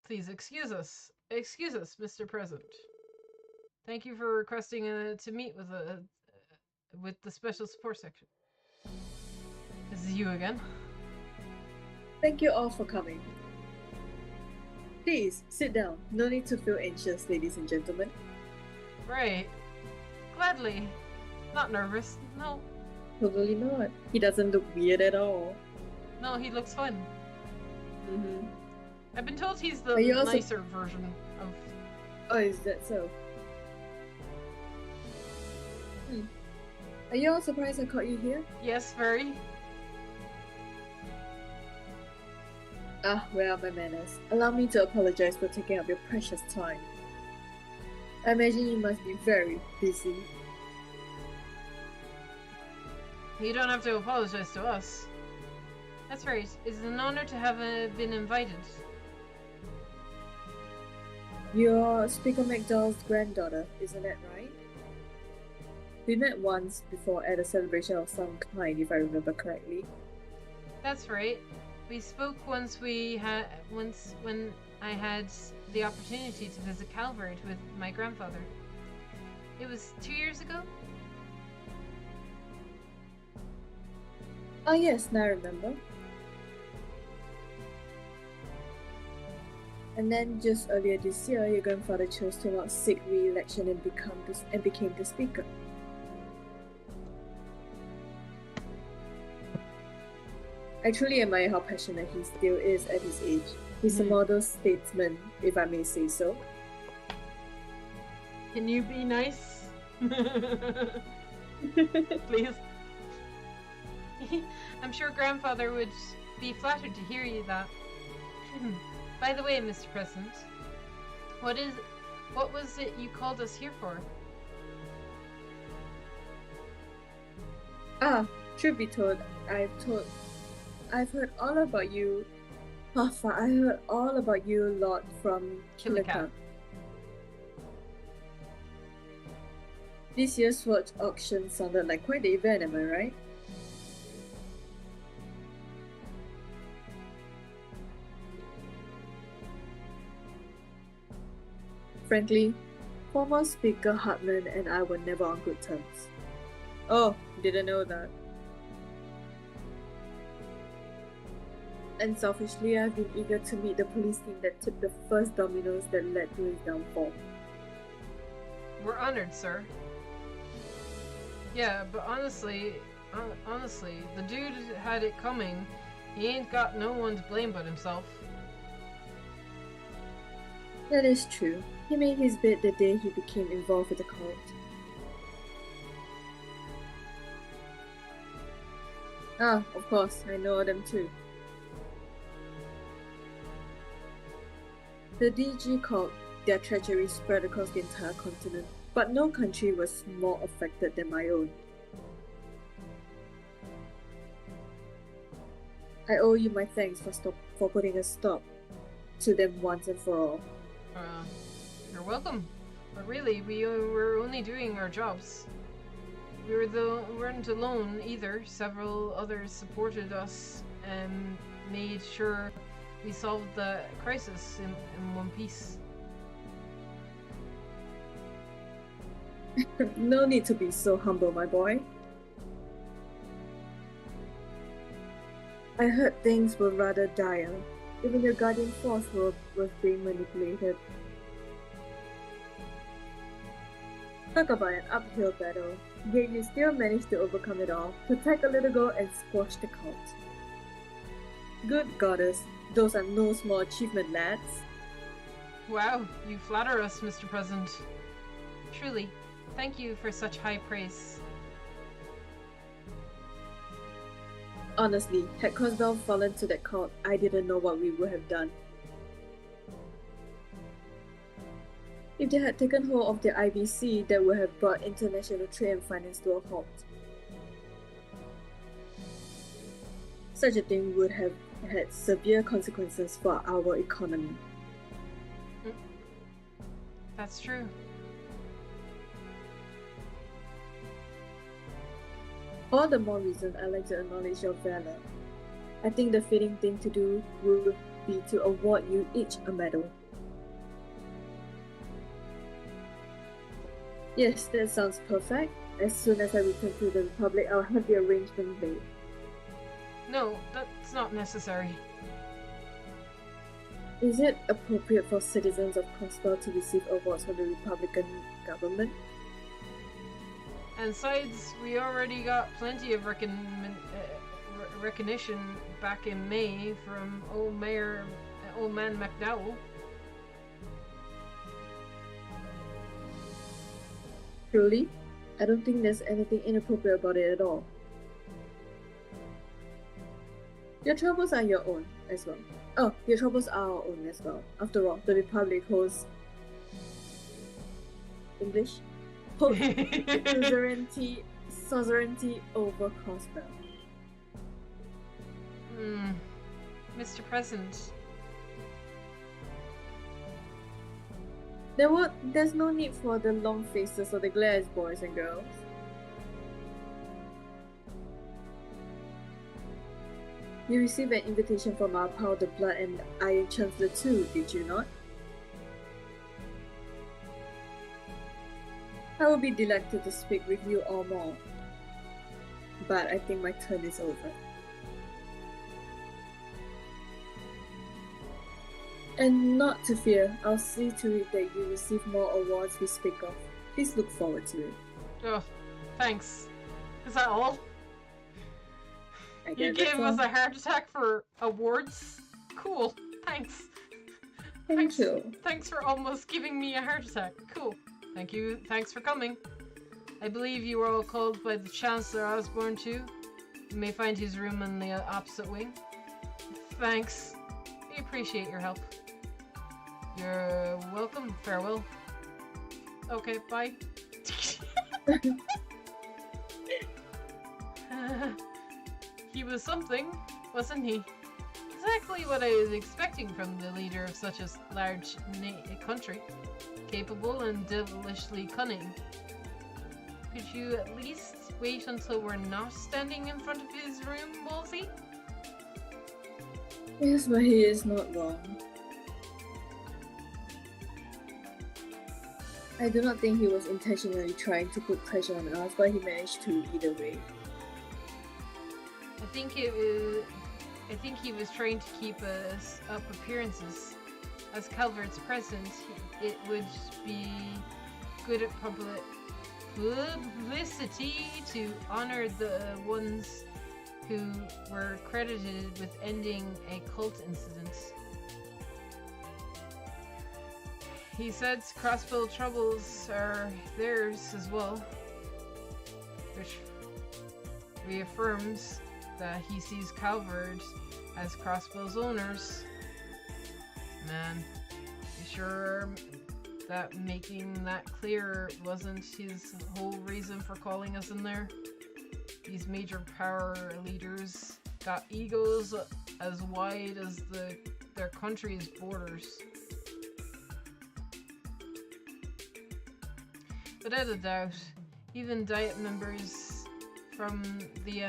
Please excuse us. Excuse us, Mr. President. Thank you for requesting to meet with the Special Support Section. This is you again. Thank you all for coming. Please, sit down. No need to feel anxious, ladies and gentlemen. Right. Gladly. Not nervous, no. Totally not. He doesn't look weird at all. No, he looks fun. Mm-hmm. I've been told he's the Are you also- nicer version of. Oh, is that so? Are you all surprised I caught you here? Yes, very. Ah, where are my manners? Allow me to apologize for taking up your precious time. I imagine you must be very busy. You don't have to apologize to us. That's right. It's an honor to have been invited. You're Speaker McDowell's granddaughter, isn't that right? We met once before at a celebration of some kind, if I remember correctly. That's right. We spoke once when I had the opportunity to visit Calvert with my grandfather. It was 2 years ago? Ah yes, now I remember. And then just earlier this year, your grandfather chose to not seek re-election and became the speaker. I truly admire how passionate he still is at his age. He's a model statesman, if I may say so. Can you be nice? Please. I'm sure grandfather would be flattered to hear you that. By the way, Mr. President, what was it you called us here for? Ah, truth be told, I've heard all about you. Papa, I heard all about you a lot from Kilika. This year's sword auction sounded like quite the event, am I right? Frankly, former Speaker Hartman and I were never on good terms. Oh, didn't know that. And selfishly, I've been eager to meet the police team that tipped the first dominoes that led to his downfall. We're honored, sir. Yeah, but honestly, the dude had it coming. He ain't got no one to blame but himself. That is true. He made his bid the day he became involved with the cult. Ah, of course, I know them too. The DG cult, their treachery spread across the entire continent, but no country was more affected than my own. I owe you my thanks for putting a stop to them once and for all. You're welcome. But really, we were only doing our jobs. We weren't alone either. Several others supported us and made sure we solved the crisis in one piece. No need to be so humble, my boy. I heard things were rather dire. Even your guardian force was being manipulated. Talk about an uphill battle, yet you still managed to overcome it all, protect a little girl and squash the cult. Good goddess, those are no small achievement, lads. Wow, you flatter us, Mr. President. Truly, thank you for such high praise. Honestly, had Croswell fallen to that cult, I didn't know what we would have done. If they had taken hold of the IBC, that would have brought international trade and finance to a halt. Such a thing would have had severe consequences for our economy. That's true. All the more reason I like to acknowledge your valor. I think the fitting thing to do would be to award you each a medal. Yes, that sounds perfect. As soon as I return to the Republic, I'll have the arrangement made. No, that's not necessary. Is it appropriate for citizens of Crossbell to receive awards from the Republican government? And besides, we already got plenty of recognition back in May from old man McDowell. Truly, I don't think there's anything inappropriate about it at all. Your troubles are your own as well. Oh, your troubles are our own as well. After all, the Republic holds English? Holds suzerainty over Crossbell. Mr. President. There's no need for the long faces or the glares, boys and girls. You received an invitation from our Powder Blood and Iron Chancellor too, did you not? I will be delighted to speak with you all more. But I think my turn is over. And not to fear, I'll see to it that you receive more awards we speak of. Please look forward to it. Oh, thanks. Is that all? I You guess gave that's us all. a heart attack for awards? Cool. Thanks. Thank you. Thanks for almost giving me a heart attack. Cool. Thank you. Thanks for coming. I believe you were all called by the Chancellor Osborne too. You may find his room in the opposite wing. Thanks. We appreciate your help. You're welcome. Farewell. Okay, bye. He was something, wasn't he? Exactly what I was expecting from the leader of such a large country. Capable and devilishly cunning. Could you at least wait until we're not standing in front of his room, Wolsey? Yes, but he is not wrong. I do not think he was intentionally trying to put pressure on us, but he managed to either way. I think he was trying to keep us up appearances. As Calvert's president, it would be good at publicity to honor the ones who were credited with ending a cult incident. He said Crossbow troubles are theirs as well, which reaffirms that he sees Calvert as Crossbow's owners. Man, you sure that making that clear wasn't his whole reason for calling us in there? These major power leaders got egos as wide as their country's borders. Without a doubt, even Diet members from the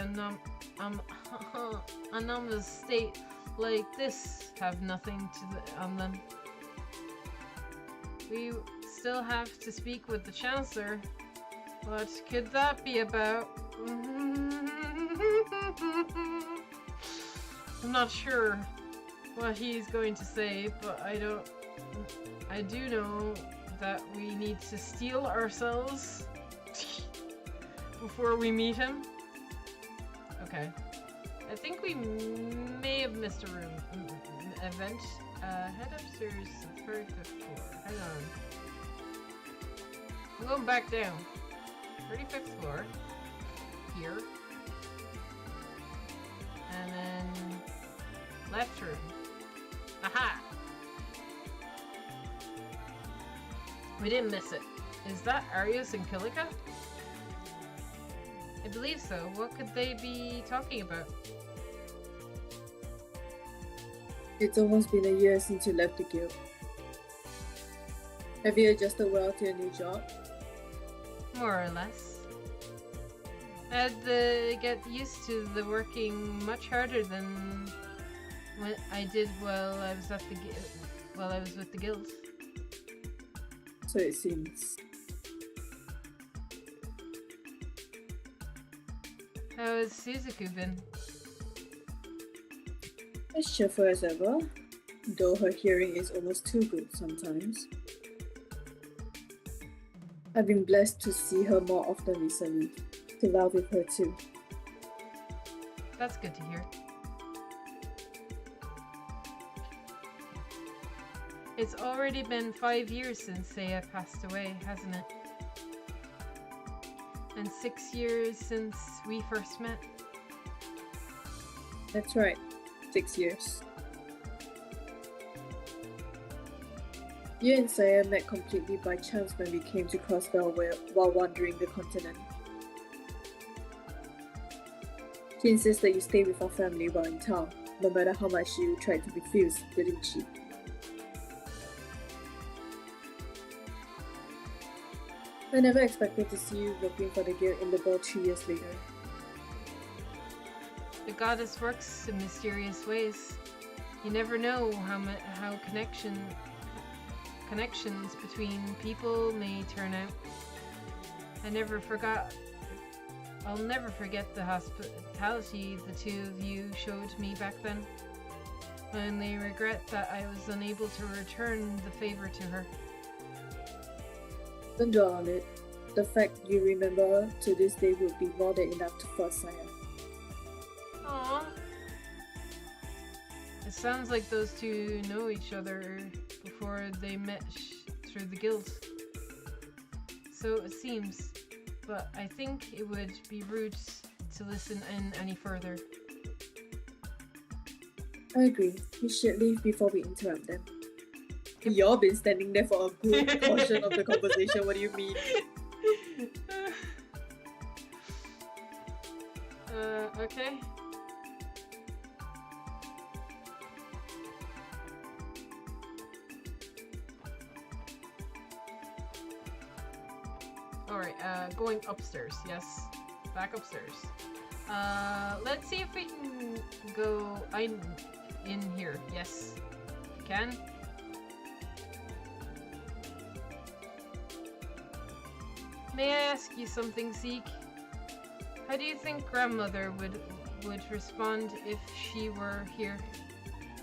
anomalous state like this have nothing on them. We still have to speak with the Chancellor. What could that be about? I'm not sure what he's going to say, but I do know that we need to steel ourselves before we meet him. Okay. I think we may have missed a room event. Head upstairs to the 35th floor. Hang on. I'm going back down. 35th floor. Here. And then left room. Aha! We didn't miss it. Is that Arius and Kilika? I believe so. What could they be talking about? It's almost been a year since you left the guild. Have you adjusted well to your new job? More or less. I had to get used to the working much harder than what I did while I was at the with the guild. So it seems. How has Suzuku been? As cheerful as ever, though her hearing is almost too good sometimes. I've been blessed to see her more often recently, to laugh with her too. That's good to hear. It's already been 5 years since Saya passed away, hasn't it? And 6 years since we first met. That's right. 6 years. You and Saya met completely by chance when we came to Crossbell while wandering the continent. She insisted you stay with our family while in town, no matter how much you tried to refuse, didn't she? I never expected to see you working for the guild in the Bell 3 years later. The goddess works in mysterious ways. You never know how connections between people may turn out. I'll never forget the hospitality the two of you showed me back then. I only regret that I was unable to return the favor to her. Don't dwell on it. The fact you remember her to this day would be more than enough for Saya. Aww. It sounds like those two know each other before they met through the guild. So it seems, but I think it would be rude to listen in any further. I agree. We should leave before we interrupt them. You've been standing there for a good portion of the conversation. What do you mean? Okay. Alright, going upstairs, yes. Back upstairs. Let's see if we can go in here. Yes. We can. May I ask you something, Zeke? How do you think grandmother would respond if she were here?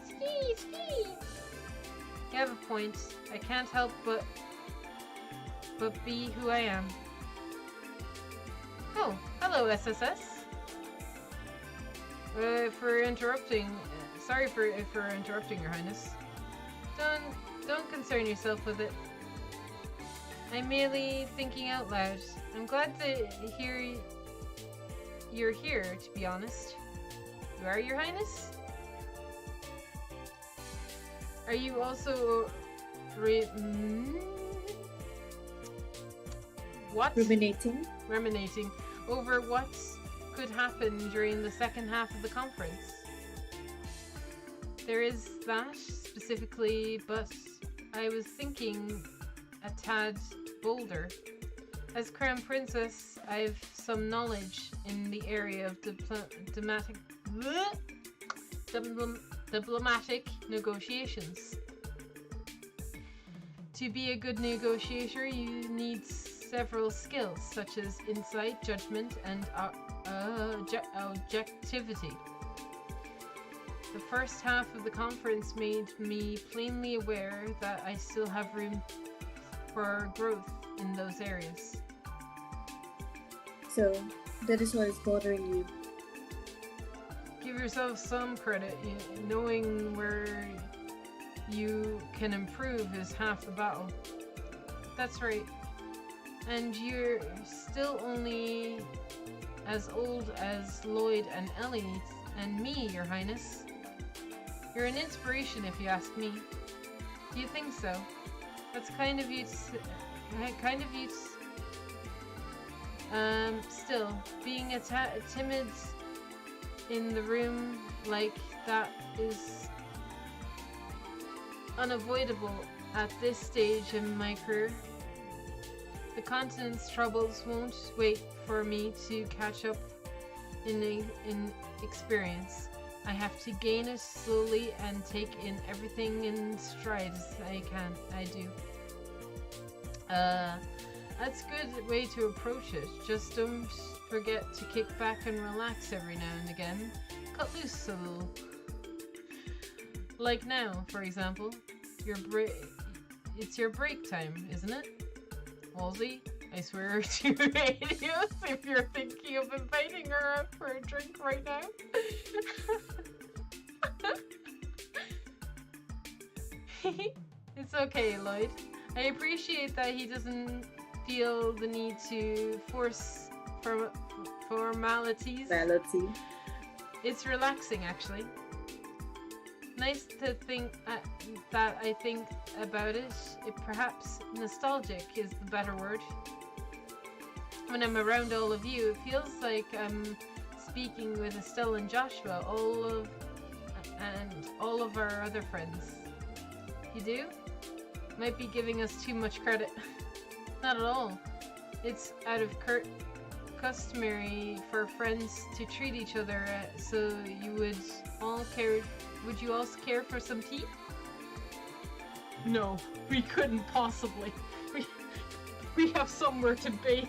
Ski, ski! You have a point. I can't help but be who I am. Oh, hello, SSS. For interrupting. Sorry for interrupting, Your Highness. Don't concern yourself with it. I'm merely thinking out loud. I'm glad to hear you're here, to be honest. You are, Your Highness? Are you also what? Ruminating over what could happen during the second half of the conference. There is that, specifically, but I was thinking a tad bolder. As Crown Princess, I have some knowledge in the area of diplomatic negotiations. To be a good negotiator, you need several skills, such as insight, judgment, and objectivity. The first half of the conference made me plainly aware that I still have room for growth in those areas. So, that is what is bothering you. Give yourself some credit. Knowing where you can improve is half the battle. That's right. And you're still only as old as Lloyd and Ellie and me, Your Highness. You're an inspiration if you ask me. Do you think so? That's kind of you. Still, being timid in the room like that is unavoidable at this stage in my career. The continent's troubles won't wait for me to catch up in experience. I have to gain it slowly and take in everything in stride as I do. That's a good way to approach it. Just don't forget to kick back and relax every now and again. Cut loose a little. Like now, for example. It's your break time, isn't it? Halsey? I swear to Radius if you're thinking of inviting her out for a drink right now. It's okay, Lloyd. I appreciate that he doesn't feel the need to force formalities. Melody. It's relaxing, actually. Nice to think that I think about it. Perhaps nostalgic is the better word. When I'm around all of you, it feels like I'm speaking with Estelle and Joshua, and all of our other friends. You do? Might be giving us too much credit. Not at all. It's out of customary for friends to treat each other, so you would all care. Would you also care for some tea? No, we couldn't possibly. We have somewhere to bathe.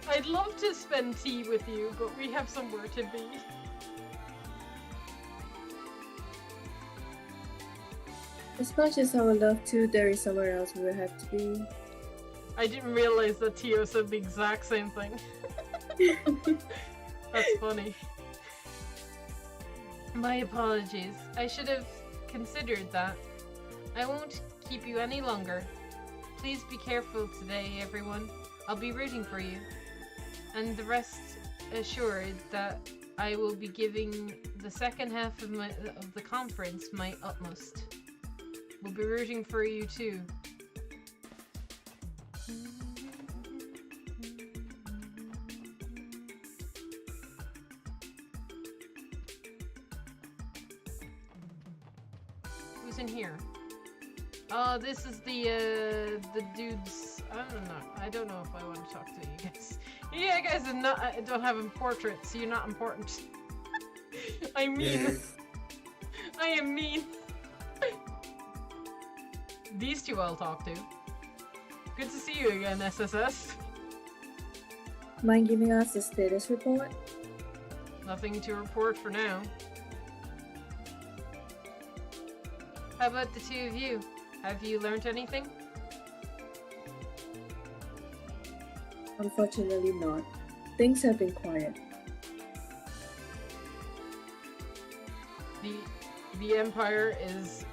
I'd love to spend tea with you, but we have somewhere to be. As much as I would love to, there is somewhere else we will have to be. I didn't realize that Tio said the exact same thing. That's funny. My apologies. I should have considered that. I won't keep you any longer. Please be careful today, everyone. I'll be rooting for you. And the rest assured that I will be giving the second half of the conference my utmost. We'll be rooting for you too. Who's in here? Oh, this is the dudes. I don't know if I want to talk to you guys. You guys don't have portraits, so you're not important. I mean, I am mean. These two I'll talk to. Good to see you again, SSS. Mind giving us a status report? Nothing to report for now. How about the two of you? Have you learned anything? Unfortunately not. Things have been quiet. The Empire is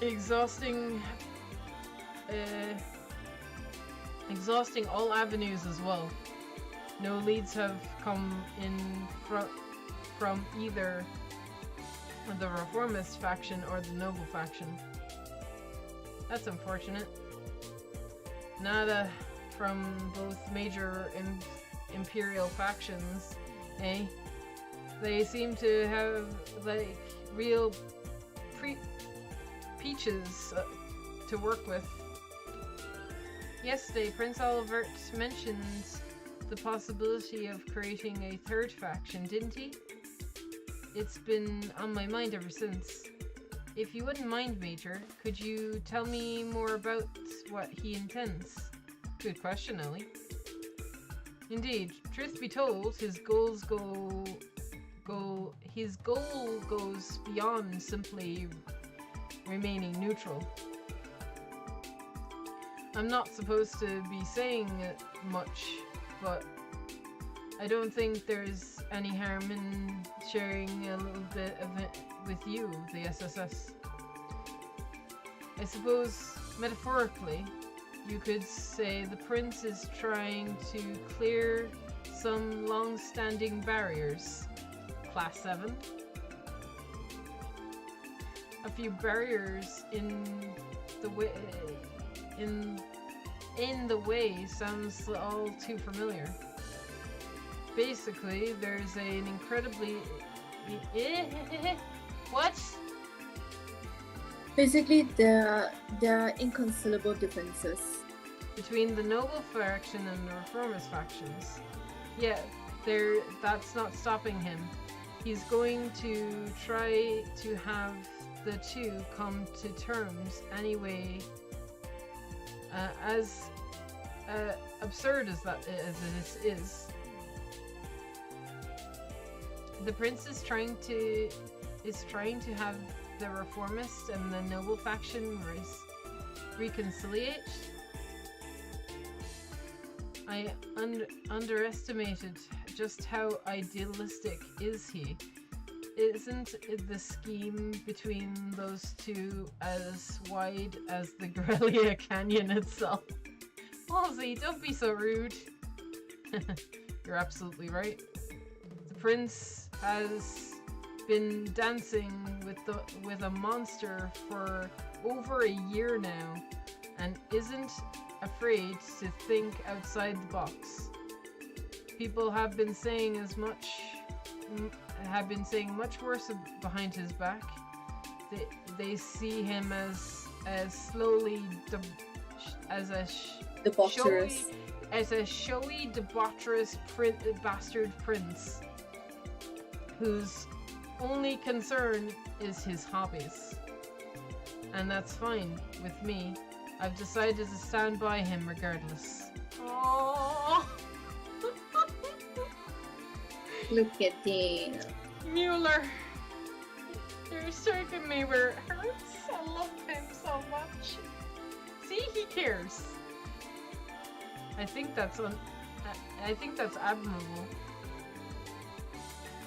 exhausting all avenues as well. No leads have come in from either the Reformist faction or the Noble faction. That's unfortunate. Nada from both major imperial factions, eh? They seem to have like real peaches to work with. Yesterday, Prince Olivert mentioned the possibility of creating a third faction, didn't he? It's been on my mind ever since. If you wouldn't mind, Major, could you tell me more about what he intends? Good question, Ellie. Indeed, truth be told, his goal goes beyond simply remaining neutral. I'm not supposed to be saying much, but I don't think there's any harm in sharing a little bit of it with you, the SSS. I suppose, metaphorically, you could say the Prince is trying to clear some long-standing barriers. Class 7? A few barriers in the way sounds all too familiar. Basically, there's an incredibly... What? Basically, there are inconceivable differences. Between the Noble faction and the Reformist factions. Yeah, that's not stopping him. He's going to try to have the two come to terms anyway. As absurd as this is. The Prince is trying to have the Reformist and the Noble faction reconciliate? I underestimated just how idealistic is he. Isn't the scheme between those two as wide as the Grelia Canyon itself? Halsey, don't be so rude. You're absolutely right. The prince has been dancing with a monster for over a year now, and isn't afraid to think outside the box. People have been saying much worse behind his back. They see him as a showy, debaucherous bastard prince whose only concern is his hobbies. And that's fine with me. I've decided to stand by him regardless. Oh. Look at him. Mueller, you're striking me where it hurts. I love him so much. See, he cares. I think that's admirable.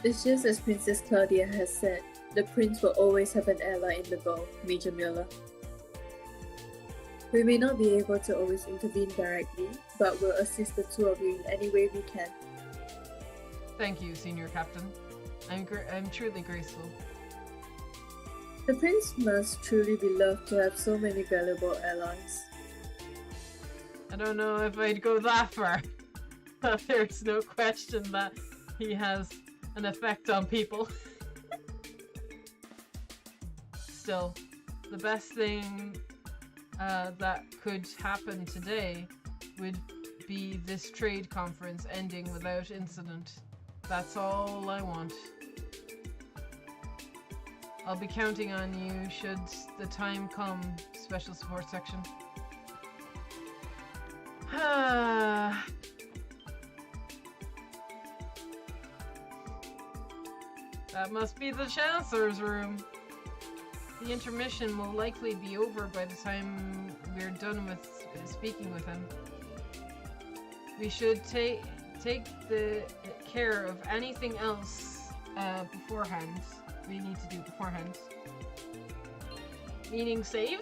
It's just as Princess Claudia has said, the prince will always have an ally in the bow, Major Mueller. We may not be able to always intervene directly, but we'll assist the two of you in any way we can. Thank you, Senior Captain. I'm truly graceful. The prince must truly be loved to have so many valuable allies. I don't know if I'd go that far. But there's no question that he has an effect on people. Still, the best thing that could happen today would be this trade conference ending without incident. That's all I want. I'll be counting on you should the time come, Special Support Section. That must be the Chancellor's room. The intermission will likely be over by the time we're done with speaking with him. We should take the care of anything else beforehand. We need to do beforehand. Meaning save?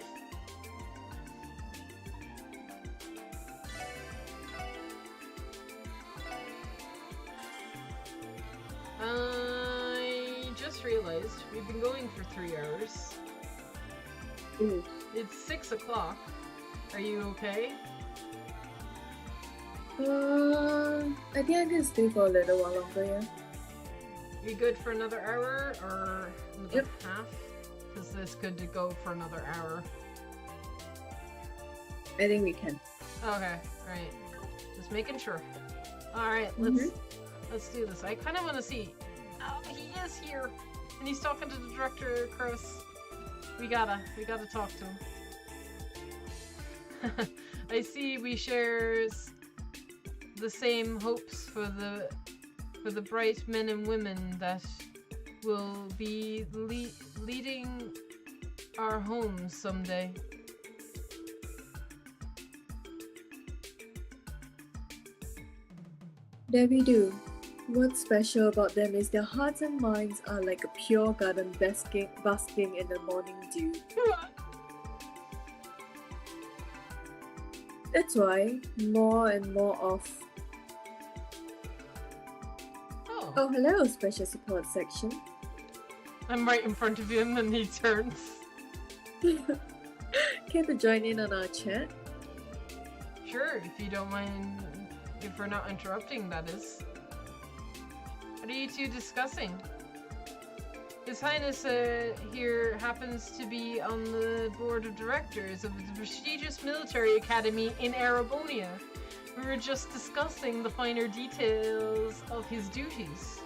I just realized we've been going for 3 hours. Ooh. It's 6 o'clock. Are you okay? I think I can stay for a little while longer, yeah. You good for another hour or another half? Because this could go for another hour. I think we can. Okay, alright. Just making sure. Alright, let's do this. I kind of want to see. Oh, he is here! And he's talking to the director, Chris. We gotta talk to him. I see we share the same hopes for the bright men and women that will be leading our homes someday. There we do. What's special about them is their hearts and minds are like a pure garden basking in the morning dew. That's why more and more of... Oh, hello, Special Support Section. I'm right in front of him and he turns. Care to join in on our chat? Sure, if you don't mind, if we're not interrupting, that is. What are you two discussing? His Highness here happens to be on the board of directors of the prestigious military academy in Arabonia. We were just discussing the finer details of his duties.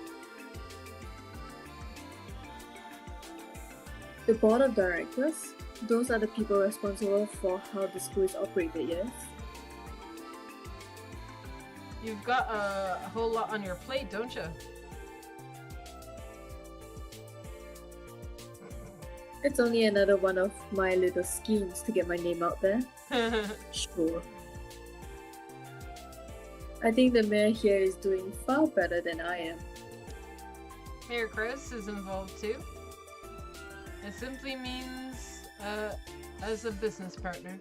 The board of directors? Those are the people responsible for how the school is operated, yes? You've got a whole lot on your plate, don't you? It's only another one of my little schemes to get my name out there. Sure. I think the mayor here is doing far better than I am. Mayor Krause is involved too. It simply means as a business partner.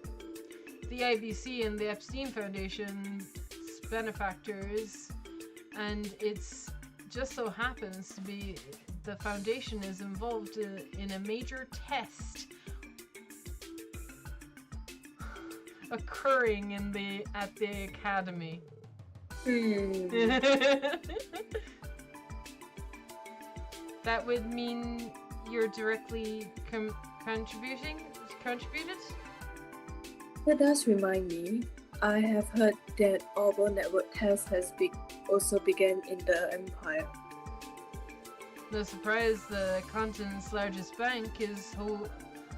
The IBC and the Epstein Foundation's benefactors, and it's just so happens to be the foundation is involved in a major test occurring at the academy. That would mean you're directly contributed? That does remind me. I have heard that Arbor Network Test has also begun in the Empire. No surprise the continent's largest bank is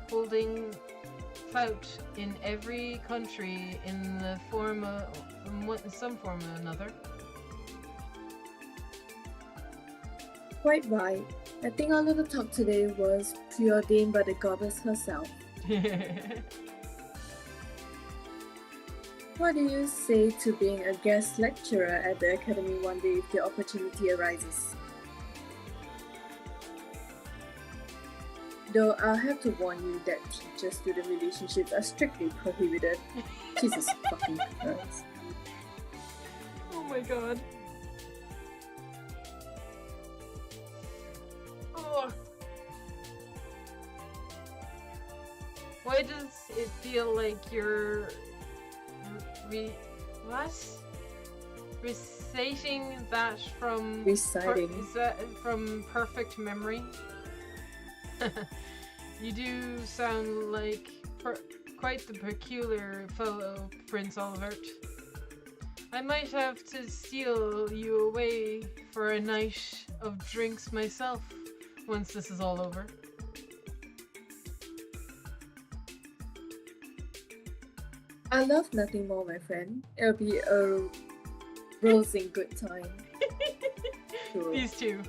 holding clout in every country in some form or another. Quite right. I think our little talk today was preordained by the goddess herself. What do you say to being a guest lecturer at the academy one day if the opportunity arises? Though I'll have to warn you that teacher-student relationships are strictly prohibited. Jesus fucking Christ. Oh my god. Oh. Why does it feel like you're reciting that from Reciting. Is that from perfect memory? You do sound like quite the peculiar fellow, Prince Olivert. I might have to steal you away for a night of drinks myself once this is all over. I love nothing more, my friend. It'll be a rosing good time. Sure. These two.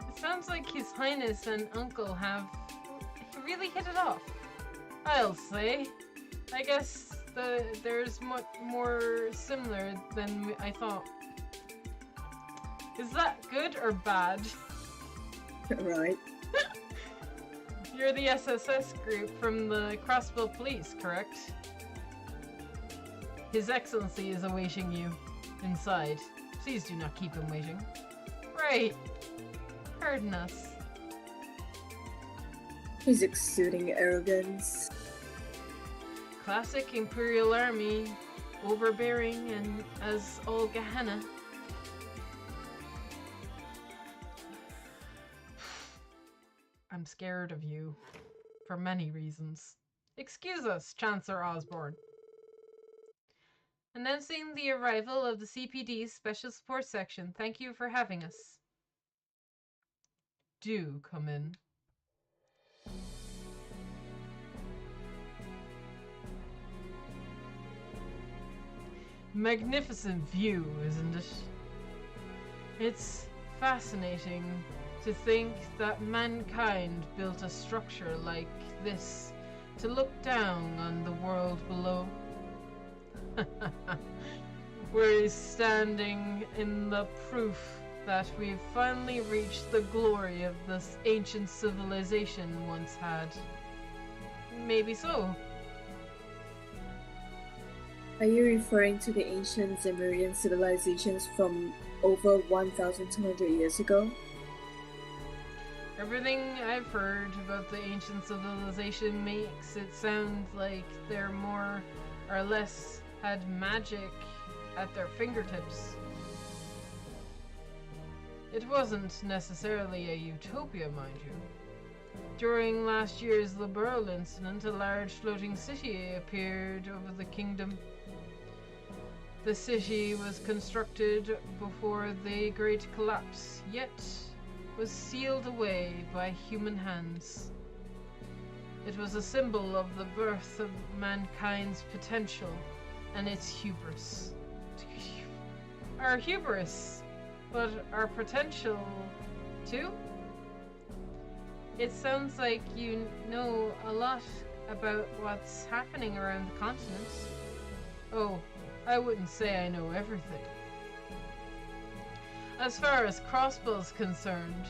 It sounds like His Highness and Uncle have really hit it off. I'll say. I guess there's much more similar than I thought. Is that good or bad? Right. You're the SSS group from the Crossville Police, correct? His Excellency is awaiting you inside. Please do not keep him waiting. Right. Pardon us. He's exuding arrogance. Classic Imperial Army, overbearing and as all Gehenna. I'm scared of you. For many reasons. Excuse us, Chancellor Osborne. Announcing the arrival of the CPD's Special Support Section. Thank you for having us. Do come in. Magnificent view, isn't it? It's fascinating to think that mankind built a structure like this to look down on the world below. We're standing in the proof that we've finally reached the glory of this ancient civilization once had. Maybe so. Are you referring to the ancient Zemurian civilizations from over 1,200 years ago? Everything I've heard about the ancient civilization makes it sound like they're more or less had magic at their fingertips. It wasn't necessarily a utopia, mind you. During last year's Liberal incident, a large floating city appeared over the kingdom. The city was constructed before the Great Collapse, yet was sealed away by human hands. It was a symbol of the birth of mankind's potential and its hubris. Our hubris, but our potential too? It sounds like you know a lot about what's happening around the continent. Oh, I wouldn't say I know everything. As far as Crossbill's concerned,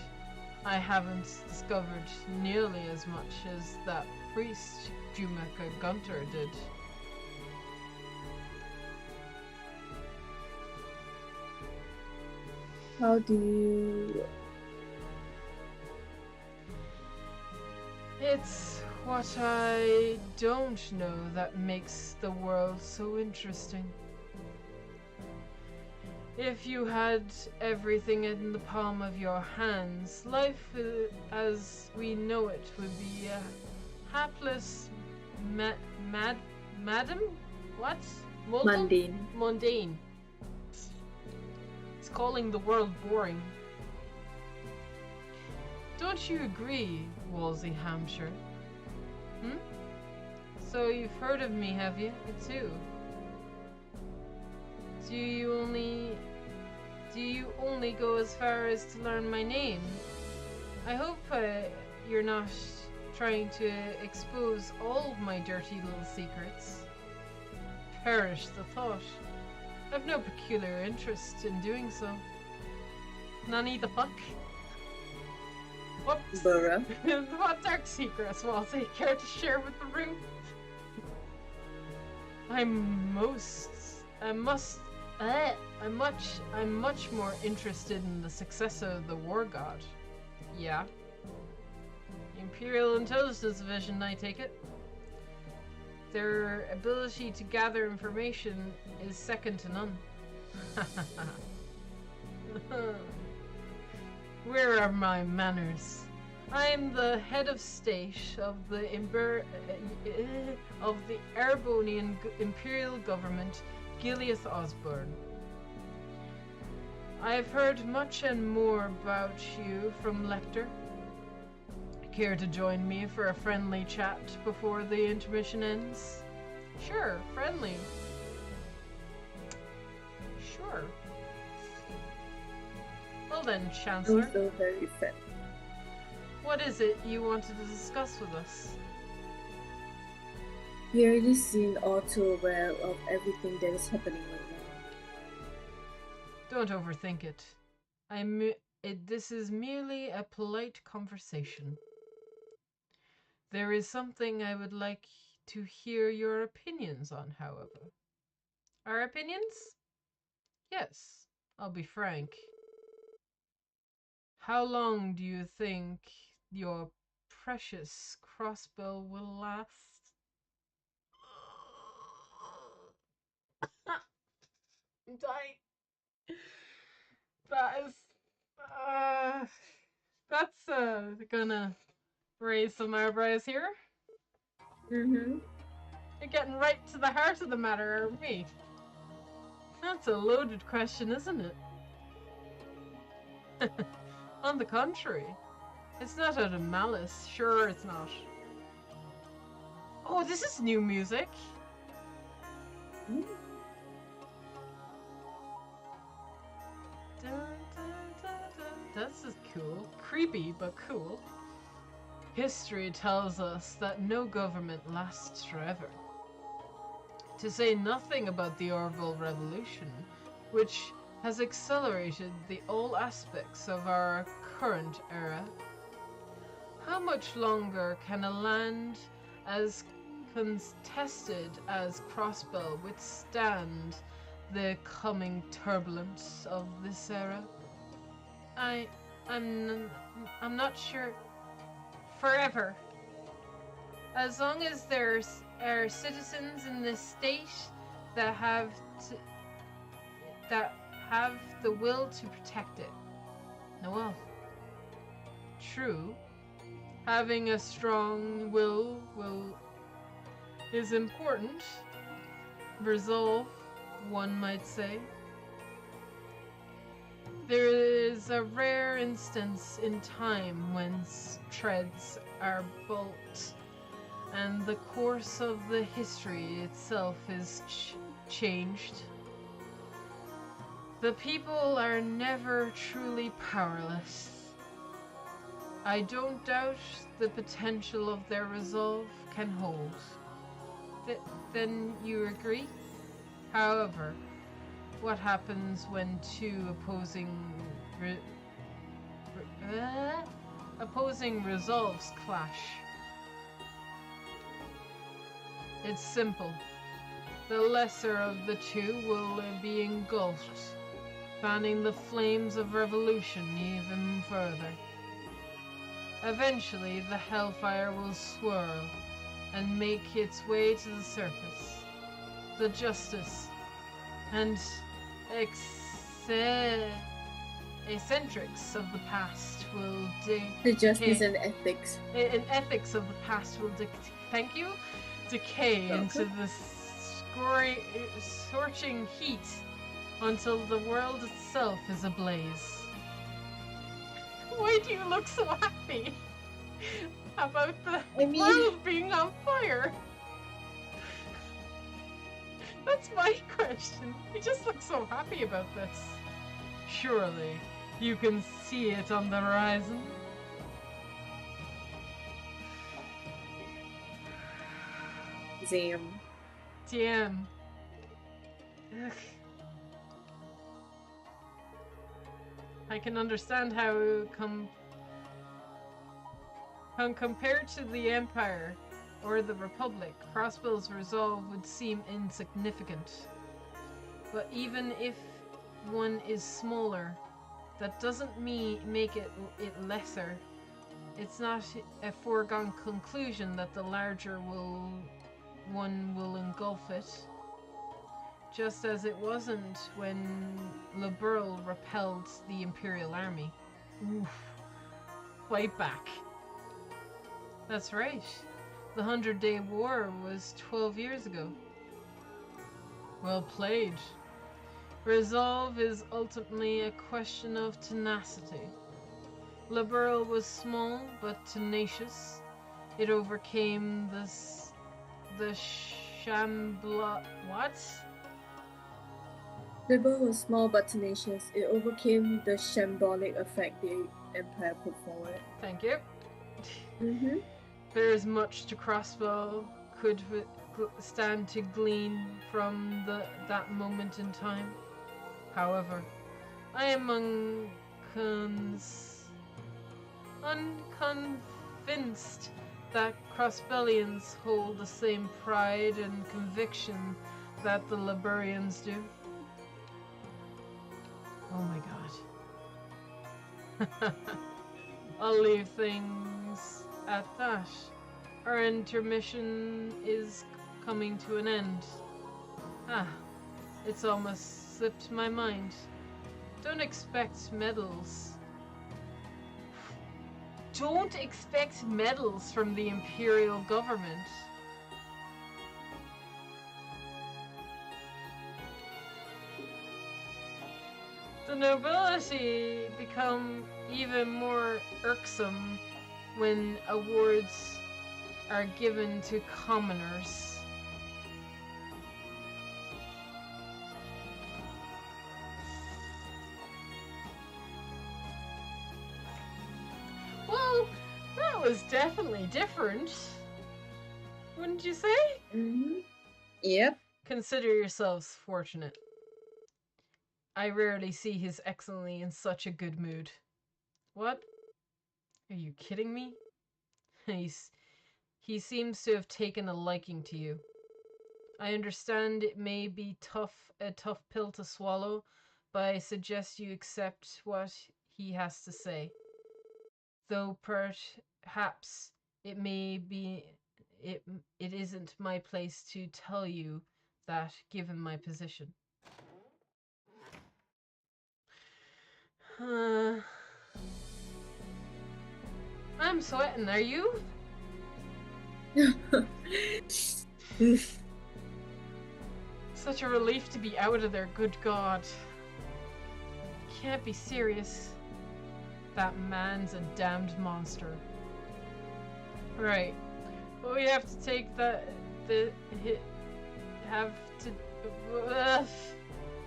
I haven't discovered nearly as much as that priest Jumaka Gunter did. How do you... It's what I don't know that makes the world so interesting. If you had everything in the palm of your hands, life as we know it would be a hapless madam? What? Mundane. Mundane. It's calling the world boring. Don't you agree, Wolsey Hampshire? So you've heard of me, have you? Too. Do you only go as far as to learn my name? I hope you're not trying to expose all of my dirty little secrets. Perish the thought. I've no peculiar interest in doing so. Nanny the fuck? What? Burra. What dark secrets will I care to share with the room? I'm much more interested in the successor of the War God. Yeah. Imperial Intelligence Division, I take it. Their ability to gather information is second to none. Where are my manners? I am the head of state of the Erebonian Imperial Government, Gileath Osborne. I have heard much and more about you from Lecter. Care to join me for a friendly chat before the intermission ends? Sure, friendly. Sure. Well then, Chancellor. Also very friendly. What is it you wanted to discuss with us? You already seem all too aware of everything that is happening right now. Don't overthink it. This is merely a polite conversation. There is something I would like to hear your opinions on, however. Our opinions? Yes, I'll be frank. How long do you think your precious crossbow will last? I'm dying. That's gonna raise some eyebrows here. Mm-hmm. You're getting right to the heart of the matter, aren't we? That's a loaded question, isn't it? On the contrary, it's not out of malice. Sure, it's not. Oh, this is new music. Mm. Dun, dun, dun, dun. This is cool. Creepy, but cool. History tells us that no government lasts forever. To say nothing about the Orville Revolution, which has accelerated all aspects of our current era. How much longer can a land as contested as Crossbell withstand the coming turbulence of this era? I'm not sure. Forever. As long as there are citizens in this state that have the will to protect it. Well, true. Having a strong will is important. Resolve, one might say. There is a rare instance in time when treads are bolt, and the course of the history itself is changed. The people are never truly powerless. I don't doubt the potential of their resolve can hold. Then you agree? However, what happens when two opposing resolves clash? It's simple. The lesser of the two will be engulfed, fanning the flames of revolution even further. Eventually, the hellfire will swirl and make its way to the surface. The justice and eccentrics of the past will The justice and ethics. and ethics of the past will decay into the scorching heat until the world itself is ablaze. Why do you look so happy about the world being on fire? That's my question. You just look so happy about this. Surely you can see it on the horizon. Damn. Ugh. I can understand how compared to the Empire or the Republic, Crossbill's resolve would seem insignificant. But even if one is smaller, that doesn't make it lesser. It's not a foregone conclusion that the larger one will engulf it. Just as it wasn't when Liberal repelled the Imperial Army. Oof. Fight back. That's right. The 100-Day War was 12 years ago. Well played. Resolve is ultimately a question of tenacity. Liberal was small but tenacious. It overcame the shambla... What? Liberal was small but tenacious. It overcame the shambolic effect the Empire put forward. Thank you. Mm-hmm. There is much to Crossbow could stand to glean from that moment in time. However, I am unconvinced that Crossbellians hold the same pride and conviction that the Liberians do. Oh my god. I'll leave things at that. Our intermission is coming to an end. It's almost slipped my mind. Don't expect medals. Don't expect medals from the Imperial government. The nobility become even more irksome when awards are given to commoners. Well, that was definitely different. Wouldn't you say? Mm-hmm. Yep. Consider yourselves fortunate. I rarely see His Excellency in such a good mood. What? Are you kidding me? He seems to have taken a liking to you. I understand it may be a tough pill to swallow, but I suggest you accept what he has to say. Though perhaps it isn't my place to tell you that, given my position. I'm sweating, are you? Such a relief to be out of there, good God. Can't be serious. That man's a damned monster. Right. Well, we have to take we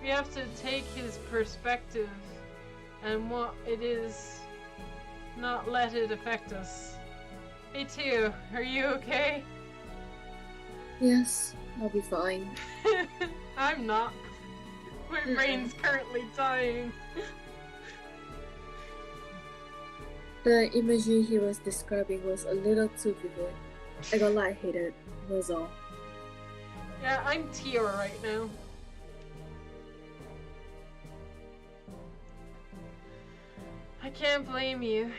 have to take his perspective and what it is not let it affect us. Me too. Are you okay? Yes, I'll be fine. I'm not. My brain's currently dying. The imagery he was describing was a little too vivid. I got lightheaded, was all. Yeah, I'm Tia right now. I can't blame you.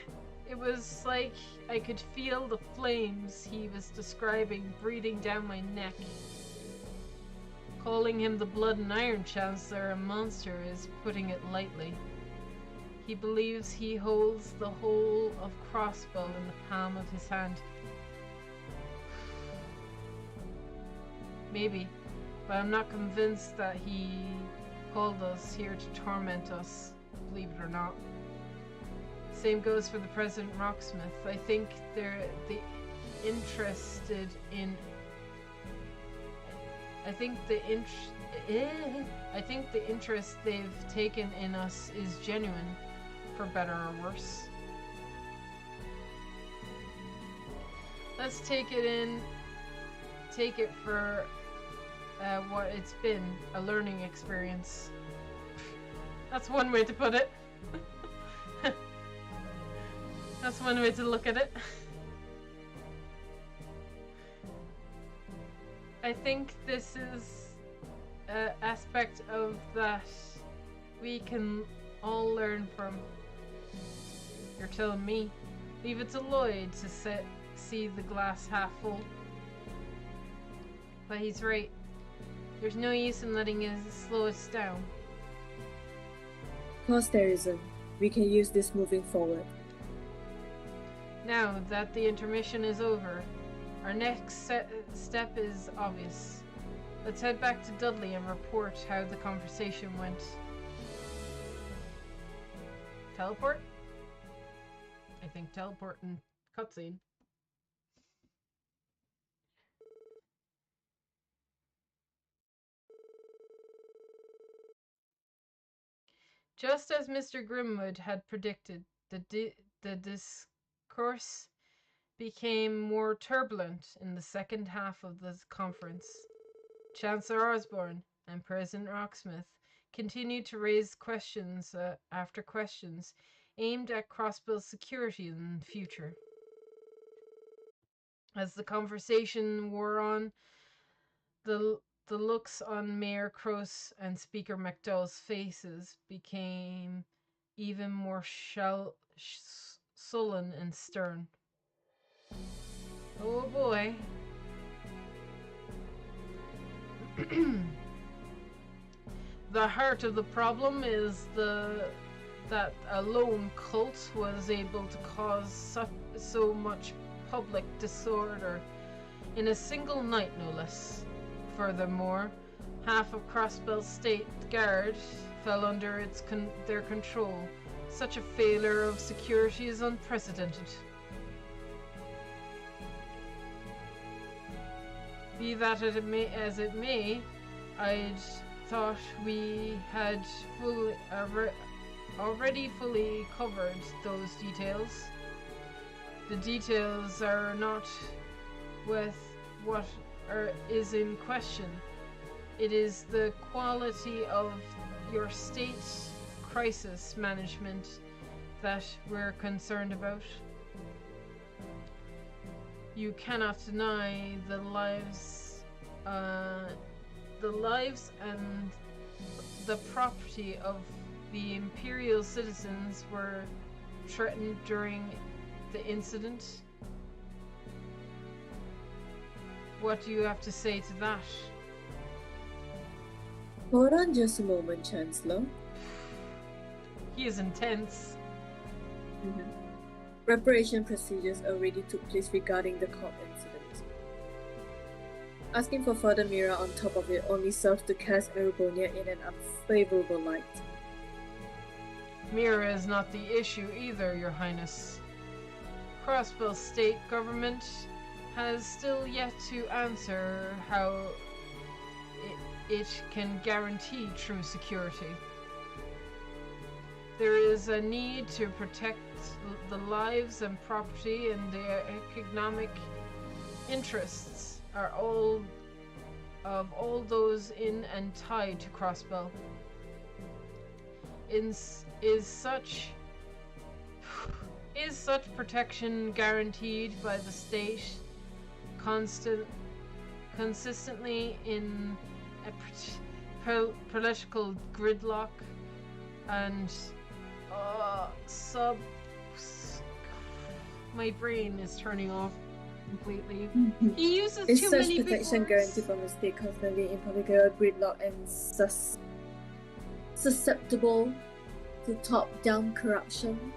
It was like I could feel the flames he was describing breathing down my neck. Calling him the Blood and Iron Chancellor a monster is putting it lightly. He believes he holds the whole of Crossbow in the palm of his hand. Maybe, but I'm not convinced that he called us here to torment us, believe it or not. Same goes for the President Rocksmith. I think they're interested in. I think the interest they've taken in us is genuine, for better or worse. Let's take it for what it's been, a learning experience. That's one way to put it. That's one way to look at it. I think this is an aspect of that we can all learn from. You're telling me. Leave it to Lloyd to see the glass half full. But he's right. There's no use in letting it slow us down. Of course there isn't. We can use this moving forward. Now that the intermission is over, our next step is obvious. Let's head back to Dudley and report how the conversation went. Teleport? I think teleport and cutscene. Just as Mr. Grimwood had predicted, the discourse became more turbulent in the second half of the conference. Chancellor Osborne and President Rocksmith continued to raise questions after questions aimed at Crossbill's security in the future. As the conversation wore on, the looks on Mayor Cross and Speaker McDowell's faces became even more sullen and stern. Oh boy. The heart of the problem is that a lone cult was able to cause so much public disorder in a single night, no less. Furthermore, half of Crossbell's State Guard fell under their control. Such a failure of security is unprecedented. Be that as it may, I'd thought we had already fully covered those details. The details are not with what is in question. It is the quality of your state's crisis management that we're concerned about. You cannot deny the lives and the property of the Imperial citizens were threatened during the incident. What do you have to say to that? Hold on just a moment, Chancellor. He is intense. Reparation procedures already took place regarding the cult incident. Asking for further mirror on top of it only serves to cast Erebonia in an unfavorable light. Mira is not the issue either, Your Highness. Crossbell's state government has still yet to answer how it can guarantee true security. There is a need to protect the lives and property and the economic interests are all of all those in and tied to Crossbell. Is such protection guaranteed by the state consistently in a political gridlock and my brain is turning off completely. He uses Is too such many protection big guaranteed words. from the state constantly in political gridlock and susceptible to top-down corruption?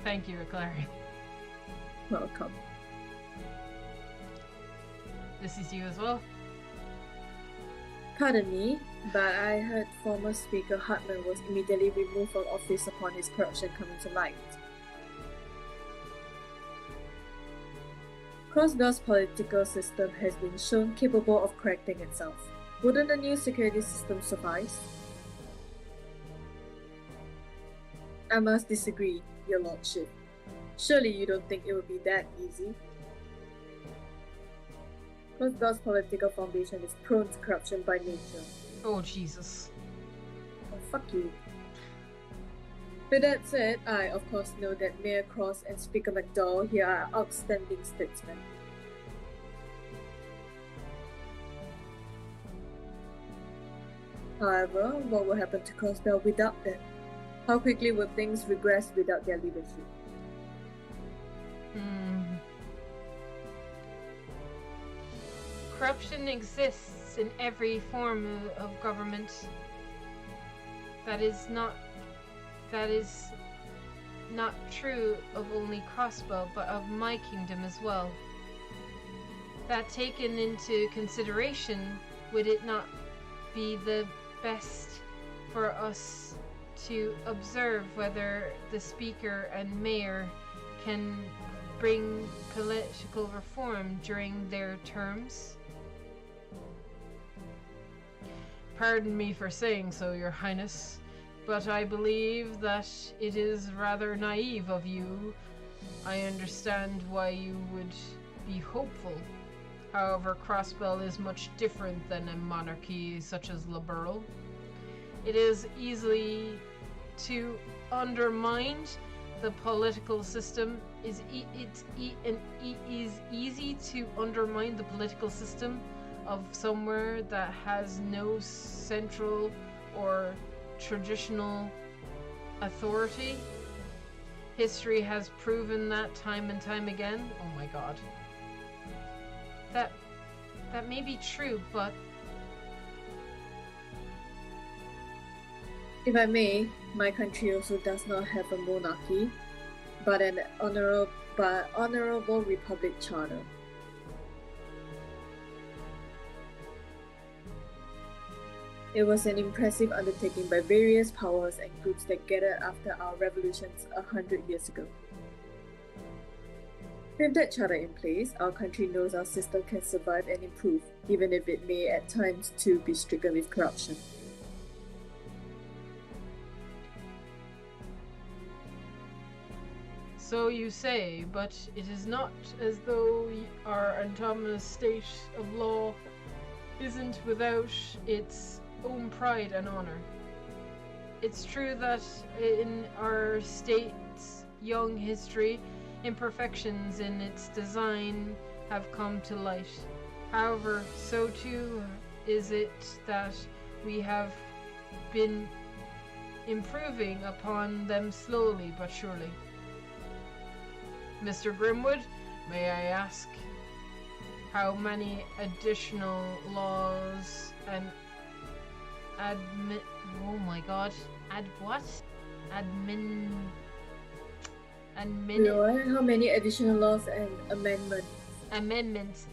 Thank you, Clary. Welcome. This is you as well. Pardon me, but I heard former Speaker Hartman was immediately removed from office upon his corruption coming to light. Crossbell's political system has been shown capable of correcting itself. Wouldn't a new security system suffice? I must disagree, Your Lordship. Surely you don't think it would be that easy? Crossbell's political foundation is prone to corruption by nature. Oh, Jesus. Oh, fuck you. With that said, I of course know that Mayor Cross and Speaker McDowell here are outstanding statesmen. However, what will happen to Crossbell without them? How quickly will things regress without their leadership? Corruption exists in every form of government. That is not true of only Crossbell, but of my kingdom as well. That taken into consideration, would it not be the best for us to observe whether the Speaker and Mayor can bring political reform during their terms? Pardon me for saying so, Your Highness, but I believe that it is rather naive of you. I understand why you would be hopeful. However, Crossbell is much different than a monarchy such as Liberal. It is easily to undermine the political system. It is easy to undermine the political system of somewhere that has no central or traditional authority. History has proven that time and time again. Oh my god. That may be true, but If I may, my country also does not have a monarchy, but an honorable republic charter. It was an impressive undertaking by various powers and groups that gathered after our revolutions 100 years ago. With that charter in place, our country knows our system can survive and improve, even if it may at times too be stricken with corruption. so you say, but it is not as though our autonomous state of law isn't without its own pride and honor. It's true that in our state's young history, imperfections in its design have come to light. However, so too is it that we have been improving upon them slowly but surely. Mr. Grimwood, may I ask how many additional laws and oh my god, How many additional laws and amendments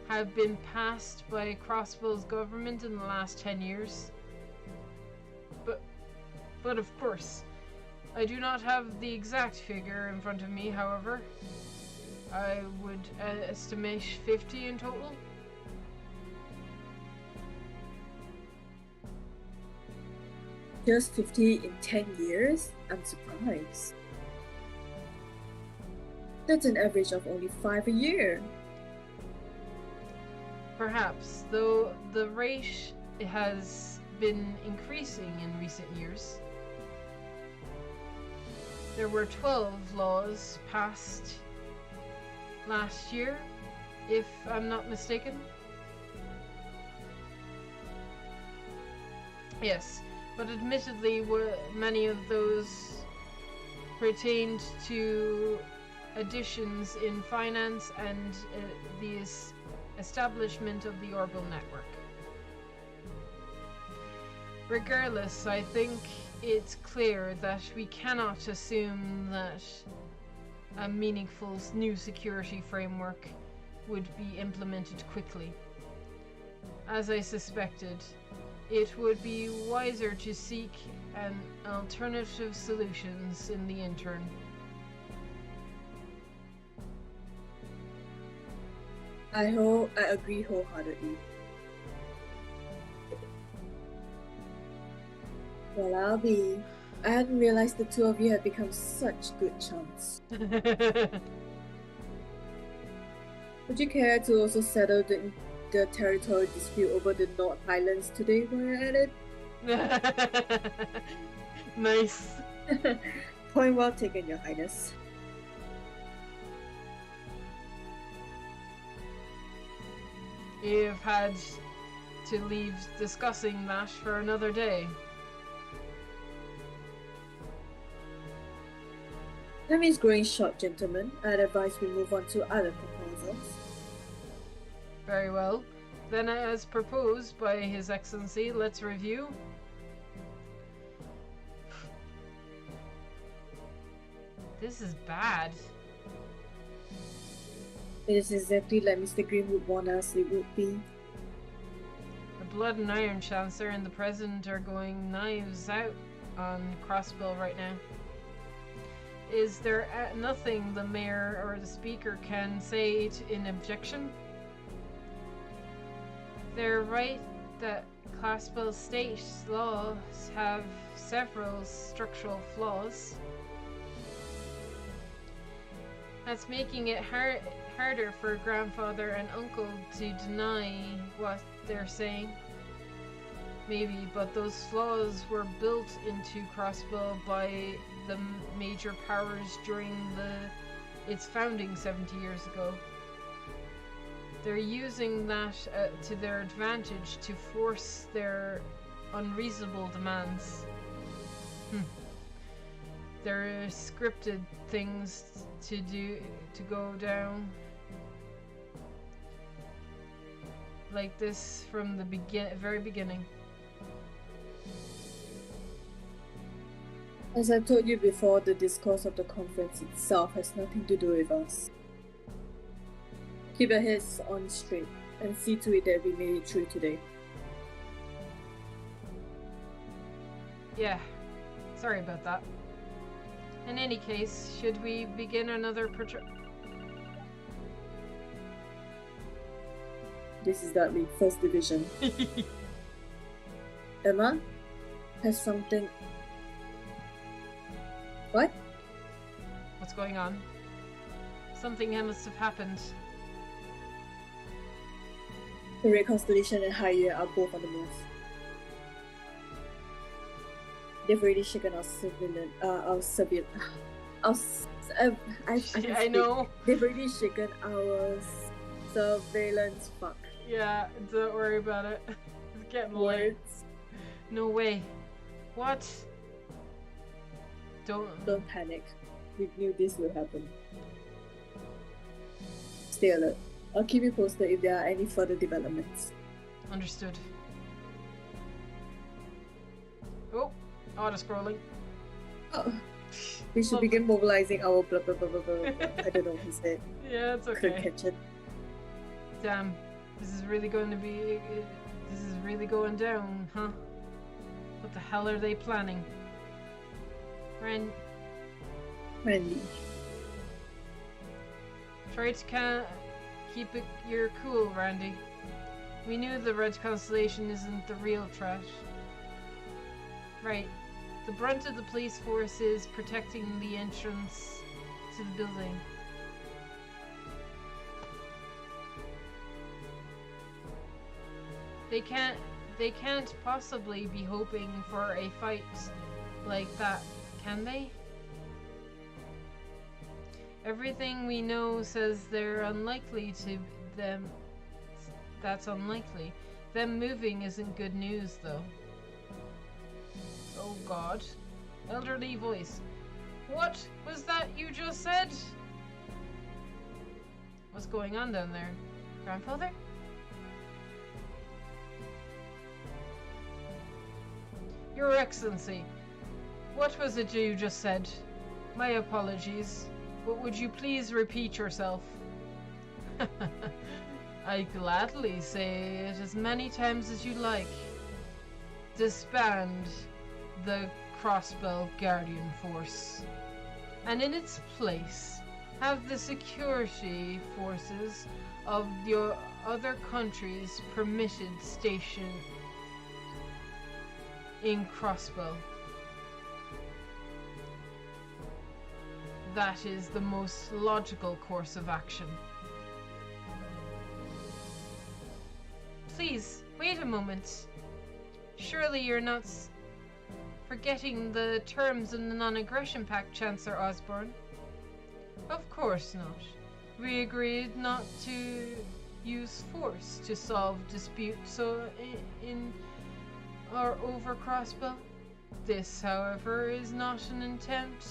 have been passed by Crossbell's government in the last 10 years? But of course, I do not have the exact figure in front of me, however. I would estimate 50 in total. Just 50 in 10 years? I'm surprised. That's an average of only 5 a year. Perhaps, though the rate has been increasing in recent years. There were 12 laws passed last year, if I'm not mistaken. Yes, but admittedly many of those pertained to additions in finance and the establishment of the Orbital network. Regardless, I think it's clear that we cannot assume that a meaningful new security framework would be implemented quickly. As I suspected, it would be wiser to seek an alternative solutions in the interim. I agree wholeheartedly. Well, I hadn't realized the two of you had become such good chums. Would you care to also settle the territorial dispute over the North Highlands today while you're at it? Nice. Point well taken, Your Highness. You've had to leave discussing that for another day. Time is growing short, gentlemen. I'd advise we move on to other proposals. Very well. Then, as proposed by His Excellency, let's review. This is bad. It is exactly like Mr. Green would warn us it would be. The Blood and Iron Chancellor and the President are going knives out on Crossbill right now. Is there nothing the Mayor or the Speaker can say in objection? They're right that Crossbill state laws have several structural flaws. That's making it harder for grandfather and uncle to deny what they're saying. Maybe, but those flaws were built into Crossbill by the major powers during its founding 70 years ago. They're using that to their advantage to force their unreasonable demands. There are scripted things to go down like this from the very beginning. As I told you before, the discourse of the conference itself has nothing to do with us. Keep your heads on straight and see to it that we made it through today. Yeah, sorry about that. In any case, should we begin another This is Dudley, 1st Division. Emma? Has something... What? What's going on? Something must have happened. The Red Constellation and Higher are both on the move. They've already shaken our I know. They've already shaken our surveillance fuck. Yeah, don't worry about it. It's getting late. Words. No way. What? Don't panic. We knew this would happen. Stay alert. I'll keep you posted if there are any further developments. Understood. Oh, auto-scrolling. Oh. We should begin mobilizing our blah blah blah blah blah. I don't know what he said. Yeah, it's Couldn't okay. catch it. Damn, this is really going down, huh? What the hell are they planning? Randy. Try to keep your cool, Randy. We knew the Red Constellation isn't the real threat. Right. The brunt of the police force is protecting the entrance to the building. They can't possibly be hoping for a fight like that, can they? Everything we know says they're unlikely to them. That's unlikely. Them moving isn't good news, though. Oh God. Elderly voice. What was that you just said? What's going on down there? Grandfather? Your Excellency, what was it you just said? My apologies, but would you please repeat yourself? I gladly say it as many times as you like. Disband the Crossbell Guardian Force, and in its place have the security forces of your other countries permitted station in Crossbell. That is the most logical course of action. Please, wait a moment. Surely you're not forgetting the terms of the Non-Aggression Pact, Chancellor Osborne? Of course not. We agreed not to use force to solve disputes in or over Crossbell. This, however, is not an attempt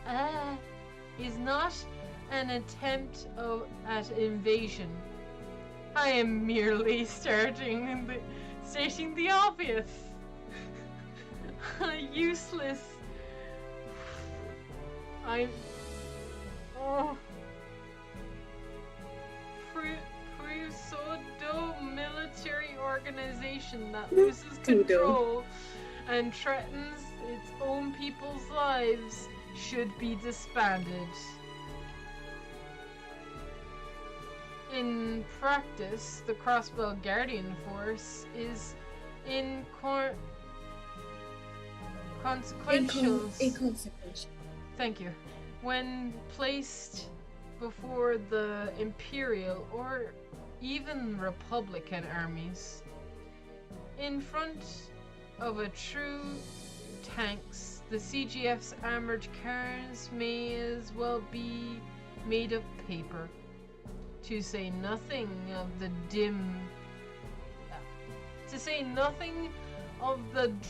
at invasion. I am merely stating the obvious. Useless. Pseudo military organization that loses control and threatens its own people's lives should be disbanded. In practice, the Crossbell Guardian Force is inconsequential. Thank you. When placed before the Imperial or even Republican armies, in front of a true tanks, the CGF's armored cars may as well be made of paper. To say nothing of the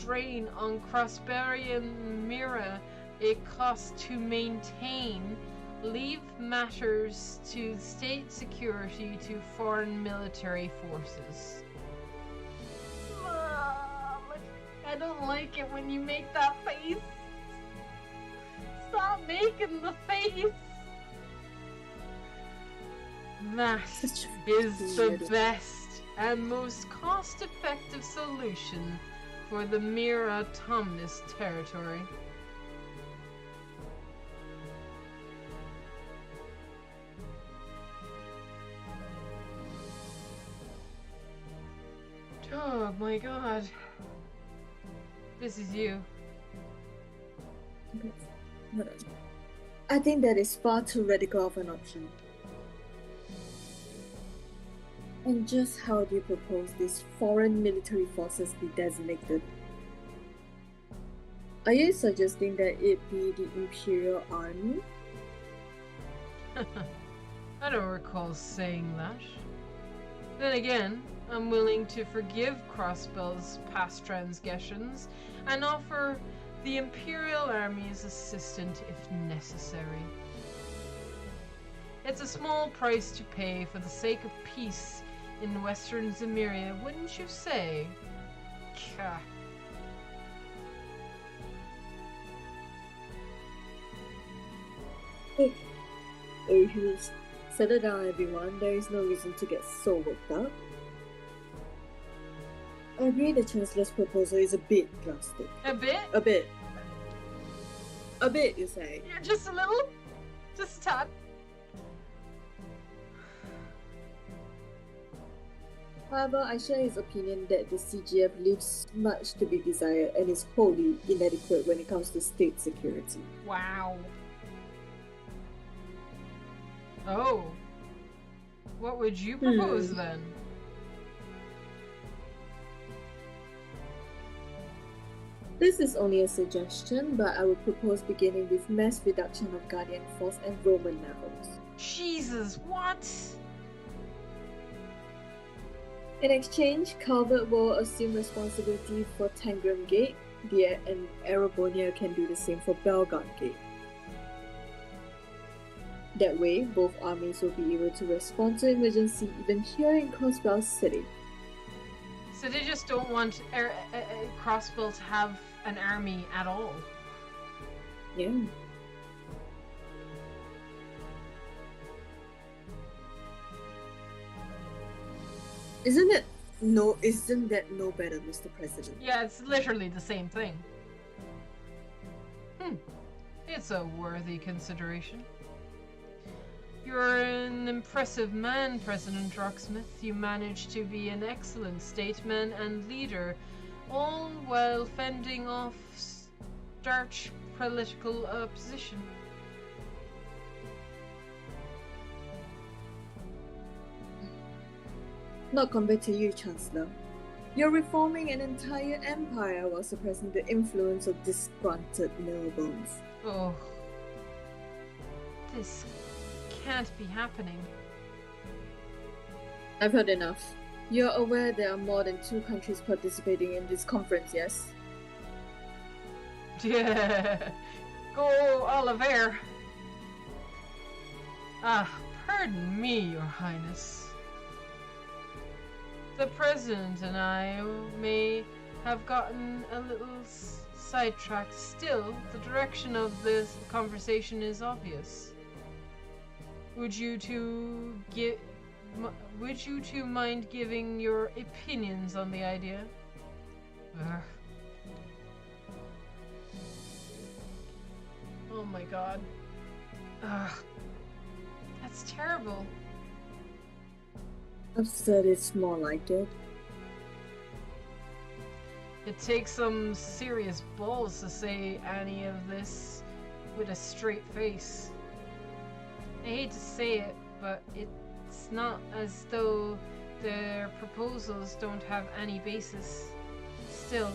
drain on Crossberian Mira it costs to maintain, leave matters to state security to foreign military forces. I don't like it when you make that face. Stop making the face. That is the best and most cost-effective solution for the Mira Automnus territory. Oh my God. This is you. I think that is far too radical of an option. And just how do you propose these foreign military forces be designated? Are you suggesting that it be the Imperial Army? I don't recall saying that. Then again, I'm willing to forgive Crossbell's past transgressions and offer the Imperial Army's assistance if necessary. It's a small price to pay for the sake of peace in Western Zemuria, wouldn't you say? Kah. Okay. Originals, settle down everyone, there is no reason to get so worked up. I agree the Chancellor's proposal is a bit drastic. A bit? A bit. A bit, you say? Yeah, just a little? Just a tad? However, I share his opinion that the CGF leaves much to be desired and is wholly inadequate when it comes to state security. Wow. Oh. What would you propose then? This is only a suggestion, but I would propose beginning with mass reduction of Guardian Force and Roman levels. Jesus, what? In exchange, Calvert will assume responsibility for Tangram Gate, and Arebonia can do the same for Belgon Gate. That way, both armies will be able to respond to emergency even here in Crossbell City. So they just don't want Crossbell to have an army at all? Yeah. Isn't that no better, Mr. President? Yeah, it's literally the same thing. It's a worthy consideration. You're an impressive man, President Rocksmith. You managed to be an excellent statesman and leader, all while fending off starch political opposition. Not compared to you, Chancellor. You're reforming an entire empire while suppressing the influence of disgruntled nobles. Oh. This can't be happening. I've heard enough. You're aware there are more than 2 countries participating in this conference, yes? Yeah. Go, Oliver. Pardon me, Your Highness. The President and I may have gotten a little sidetracked. Still, the direction of this conversation is obvious. Would you two mind giving your opinions on the idea? Ugh. Oh my god. Ugh. That's terrible. I've said it's more like it. It takes some serious balls to say any of this with a straight face. I hate to say it, but it's not as though their proposals don't have any basis. Still,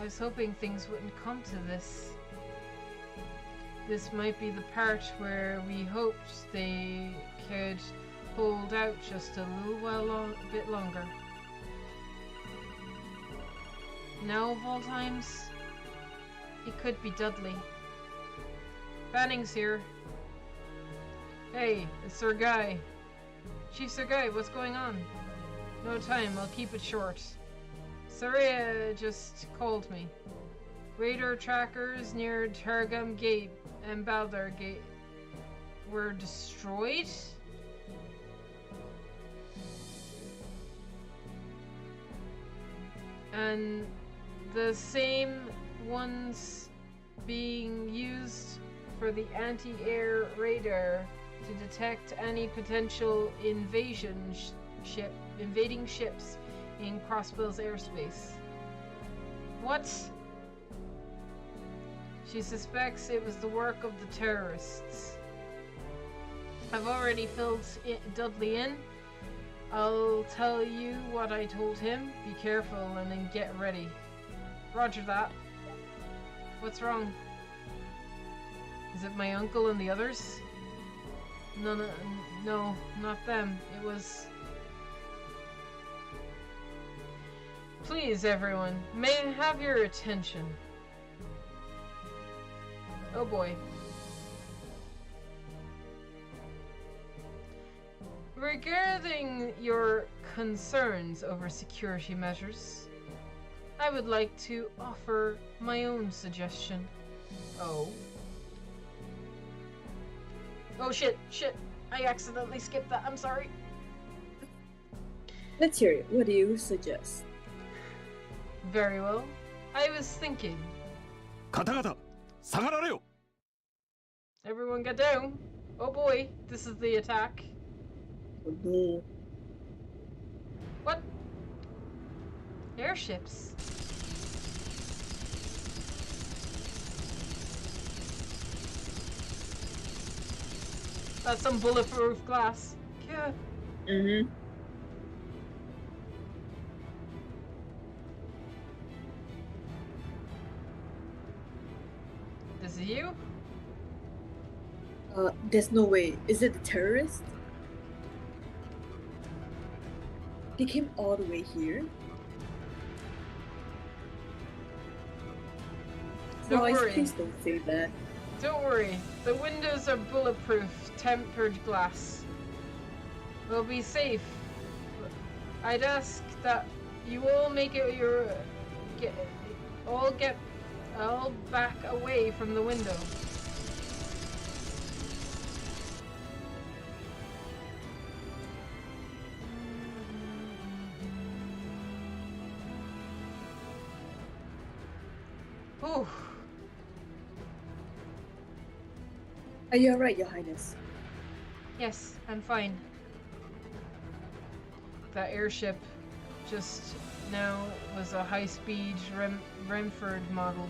I was hoping things wouldn't come to this. This might be the part where we hoped they could hold out just a bit longer. Now of all times, it could be Dudley. Banning's here. Hey, it's Sir Guy. Chief Sir Guy, what's going on? No time, I'll keep it short. Saria just called me. Radar trackers near Targum Gate and Baldar Gate were destroyed? And the same ones being used for the anti-air radar to detect any potential invading ships in Crossbell's airspace. What? She suspects it was the work of the terrorists. I've already filled Dudley in. I'll tell you what I told him. Be careful and then get ready. Roger that. What's wrong? Is it my uncle and the others? No, not them. It was... Please, everyone, may I have your attention? Oh boy. Regarding your concerns over security measures, I would like to offer my own suggestion. Oh. Oh shit. I accidentally skipped that. I'm sorry. Let's hear it. What do you suggest? Very well. I was thinking. 方々下がられよ Everyone get down. Oh boy, this is the attack. Oh no. What? Airships. That's some bulletproof glass. Yeah. Mm-hmm. This is you? There's no way. Is it the terrorist? They came all the way here? Don't Christ, worry. please don't say that. Don't worry. The windows are bulletproof, tempered glass. We'll be safe. I'd ask that you all make it all back away from the window. Ooh. Are you alright, Your Highness? Yes, I'm fine. That airship just now was a high-speed Renford model.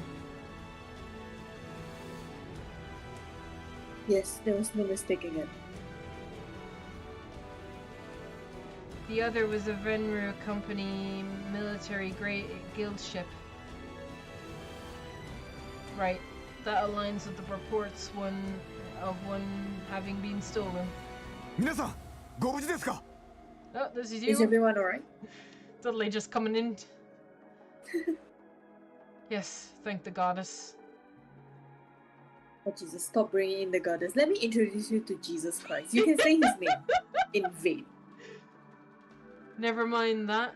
Yes, there was no mistaking it. The other was a Venru Company military guild ship. Right, that aligns with the reports one having been stolen. 皆さんご無事ですか Oh, this is Is you. everyone alright? Dudley just coming in. Yes, thank the goddess. Oh Jesus, stop bringing in the goddess. Let me introduce you to Jesus Christ. You can say his name in vain. Never mind that.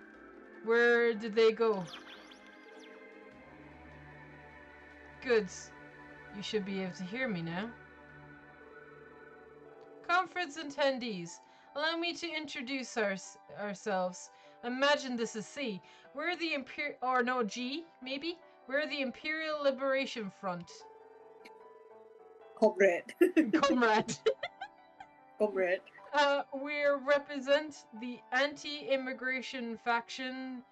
Where did they go? Good. You should be able to hear me now. Conference attendees, allow me to introduce ourselves. Imagine this is C. We're the G, maybe? We're the Imperial Liberation Front. Comrade. Comrade. Comrade. We represent the anti-immigration faction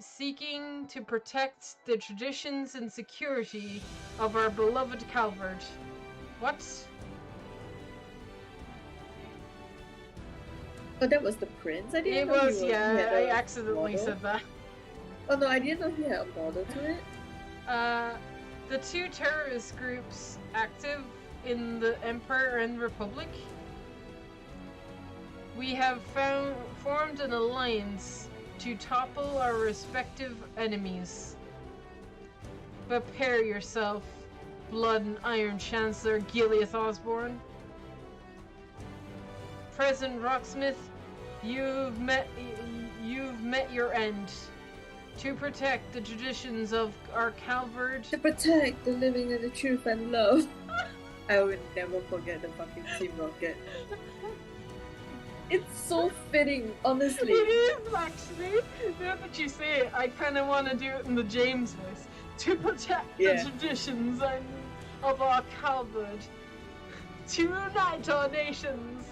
seeking to protect the traditions and security of our beloved Calvard. What? Oh, that was the prince? I didn't It know was, he had yeah, I a accidentally model. said that. Oh no, I didn't know he had a model to it. The two terrorist groups active in the Empire and Republic. We have formed an alliance to topple our respective enemies. Prepare yourself, Blood and Iron Chancellor Gileath Osborne. President Rocksmith, you've met your end. To protect the traditions of our Calvard. To protect the living and the truth and love. I would never forget the fucking Team Rocket. It's so fitting, honestly. It is actually. Now that you say it, I kind of want to do it in the James voice. To protect the traditions of our Calvard. To unite our nations.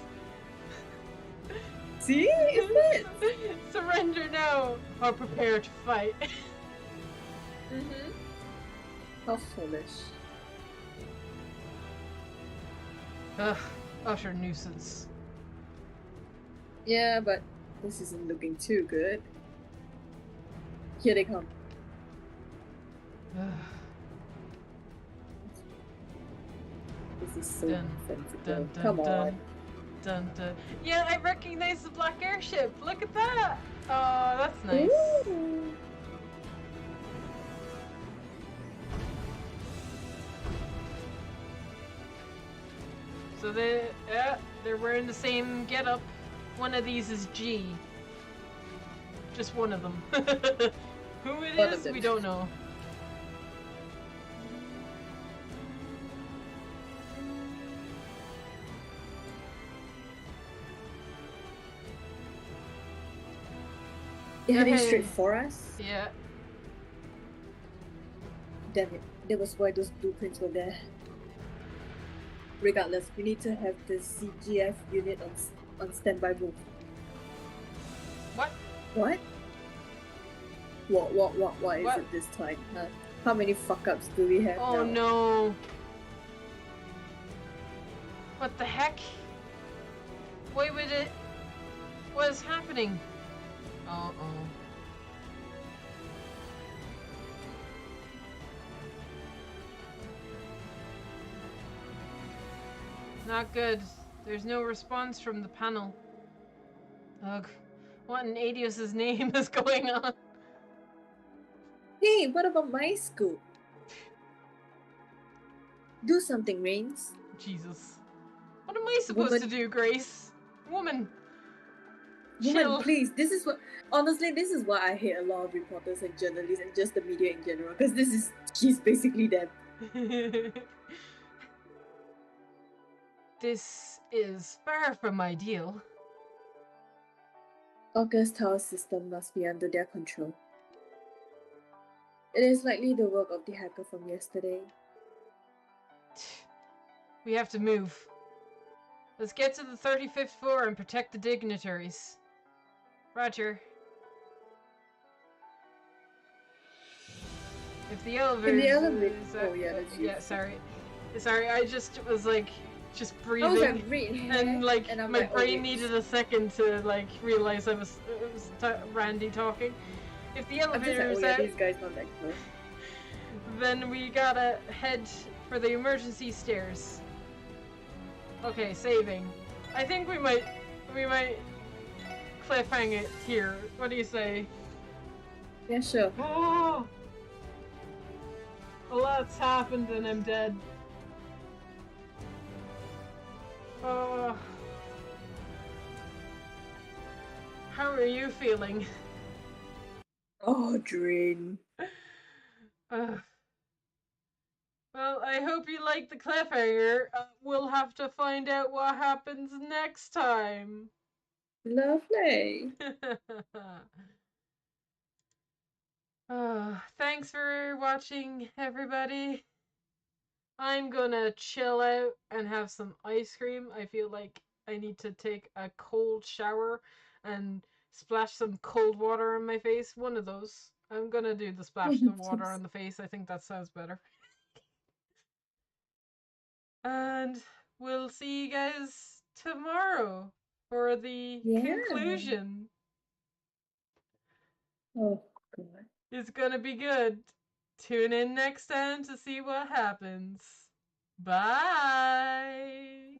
See? It fits. Surrender now or prepare to fight. Mm-hmm. How foolish. Ugh, utter nuisance. Yeah, but this isn't looking too good. Here they come. Ugh. This is so Dun, sensitive. dun, dun, Come dun. on. Dun, dun. Yeah, I recognize the black airship. Look at that. Oh, that's nice. Ooh. So they're wearing the same getup. One of these is G. Just one of them. Who it One of is, them. we don't know. They're heading Okay. straight for us? Yeah. Damn it. That was why those blueprints were there. Regardless, we need to have the CGF unit on standby move. What? What? What is What? it this time? Huh? How many fuck ups do we have Oh now? no. What the heck? Why would it... What is happening? Uh-oh. Not good. There's no response from the panel. Ugh. What in Adios's name is going on? Hey, what about my school? Do something, Reigns. Jesus. What am I supposed to do, Grace? Woman. Woman, Chill. please. This is why I hate a lot of reporters and journalists and just the media in general. Because she's basically them. This is far from ideal. August house system must be under their control. It is likely the work of the hacker from yesterday. We have to move. Let's get to the 35th floor and protect the dignitaries. Roger. If the elevator... Oh yeah, that's you. Yeah, sorry. Sorry, I just was like... just breathing, I was like, breathe, and like and I'm my like, brain oh, needed a second to like realize it was Randy talking. If the elevator is out, these guys not that close. then we gotta head for the emergency stairs. Okay, saving. I think we might cliffhang it here. What do you say? Yeah, sure. Oh, a lot's happened and I'm dead. Oh. How are you feeling? Oh, drain. Well, I hope you like the cliffhanger. We'll have to find out what happens next time. Lovely. Thanks for watching, everybody. I'm gonna chill out and have some ice cream. I feel like I need to take a cold shower and splash some cold water on my face. One of those. I'm gonna do the splash the water on the face. I think that sounds better. And we'll see you guys tomorrow for the conclusion. Oh, God. It's gonna be good. Tune in next time to see what happens. Bye!